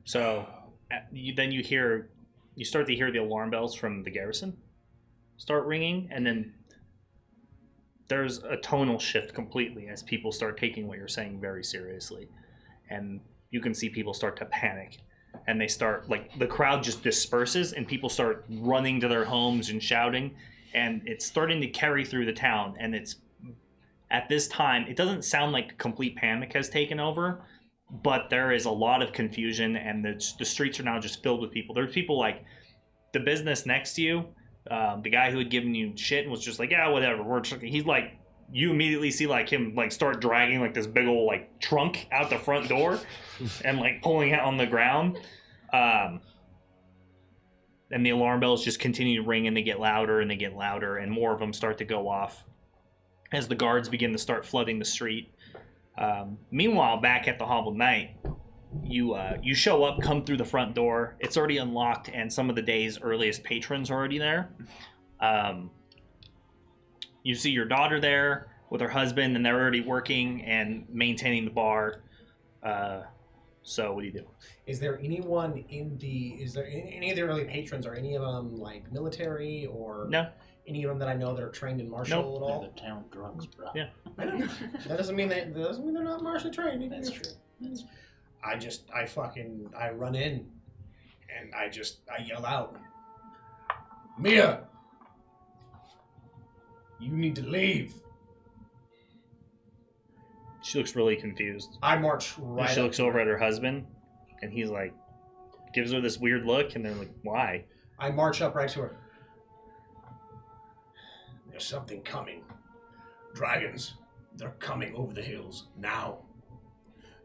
So you start to hear the alarm bells from the garrison start ringing, and then there's a tonal shift completely as people start taking what you're saying very seriously. And you can see people start to panic. And they start, like, the crowd just disperses and people start running to their homes and shouting. And it's starting to carry through the town. And it's, at this time, it doesn't sound like complete panic has taken over, but there is a lot of confusion and the streets are now just filled with people. There's people like the business next to you, the guy who had given you shit and was just like, yeah, whatever. He's like, you immediately see like him like start dragging like this big old like trunk out the front door and like pulling it on the ground. And the alarm bells just continue to ring and they get louder and they get louder and more of them start to go off as the guards begin to start flooding the street. Meanwhile, back at the Hobbled Knight, you show up, come through the front door. It's already unlocked, and some of the day's earliest patrons are already there. You see your daughter there with her husband, and they're already working and maintaining the bar. So what do you do? Is there anyone is there any of the early patrons, or any of them like military, or No. any of them that I know that are trained in martial Nope. at all? The town drugs, bro. Yeah. I don't know. That doesn't mean they're not martially trained. That's true. I run in and I yell out, Mia, you need to leave. She looks really confused. I march right. She looks over at her husband, and he's like, gives her this weird look, and they're like, why? I march up right to her. There's something coming. Dragons, they're coming over the hills now.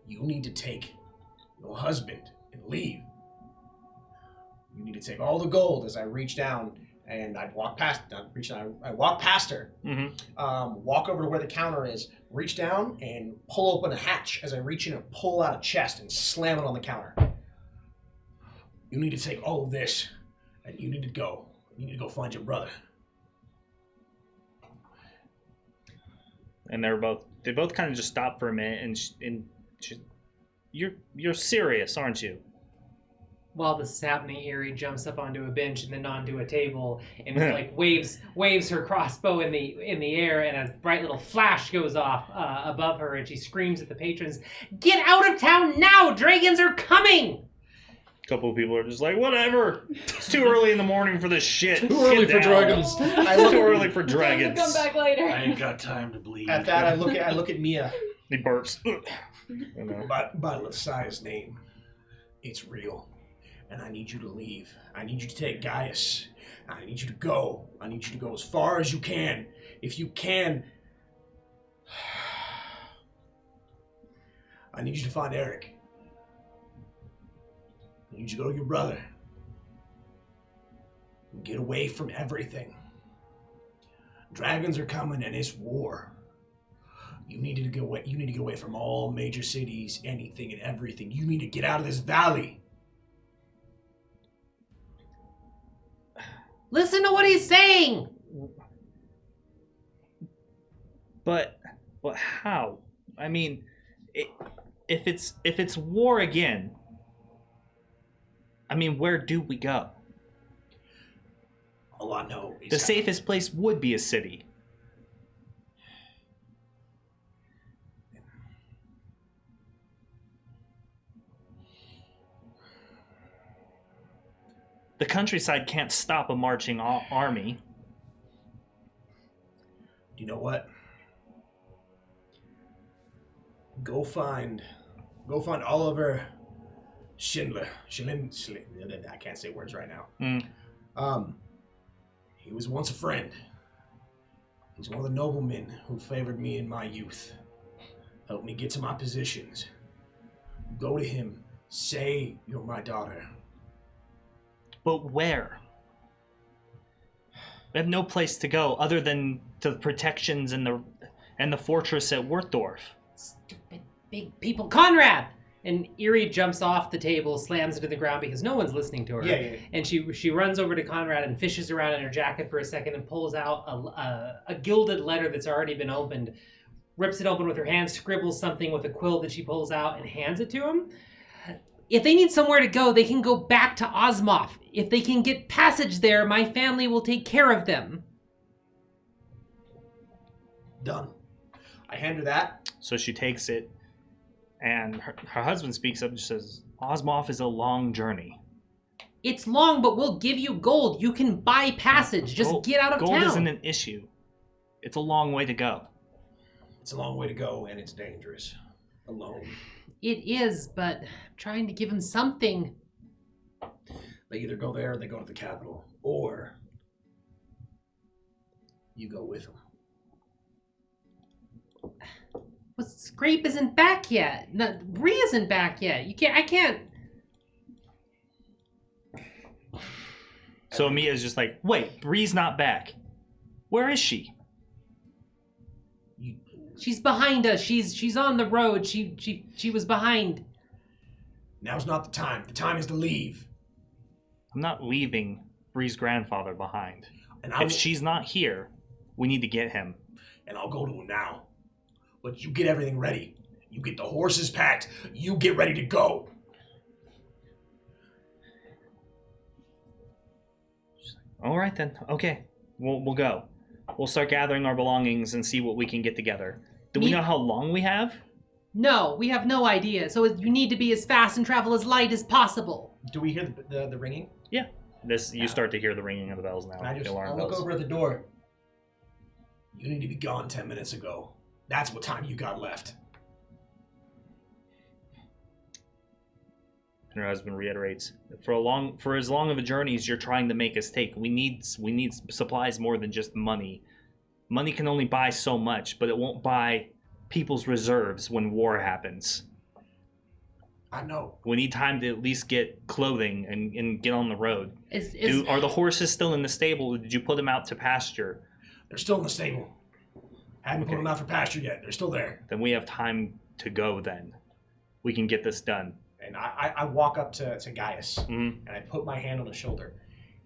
You need to take your husband and leave. You need to take all the gold. As I reach down and I walk past her. Mm-hmm. Walk over to where the counter is, reach down and pull open a hatch as I reach in and pull out a chest and slam it on the counter. You need to take all of this and you need to go. You need to go find your brother. And they both kind of just stop for a minute, and you're serious, aren't you? While this is happening, Eerie jumps up onto a bench and then onto a table and like waves her crossbow in the air, and a bright little flash goes off above her, and she screams at the patrons, "Get out of town now! Dragons are coming!" A couple of people are just like, whatever. It's too early in the morning for this shit. Too early for dragons. Too early for dragons. Come back later. I ain't got time to bleed. At that, I look at Mia. He burps. By Messiah's name, it's real. And I need you to leave. I need you to take Gaius. I need you to go. I need you to go as far as you can. If you can, I need you to find Eric. I need you to go to your brother. Get away from everything. Dragons are coming and it's war. You need to go away. You need to get away from all major cities, anything and everything. You need to get out of this valley. Listen to what he's saying! But how? I mean, if it's war again, I mean, where do we go? All I know is The safest place would be a city. The countryside can't stop a marching army. You know what? Go find Oliver Schindler. I can't say words right now. He was once a friend. He's one of the noblemen who favored me in my youth. Helped me get to my positions. Go to him. Say you're my daughter. But where? We have no place to go other than to the protections and the fortress at Werthdorf. Stupid big people. Conrad! And Eerie jumps off the table, slams it to the ground because no one's listening to her. Yeah. And she runs over to Conrad and fishes around in her jacket for a second and pulls out a gilded letter that's already been opened, rips it open with her hand, scribbles something with a quill that she pulls out and hands it to him. If they need somewhere to go, they can go back to Osmoth. If they can get passage there, my family will take care of them. Done. I hand her that. So she takes it, and her husband speaks up and says, Osmoth is a long journey. It's long, but we'll give you gold. You can buy passage. Just get out of town. Gold isn't an issue. It's a long way to go. It's a long way to go, and it's dangerous. Alone. It is, but I'm trying to give him something. They either go there or they go to the capital. Or you go with them. Well, Scrape isn't back yet. No, Bree isn't back yet. I can't. So Mia's just like, wait, Bree's not back. Where is she? She's behind us. She's on the road. She was behind. Now's not the time. The time is to leave. I'm not leaving Bree's grandfather behind. And If she's not here, we need to get him. And I'll go to him now. But you get everything ready. You get the horses packed. You get ready to go. All right then. Okay, we'll go. We'll start gathering our belongings and see what we can get together. Do we know how long we have? No, we have no idea. So you need to be as fast and travel as light as possible. Do we hear the ringing? Yeah. You start to hear the ringing of the bells now. And the alarm I'll bells. look over at the door. You need to be gone 10 minutes ago. That's what time you got left. And her husband reiterates, for as long of a journey as you're trying to make us take, we need supplies more than just money. Money can only buy so much, but it won't buy people's reserves when war happens. I know. We need time to at least get clothing and get on the road. Are the horses still in the stable, or did you put them out to pasture? They're still in the stable. Haven't put them out for pasture yet. They're still there. Then we have time to go then. We can get this done. And I walk up to Gaius, Mm-hmm. and I put my hand on his shoulder.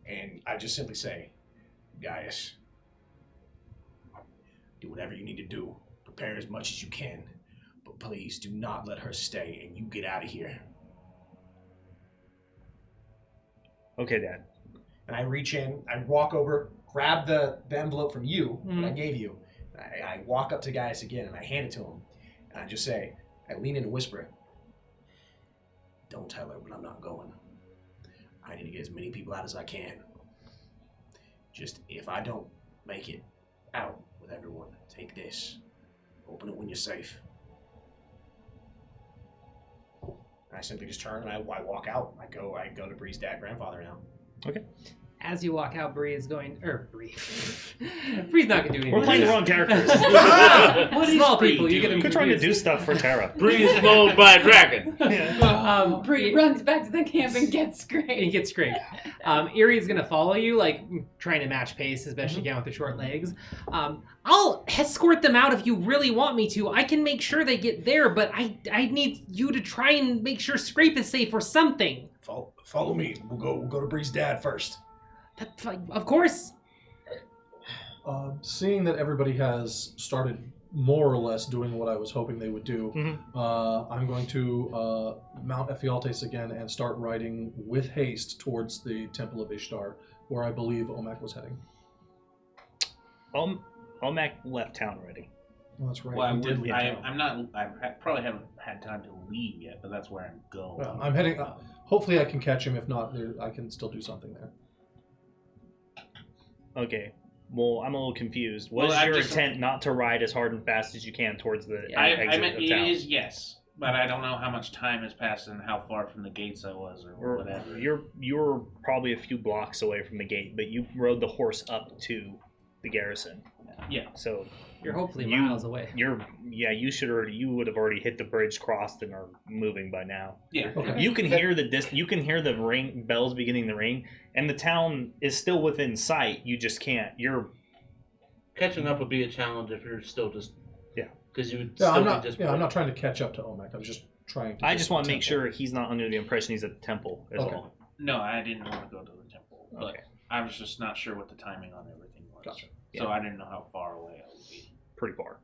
And I just simply say, Gaius, do whatever you need to do. Prepare as much as you can. But please do not let her stay and you get out of here. Okay, Dad. And I reach in, I walk over, grab the envelope from you that I gave you. I walk up to Gaius again, and I hand it to him. And I just say, I lean in and whisper, don't tell her, but I'm not going. I need to get as many people out as I can. Just, if I don't make it out with everyone, take this. Open it when you're safe. I simply just turn and I walk out. I go to Bree's grandfather now. Okay. As you walk out, Bree is going... Bree. Bree's not going to do anything. We're playing the wrong characters. What small people, you get them We're trying to do confused. stuff for Terra. Bree is mauled by a dragon. Bree runs back to the camp and gets And he scraped. gets scraped. Erie's gonna follow you, like trying to match pace as best she can with her short legs. I'll escort them out if you really want me to. I can make sure they get there, but I need you to try and make sure Scrape is safe or something. Follow me. We'll go to Bree's dad first. That's fine. Of course. Seeing that everybody has started more or less doing what I was hoping they would do, I'm going to mount Ephialtes again and start riding with haste towards the Temple of Ishtar, where I believe Omak was heading. Omak left town already. Well, that's right. Well, he did leave town. I'm not. Probably haven't had time to leave yet, but that's where I'm going. Well, I'm heading. Hopefully, I can catch him. If not, I can still do something there. Okay. Well, I'm a little confused. What is your intent not to ride as hard and fast as you can towards the exit I meant of it town? is yes, but I don't know how much time has passed and how far from the gates I was or whatever. You're probably a few blocks away from the gate, but you rode the horse up to the garrison. Yeah. So You're hopefully miles away. you would have already hit the bridge, crossed, and are moving by now. Yeah. Okay. You can hear the bells beginning to ring, and the town is still within sight. You just can't. Catching up would be a challenge if you're still just... Yeah. Because you would Yeah, still I'm be not. just... Yeah, I'm not trying to catch up to Omak. I'm just trying to... I get just to want the to make temple. sure he's not under the impression he's at the temple as Okay. well. No, I didn't want to go to the temple, but Okay. I was just not sure what the timing on everything was. Gotcha. So I didn't know how far away I would be. Pretty far.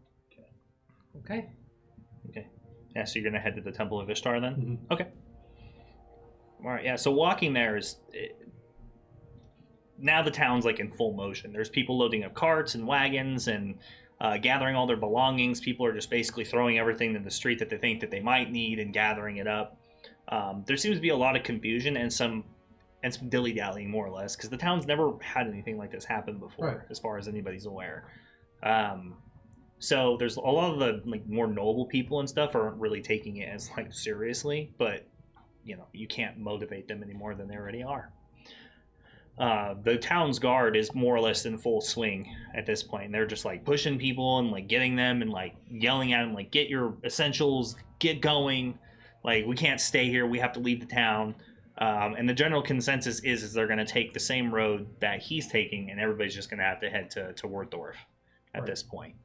Okay. Yeah, so you're going to head to the Temple of Ishtar then? Mhm. Okay. All right, yeah, so walking there is... now the town's like in full motion. There's people loading up carts and wagons and gathering all their belongings. People are just basically throwing everything in the street that they think that they might need and gathering it up. There seems to be a lot of confusion and some dilly-dallying, more or less, because the town's never had anything like this happen before, Right. as far as anybody's aware. So there's a lot of the like more noble people and stuff aren't really taking it as like seriously, but you know, you can't motivate them any more than they already are. The town's guard is more or less in full swing at this point. They're just like pushing people and like getting them and like yelling at them like, get your essentials, get going. Like, we can't stay here. We have to leave the town. And the general consensus is they're going to take the same road that he's taking, and everybody's just going to have to head to Wardorf at this point.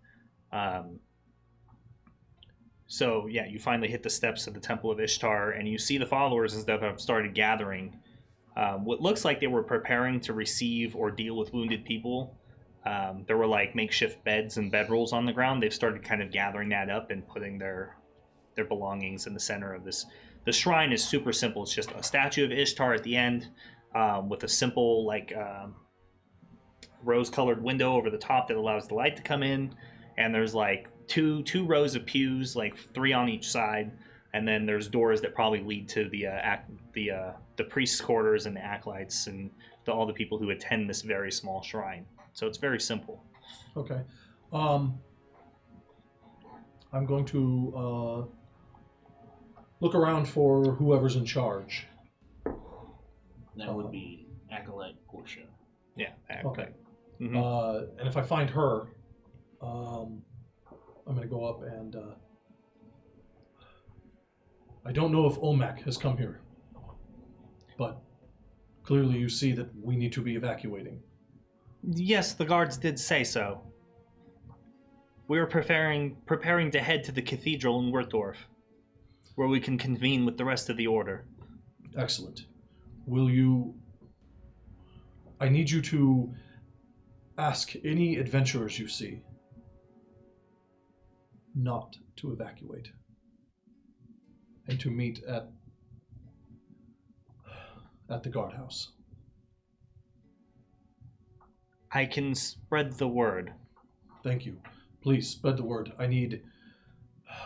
So yeah, you finally hit the steps of the Temple of Ishtar, and you see the followers and stuff have started gathering. What looks like they were preparing to receive or deal with wounded people. There were like makeshift beds and bedrolls on the ground. They've started kind of gathering that up and putting their belongings in the center of this. The shrine is super simple. It's just a statue of Ishtar at the end, with a simple like rose-colored window over the top that allows the light to come in. And there's like two rows of pews, like 3 on each side, and then there's doors that probably lead to the priest's quarters and the acolytes and all the people who attend this very small shrine. So it's very simple. Okay. I'm going to look around for whoever's in charge. That would be acolyte Portia. Yeah. Okay. Mm-hmm. And if I find her, I'm going to go up and... I don't know if Omek has come here, but clearly you see that we need to be evacuating. Yes, the guards did say so. We were preparing to head to the cathedral in Wardorf, where we can convene with the rest of the order. Excellent. Will you... I need you to ask any adventurers you see not to evacuate, and to meet at the guardhouse. I can spread the word. Thank you. Please spread the word.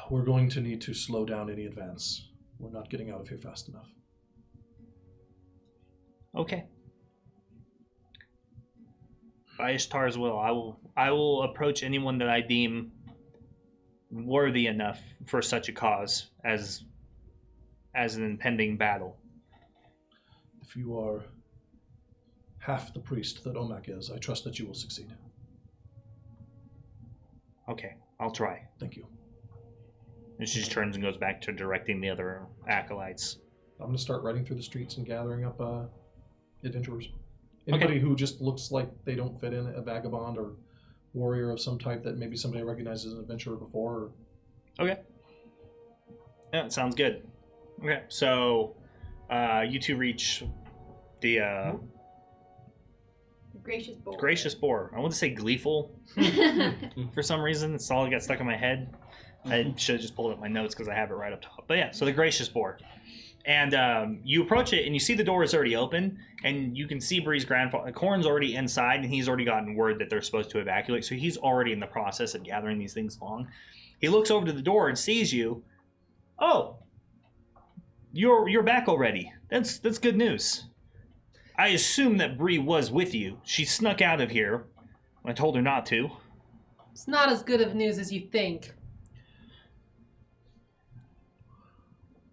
We're going to need to slow down any advance. We're not getting out of here fast enough. Okay. By Ishtar's will, I will approach anyone that I deem worthy enough for such a cause as an impending battle. If you are half the priest that Omek is, I trust that you will succeed. Okay, I'll try. Thank you. And she just turns and goes back to directing the other acolytes. I'm going to start riding through the streets and gathering up adventurers. Anybody who just looks like they don't fit in, a vagabond or warrior of some type that maybe somebody recognizes as an adventurer before. Or... Okay. Yeah, it sounds good. Okay, so you two reach the Gracious boar. gracious boar. I want to say gleeful for some reason. It's all that got stuck in my head. I should have just pulled up my notes because I have it right up top. But yeah, so the gracious boar. And you approach it, and you see the door is already open, and you can see Bree's grandfather. Corn's already inside, and he's already gotten word that they're supposed to evacuate, so he's already in the process of gathering these things along. He looks over to the door and sees you. Oh, you're back already. That's good news. I assume that Bree was with you. She snuck out of here. I told her not to. It's not as good of news as you think.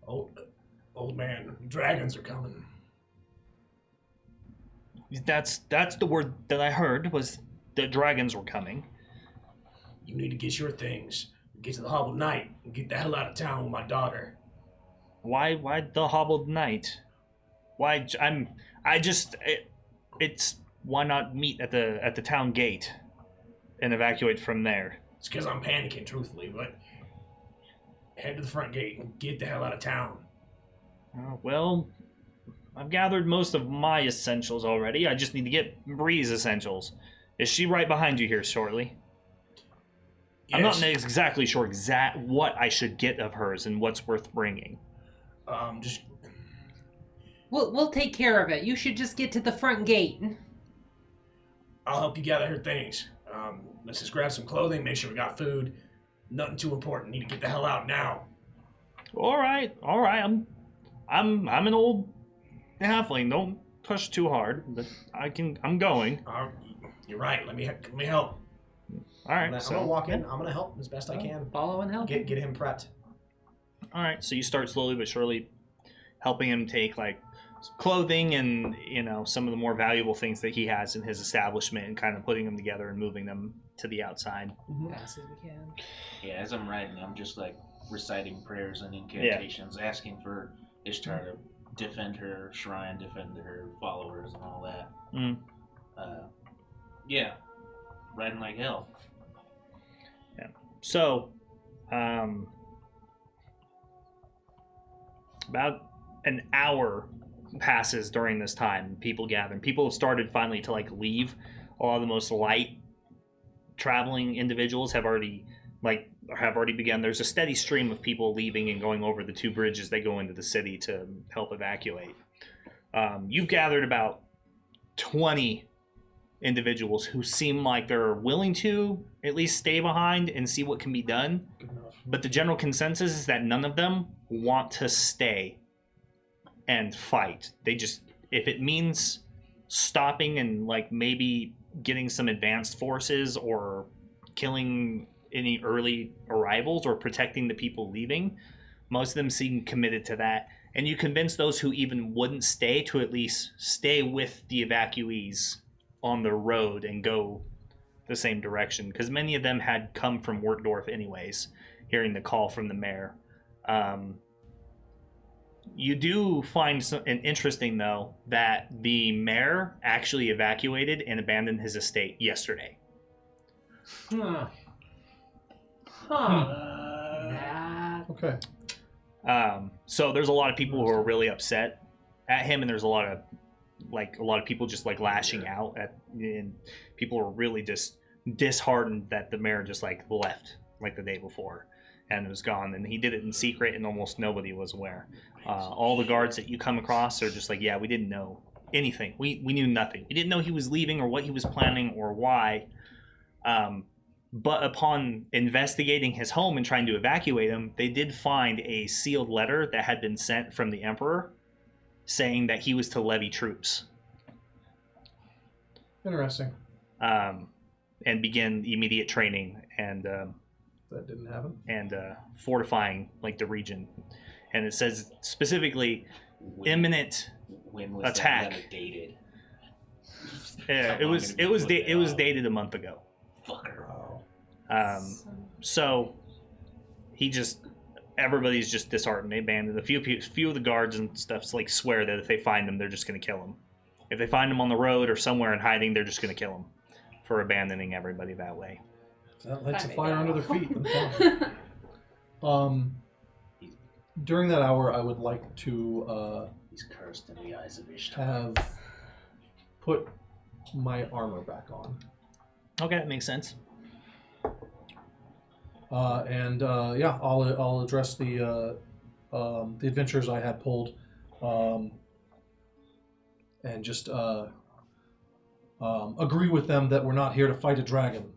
Old man, dragons are coming. That's the word that I heard, was that dragons were coming. You need to get your things, get to the Hobbled Knight, and get the hell out of town with my daughter. Why the Hobbled Knight? Why it's why not meet at the town gate and evacuate from there? It's because I'm panicking, truthfully, but head to the front gate and get the hell out of town. Well, I've gathered most of my essentials already. I just need to get Bree's essentials. Is she right behind you here shortly? Yes. I'm not exactly sure what I should get of hers and what's worth bringing. Just We'll take care of it. You should just get to the front gate. I'll help you gather her things. Let's just grab some clothing, make sure we got food. Nothing too important. Need to get the hell out now. All right. I'm an old halfling. Don't push too hard, but I'm going. You're right. Let me help. All right. I'm gonna walk in. I'm gonna help as best I can. Follow and help. Get him prepped. All right. So you start slowly but surely helping him take like clothing and some of the more valuable things that he has in his establishment and kind of putting them together and moving them to the outside. Fast as we can. Yeah, as I'm riding, I'm just like reciting prayers and incantations, asking for Ishtar to defend her shrine, defend her followers, and all that. Yeah, riding like hell. Yeah. So, about an hour passes during this time. People gather. People have started finally to like leave. A lot of the most light traveling individuals have already begun. There's a steady stream of people leaving and going over the two bridges that go into the city to help evacuate. You've gathered about 20 individuals who seem like they're willing to at least stay behind and see what can be done. Good enough. But the general consensus is that none of them want to stay and fight. They just, if it means stopping and like maybe getting some advanced forces or killing any early arrivals or protecting the people leaving, most of them seem committed to that. And you convince those who even wouldn't stay to at least stay with the evacuees on the road and go the same direction, because many of them had come from Wertdorf anyways, hearing the call from the mayor. You do find an interesting, though, that the mayor actually evacuated and abandoned his estate yesterday. Okay. So there's a lot of people who are really upset at him, and there's a lot of people just like lashing out at, and people are really just disheartened that the mayor just like left like the day before and was gone, and he did it in secret and almost nobody was aware. All the guards that you come across are just like, yeah, we didn't know anything. We knew nothing. We didn't know he was leaving or what he was planning or why. But upon investigating his home and trying to evacuate him, they did find a sealed letter that had been sent from the emperor saying that he was to levy troops. Interesting. And begin immediate training and That didn't happen. and fortifying like the region. And it says specifically imminent When was attack. that letter dated? It was dated a month ago. Fucker. So everybody's just disheartened. They abandoned. A few of the guards and stuff like swear that if they find them, they're just going to kill them. If they find them on the road or somewhere in hiding, they're just going to kill them for abandoning everybody that way. That lights a fire under their feet. Then fine. During that hour, I would like to He's cursed in the eyes of Ishtar. have put my armor back on. Okay, that makes sense. I'll address the adventures I had pulled, and just agree with them that we're not here to fight a dragon.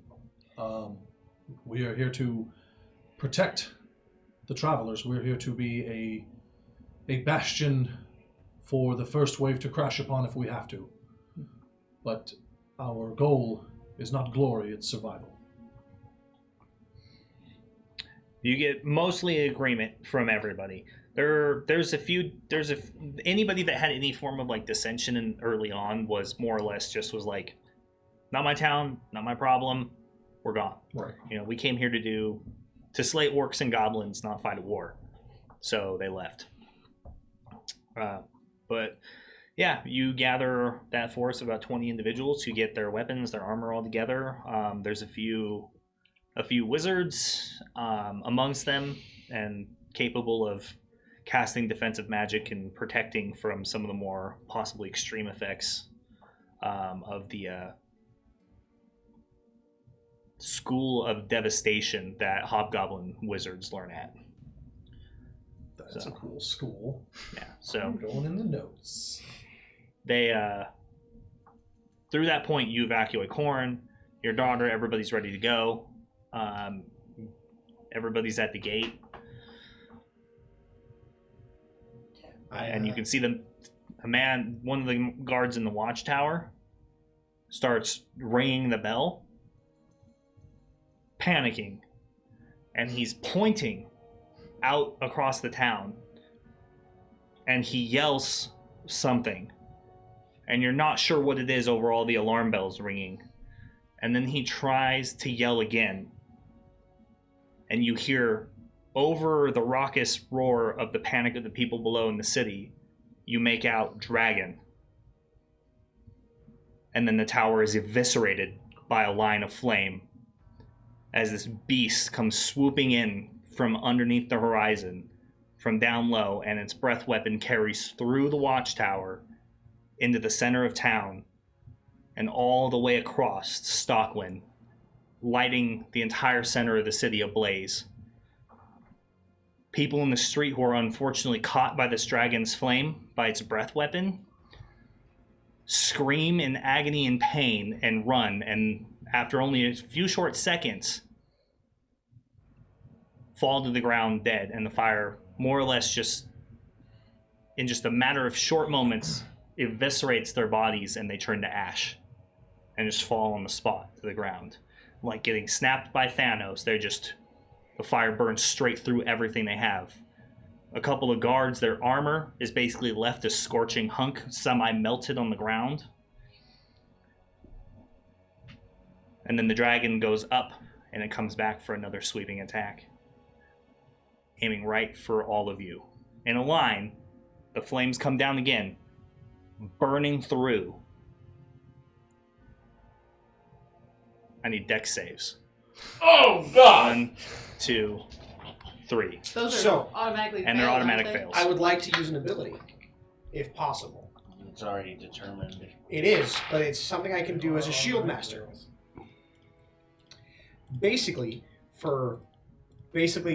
We are here to protect the travelers. We're here to be a bastion for the first wave to crash upon if we have to. But our goal is not glory; it's survival. You get mostly agreement from everybody. There's anybody that had any form of like dissension and early on was more or less just was like, not my town, not my problem, we're gone. Right. We came here to slay orcs and goblins, not fight a war. So they left. But yeah, you gather that force of about 20 individuals who get their weapons, their armor all together. There's a few a few wizards amongst them, and capable of casting defensive magic and protecting from some of the more possibly extreme effects of the School of Devastation that Hobgoblin wizards learn at. That's a cool school. Yeah, so I'm going in the notes. they through that point you evacuate Corrin, your daughter, everybody's ready to go. Everybody's at the gate. And you can see them. One of the guards in the watchtower starts ringing the bell, panicking, and he's pointing out across the town, and he yells something, and you're not sure what it is over all the alarm bells ringing, and then he tries to yell again, and you hear over the raucous roar of the panic of the people below in the city, you make out dragon. And then the tower is eviscerated by a line of flame as this beast comes swooping in from underneath the horizon, from down low, and its breath weapon carries through the watchtower into the center of town and all the way across Stockwind, lighting the entire center of the city ablaze. People in the street who are unfortunately caught by this dragon's flame, by its breath weapon, scream in agony and pain and run, and after only a few short seconds, fall to the ground dead, and the fire more or less just, in just a matter of short moments, eviscerates their bodies and they turn to ash and just fall on the spot to the ground. Like getting snapped by Thanos, the fire burns straight through everything they have. A couple of guards, their armor is basically left a scorching hunk, semi-melted on the ground. And then the dragon goes up, and it comes back for another sweeping attack, aiming right for all of you. In a line, the flames come down again, burning through. I need dex saves. Oh, God! 1, 2, 3. Those are So- automatically And they're failed, automatic aren't they? fails. I would like to use an ability, if possible. It's already determined. It is, but it's something I can do as a shield master. Basically,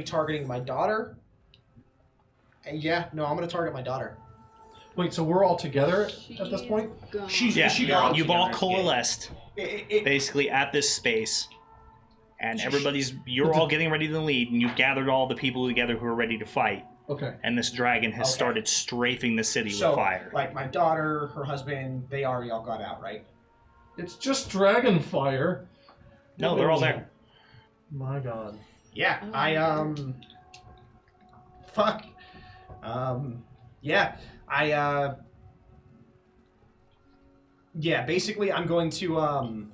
targeting my daughter. I'm going to target my daughter. Wait, so we're all together at this point? Gone. Yeah, She gone? you've all together. coalesced basically at this space, and you're all getting ready to lead, and you've gathered all the people together who are ready to fight, Okay. and this dragon has Okay. started strafing the city So, with fire. like my daughter, her husband, they already all got out, right? It's just dragon fire. No, they're all there. My God. Yeah, basically I'm going to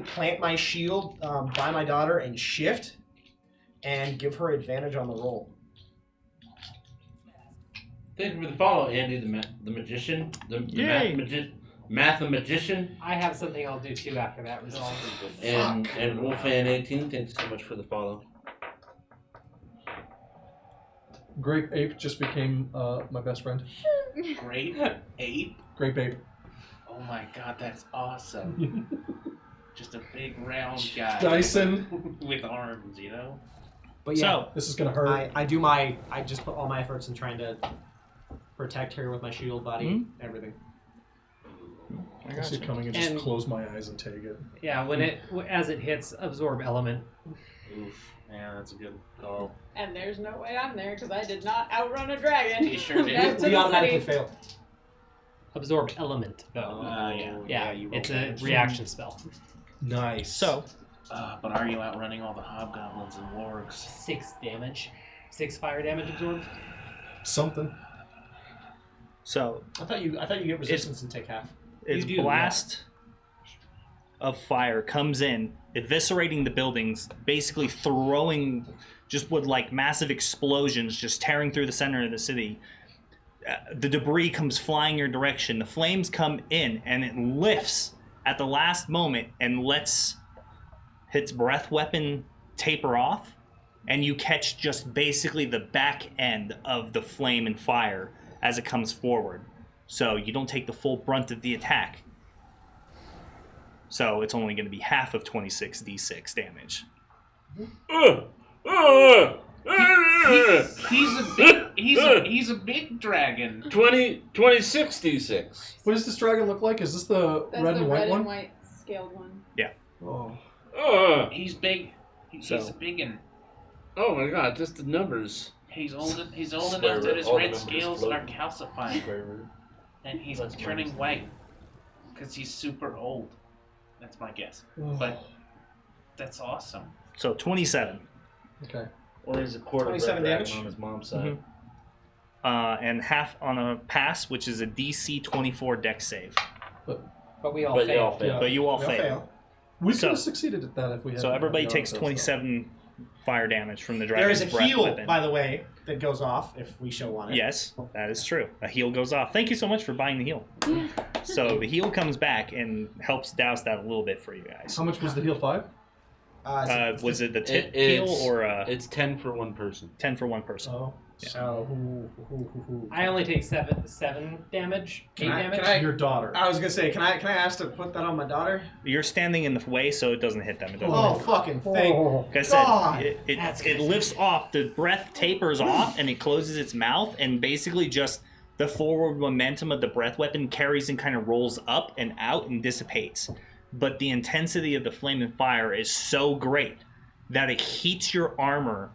plant my shield by my daughter and shift and give her advantage on the roll. Thank you for the follow, Andy, the magician. The Yay. mathematician. I have something I'll do too after that resolve. And Wolfan18, thanks so much for the follow. Grape Ape just became my best friend. Great ape. Grape Ape. Oh my god, that's awesome. Just a big round guy. Dyson. With arms, you know? But yeah, This is gonna hurt. I just put all my efforts in trying to protect her with my shield body, everything. I see it coming and just And- close my eyes and take it. Yeah, as it hits absorb element. Oof. Yeah, that's a good call. And there's no way I'm there because I did not outrun a dragon. You sure did. Back to We the automatically city. fail. Absorb element though. Yeah. Yeah, it's a reaction spell. Nice. So, But are you outrunning all the hobgoblins and wargs? 6 damage. 6 fire damage absorbed. Something. I thought you get resistance and take half. its You do, blast of fire comes in, eviscerating the buildings, basically throwing just with like massive explosions, just tearing through the center of the city. The debris comes flying your direction. The flames come in, and it lifts at the last moment and lets its breath weapon taper off, and you catch just basically the back end of the flame and fire as it comes forward. So you don't take the full brunt of the attack. So it's only going to be half of 26d6 damage. He's a big dragon. 26d6. What does this dragon look like? Is this the That's red the and white red one? and white scaled one. Oh. He's big. He's So- big and Oh my god, just the numbers. he's old enough that his All the red numbers scales float. are calcifying, and he's That's turning minus. white because he's super old. That's my guess. But that's awesome. So 27. Okay. Or he's a quarter 27 red damage? dragon on his mom's side. And half on a pass, which is a DC 24 dex save. But we all But you all failed. fail. But you all We all fail. fail. We So- could have succeeded at that if we had. So everybody had takes those, 27 fire damage from the There dragon's is a breath heal, weapon. by the way, that goes off if we show on it. Yes, that is true. A heal goes off. Thank you so much for buying the heal. So the heal comes back and helps douse that a little bit for you guys. How much was the heal? 5? Was it the tip It's- heal or It's 10 for one person. 10 for one person? Oh. So, I only take seven damage. 8 damage. can I- Your daughter. I was gonna say, can I ask to put that on my daughter? You're standing in the way, so it doesn't hit them. It doesn't Oh, fucking thing! Like I said, God! it lifts off, the breath tapers off, and it closes its mouth, and basically just the forward momentum of the breath weapon carries and kind of rolls up and out and dissipates. But the intensity of the flame and fire is so great that it heats your armor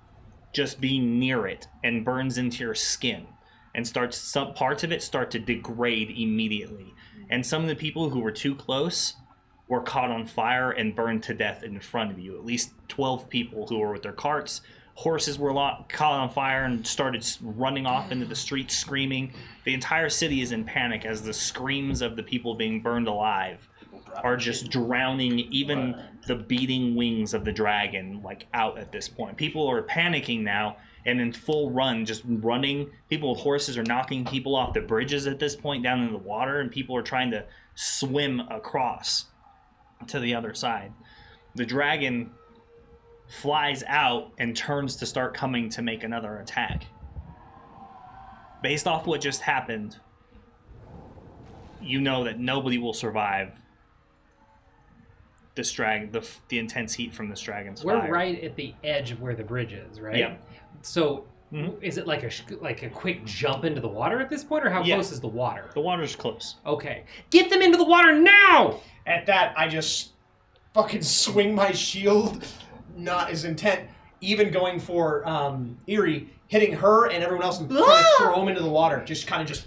just being near it and burns into your skin, and some parts of it start to degrade immediately. And some of the people who were too close were caught on fire and burned to death in front of you. At least 12 people who were with their carts. Horses were caught on fire and started running off into the streets screaming. The entire city is in panic as the screams of the people being burned alive are just drowning even the beating wings of the dragon out at this point. People are panicking now and in full run, just running. People with horses are knocking people off the bridges at this point down in the water, and people are trying to swim across to the other side. The dragon flies out and turns to start coming to make another attack. Based off what just happened, you know that nobody will survive this the intense heat from this dragon's We're fire. right at the edge of where the bridge is, right? Yep. So, Mhm. is it like a quick jump into the water at this point, or how Yeah. close is the water? The water's close. Okay, get them into the water now! At that, I just fucking swing my shield, not as intent, even going for Eerie, hitting her and everyone else and trying to throw them into the water. Just kind of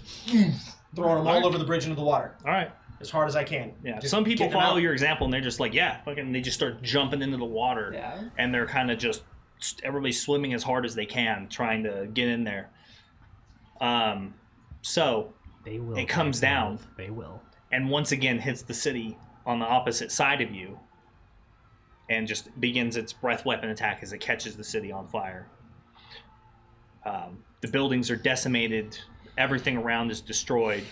throwing them all over the bridge into the water All right. as hard as I can. Yeah. Just Some people getting them follow out. your example and they're just like, yeah, fucking. They just start jumping into the water. Yeah. And they're kind of just everybody's swimming as hard as they can, trying to get in there. So They will. it comes down They will. and once again hits the city on the opposite side of you, and just begins its breath weapon attack as it catches the city on fire. The buildings are decimated. Everything around is destroyed.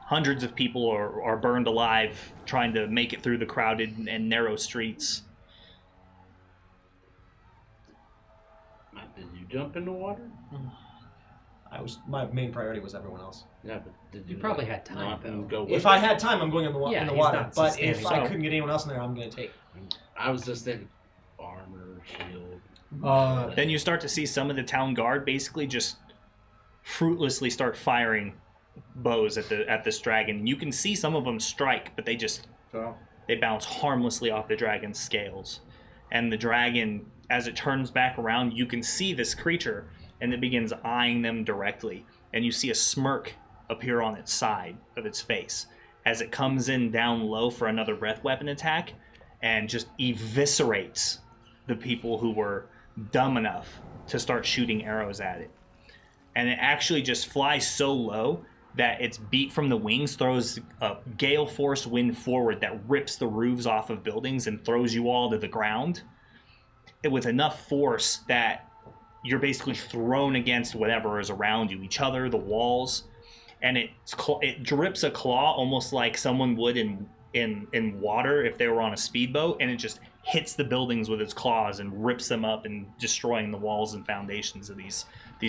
Hundreds of people are burned alive trying to make it through the crowded and narrow streets. Did you jump in the water? My main priority was everyone else. Yeah, but did You you probably like, had time, not though. go with If it? I had time, I'm going in the, Yeah, in the he's water. not But standing if I so. couldn't get anyone else in there, I'm going to take. I was just thinking armor, shield. Then you start to see some of the town guard basically just fruitlessly start firing bows at this dragon. You can see some of them strike, but they bounce harmlessly off the dragon's scales. And the dragon, as it turns back around, you can see this creature, and it begins eyeing them directly. And you see a smirk appear on its side of its face as it comes in down low for another breath weapon attack and just eviscerates the people who were dumb enough to start shooting arrows at it. And it actually just flies so low that its beat from the wings throws a gale force wind forward that rips the roofs off of buildings and throws you all to the ground with enough force that you're basically thrown against whatever is around you, each other, the walls, and it drips a claw almost like someone would in in water if they were on a speedboat, and it just hits the buildings with its claws and rips them up and destroying the walls and foundations of these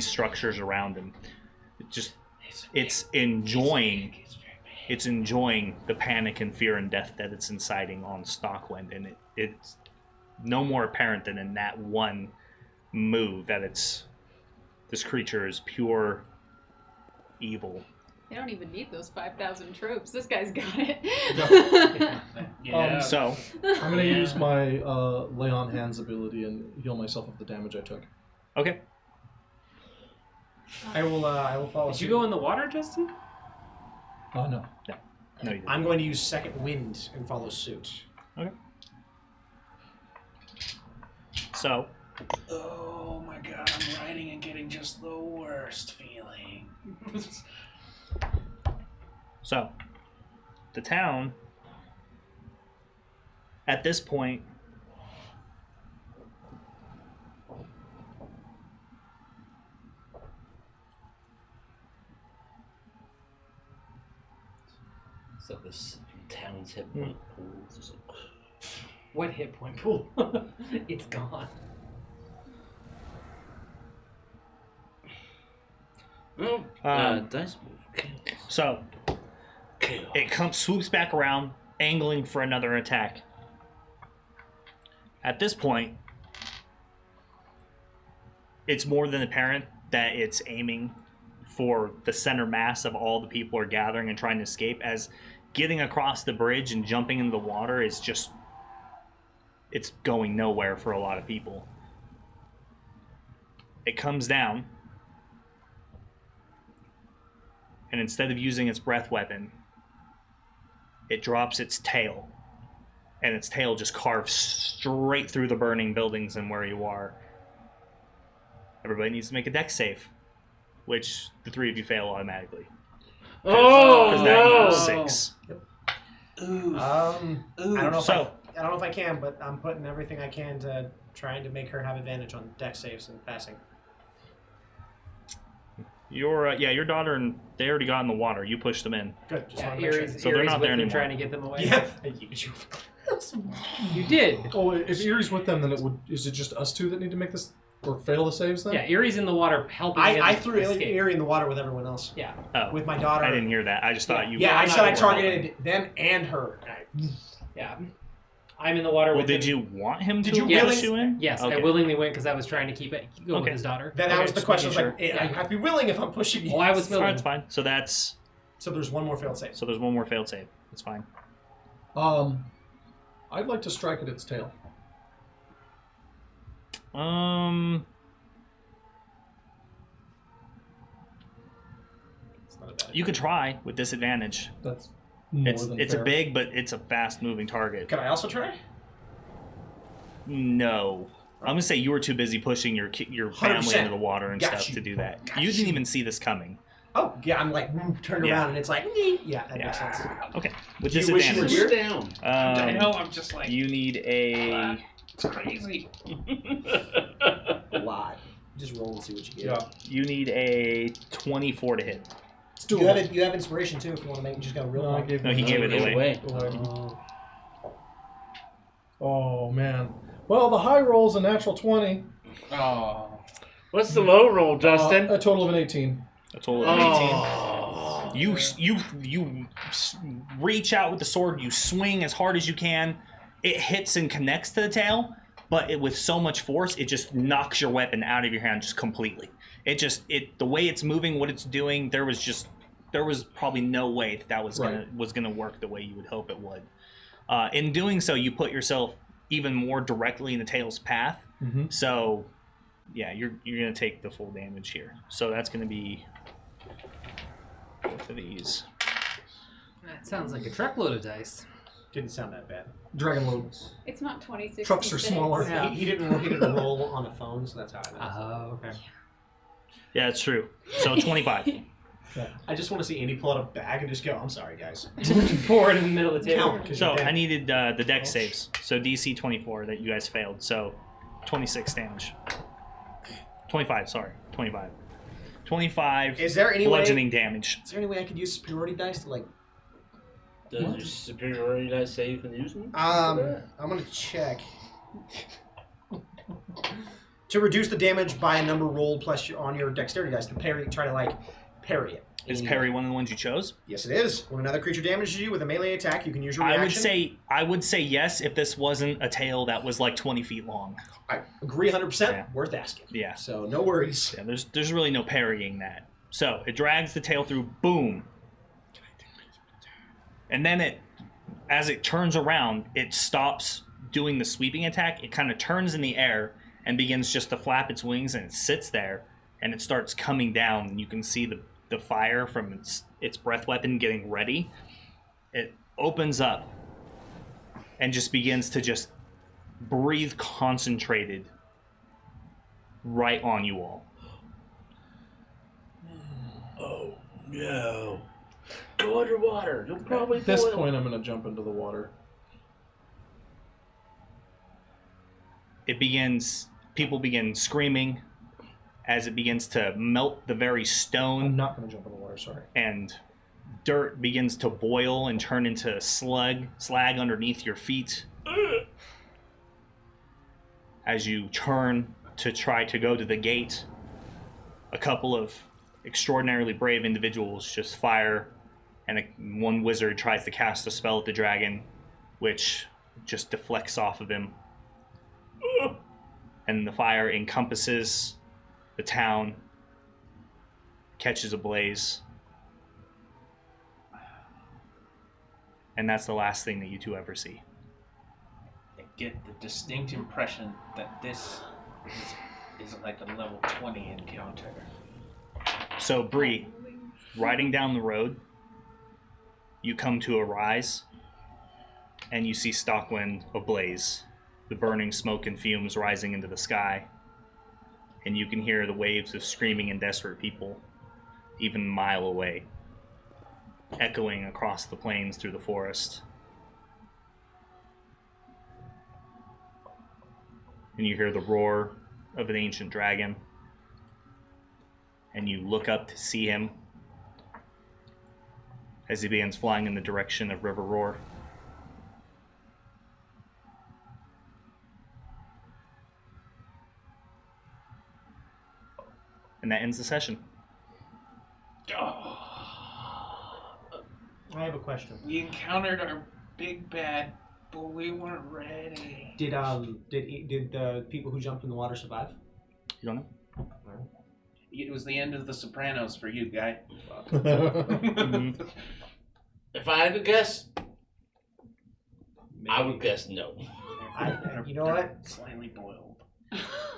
structures around them. It's enjoying the panic and fear and death that it's inciting on Stockwind, and it's no more apparent than in that one move that this creature is pure evil. They don't even need those 5,000 tropes. This guy's got it. Yeah. So I'm gonna use my lay on hands ability and heal myself of the damage I took. okay. I will follow Did suit. you go in the water, Justin? Oh no. No, you didn't. I'm going to use second wind and follow suit. Okay. So Oh my god, I'm riding and getting just the worst feeling. the town at this point So this town's hit point pool is just like, What hit point pool? It's gone. oh, dice move. Kills. so Kills. it swoops back around, angling for another attack. At this point, it's more than apparent that it's aiming for the center mass of all the people are gathering and trying to escape, as getting across the bridge and jumping into the water is just, it's going nowhere for a lot of people. It comes down, and instead of using its breath weapon, it drops its tail, and its tail just carves straight through the burning buildings and where you are. Everybody needs to make a dex save, which the three of you fail automatically. Oh Because that no! equals 6. I don't know if So- I don't know if I can, but I'm putting everything I can to trying to make her have advantage on dex saves and passing. Oh, Your daughter and they already got in the water. You pushed them in. Good. Just Yeah, want to make sure. Erie's, So they're Erie's not with there them anymore. trying to get them away. Yeah. I used you. You did. Oh, if Erie's with them, then is it just us two that need to make this or fail the saves then? Yeah, Erie's in the water helping I him threw escape. Erie in the water with everyone else. Yeah. Oh, With my daughter. I didn't hear that. I just thought you. Yeah, I were said I not targeted them and her. Yeah. I'm in the water Well, with did him. you want him Did to you push really- you in? Yes, I Okay. willingly went because I was trying to keep it go Okay. with his daughter. Then that Okay, was the just question. I was making like, sure. I have to be willing if I'm pushing you. Well, I was All right, willing. it's fine. So that's So there's one more failed save. there's one more failed save. It's fine. I'd like to strike at its tail. It's not a bad You could try with disadvantage. That's more It's than a fair. big, but it's a fast moving target. Can I also try? No. I'm gonna say you were too busy pushing your family 100%. into the water and Got stuff you. to do that. Got You didn't you. even see this coming. Oh, yeah, I'm like turned Yeah. around and it's like, yeah, that Yeah. makes sense. Okay. With Do you wish you were disadvantage. here? down. I know, I'm just like, You need a. it's crazy. A lot. Just roll and see what you get. Yeah. You need a 24 to hit. It's You doable. have, you have inspiration too if you want to make you just go real No, I quick. gave No, he him gave it Give away. Oh man. Well, the high roll's a natural 20. Oh. What's the low roll, Justin? A total of an 18. A total of 18. Oh. You reach out with the sword. You swing as hard as you can. It hits and connects to the tail, but with so much force, it just knocks your weapon out of your hand just completely. The way it's moving, what it's doing, there was probably no way that was gonna work the way you would hope it would. In doing so, you put yourself even more directly in the tail's path. Mm-hmm. So, yeah, you're gonna take the full damage here. So that's gonna be both of these. That sounds like a truckload of dice. Didn't sound that bad. Dragon load. It's not 26. Trucks are smaller. Yeah. He didn't roll on a phone, so that's how I know. Oh, okay. Yeah, it's true. So 25. I just want to see Andy pull out a bag and just go, I'm sorry, guys. Pour it in the middle of the table. Count, 'cause So you're dead. I needed the dex saves. So DC 24 that you guys failed. So 26 damage. 25, sorry. 25. 25 Is there any way? bludgeoning damage. Is there any way I could use superiority dice to like Does your superiority dice say you can use them? I'm gonna check. To reduce the damage by a number rolled plus on your dexterity dice to parry, try to like parry it. Is parry one of the ones you chose? Yes, it is. When another creature damages you with a melee attack, you can use your reaction. I would say yes if this wasn't a tail that was like 20 feet long. I agree 100%. Yeah. Worth asking. Yeah. So no worries. Yeah, there's really no parrying that. So it drags the tail through, boom. And then as it turns around, it stops doing the sweeping attack. It kind of turns in the air and begins just to flap its wings, and it sits there, and it starts coming down, and you can see the fire from its breath weapon getting ready. It opens up and just begins to just breathe concentrated right on you all. Oh, no. Go underwater. You'll probably At this boil. point, I'm going to jump into the water. People begin screaming as it begins to melt the very I'm stone, not going to jump in the water, sorry. and dirt begins to boil and turn into slag underneath your feet. As you turn to try to go to the gate, a couple of extraordinarily brave individuals just fire, and one wizard tries to cast a spell at the dragon, which just deflects off of him. And the fire encompasses the town, catches ablaze. And that's the last thing that you two ever see. I get the distinct impression that this is like a level 20 encounter. So, Bree, riding down the road, you come to a rise, and you see Stockwind ablaze, the burning smoke and fumes rising into the sky, and you can hear the waves of screaming and desperate people even a mile away, echoing across the plains through the forest. And you hear the roar of an ancient dragon, and you look up to see him as he begins flying in the direction of River Roar. And that ends the session. Oh, I have a question. we encountered our big bad, but we weren't ready. Did the people who jumped in the water survive? You don't know? It was the end of The Sopranos for you, guy. Mm-hmm. If I had to guess, I would guess no. You know what? Slightly boiled.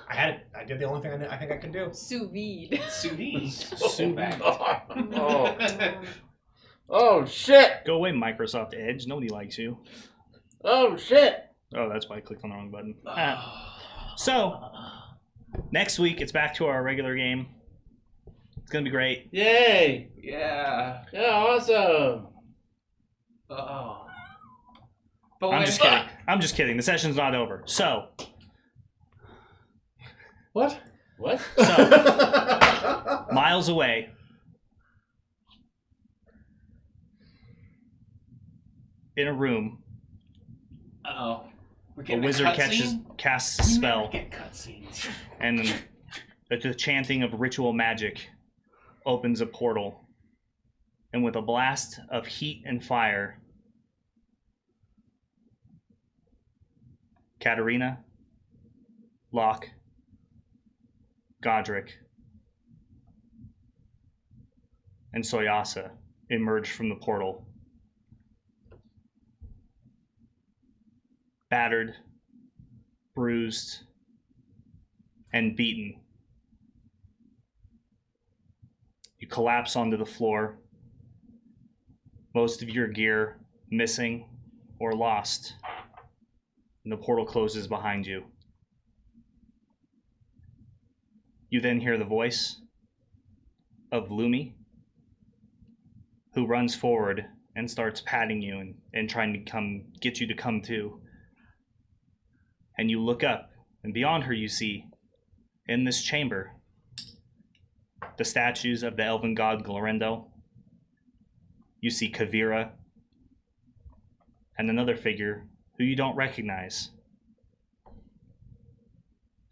I did the only thing I think I can do. Sous vide. Sous vide. Oh. Oh, shit. Go away, Microsoft Edge. Nobody likes you. Oh, shit. Oh, that's why I clicked on the wrong button. So, next week, it's back to our regular game. It's going to be great. Yay. Yeah. Yeah, awesome. Oh. But I'm wait, just kidding. I'm just kidding. The session's not over. So, What? What? miles away, in a room, Uh-oh. We're a getting wizard cutscene? casts a You spell, never get cutscenes. and the chanting of ritual magic opens a portal, and with a blast of heat and fire, Katarina, Locke, Godric, and Soyasa emerge from the portal. Battered, bruised, and beaten. You collapse onto the floor, most of your gear missing or lost, and the portal closes behind you. You then hear the voice of Lumi, who runs forward and starts patting you and trying to get you to come to. And you look up, and beyond her you see, in this chamber, the statues of the elven god Glorendo. You see Kavira, and another figure who you don't recognize,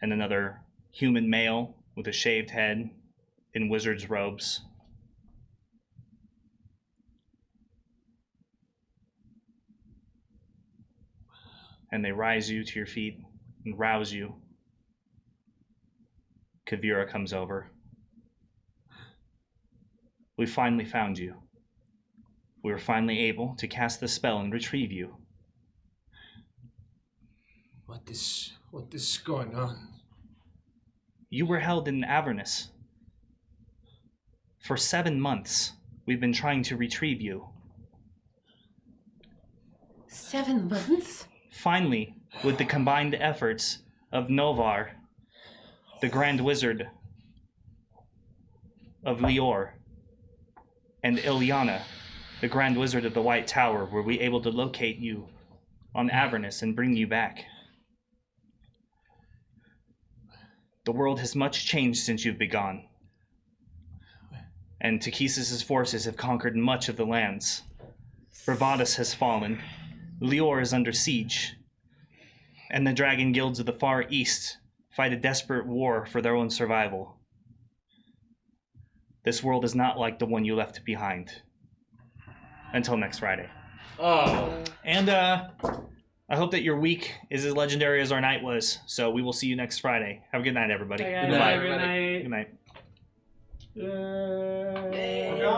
and another human male with a shaved head in wizard's robes. And they rise you to your feet and rouse you. Kavira comes over. We finally found you. We were finally able to cast the spell and retrieve you. What is going on? You were held in Avernus. For 7 months, we've been trying to retrieve you. 7 months? Finally, with the combined efforts of Novar, the Grand Wizard of Lior, and Ilyana, the Grand Wizard of the White Tower, were we able to locate you on Avernus and bring you back. The world has much changed since you've been gone, and Takhisis' forces have conquered much of the lands. Bravadas has fallen, Lior is under siege, and the dragon guilds of the Far East fight a desperate war for their own survival. This world is not like the one you left behind. Until next Friday. Oh. And I hope that your week is as legendary as our night was. So we will see you next Friday. Have a good night, everybody. Bye, guys. Good night. Good night. Good night. We're gone.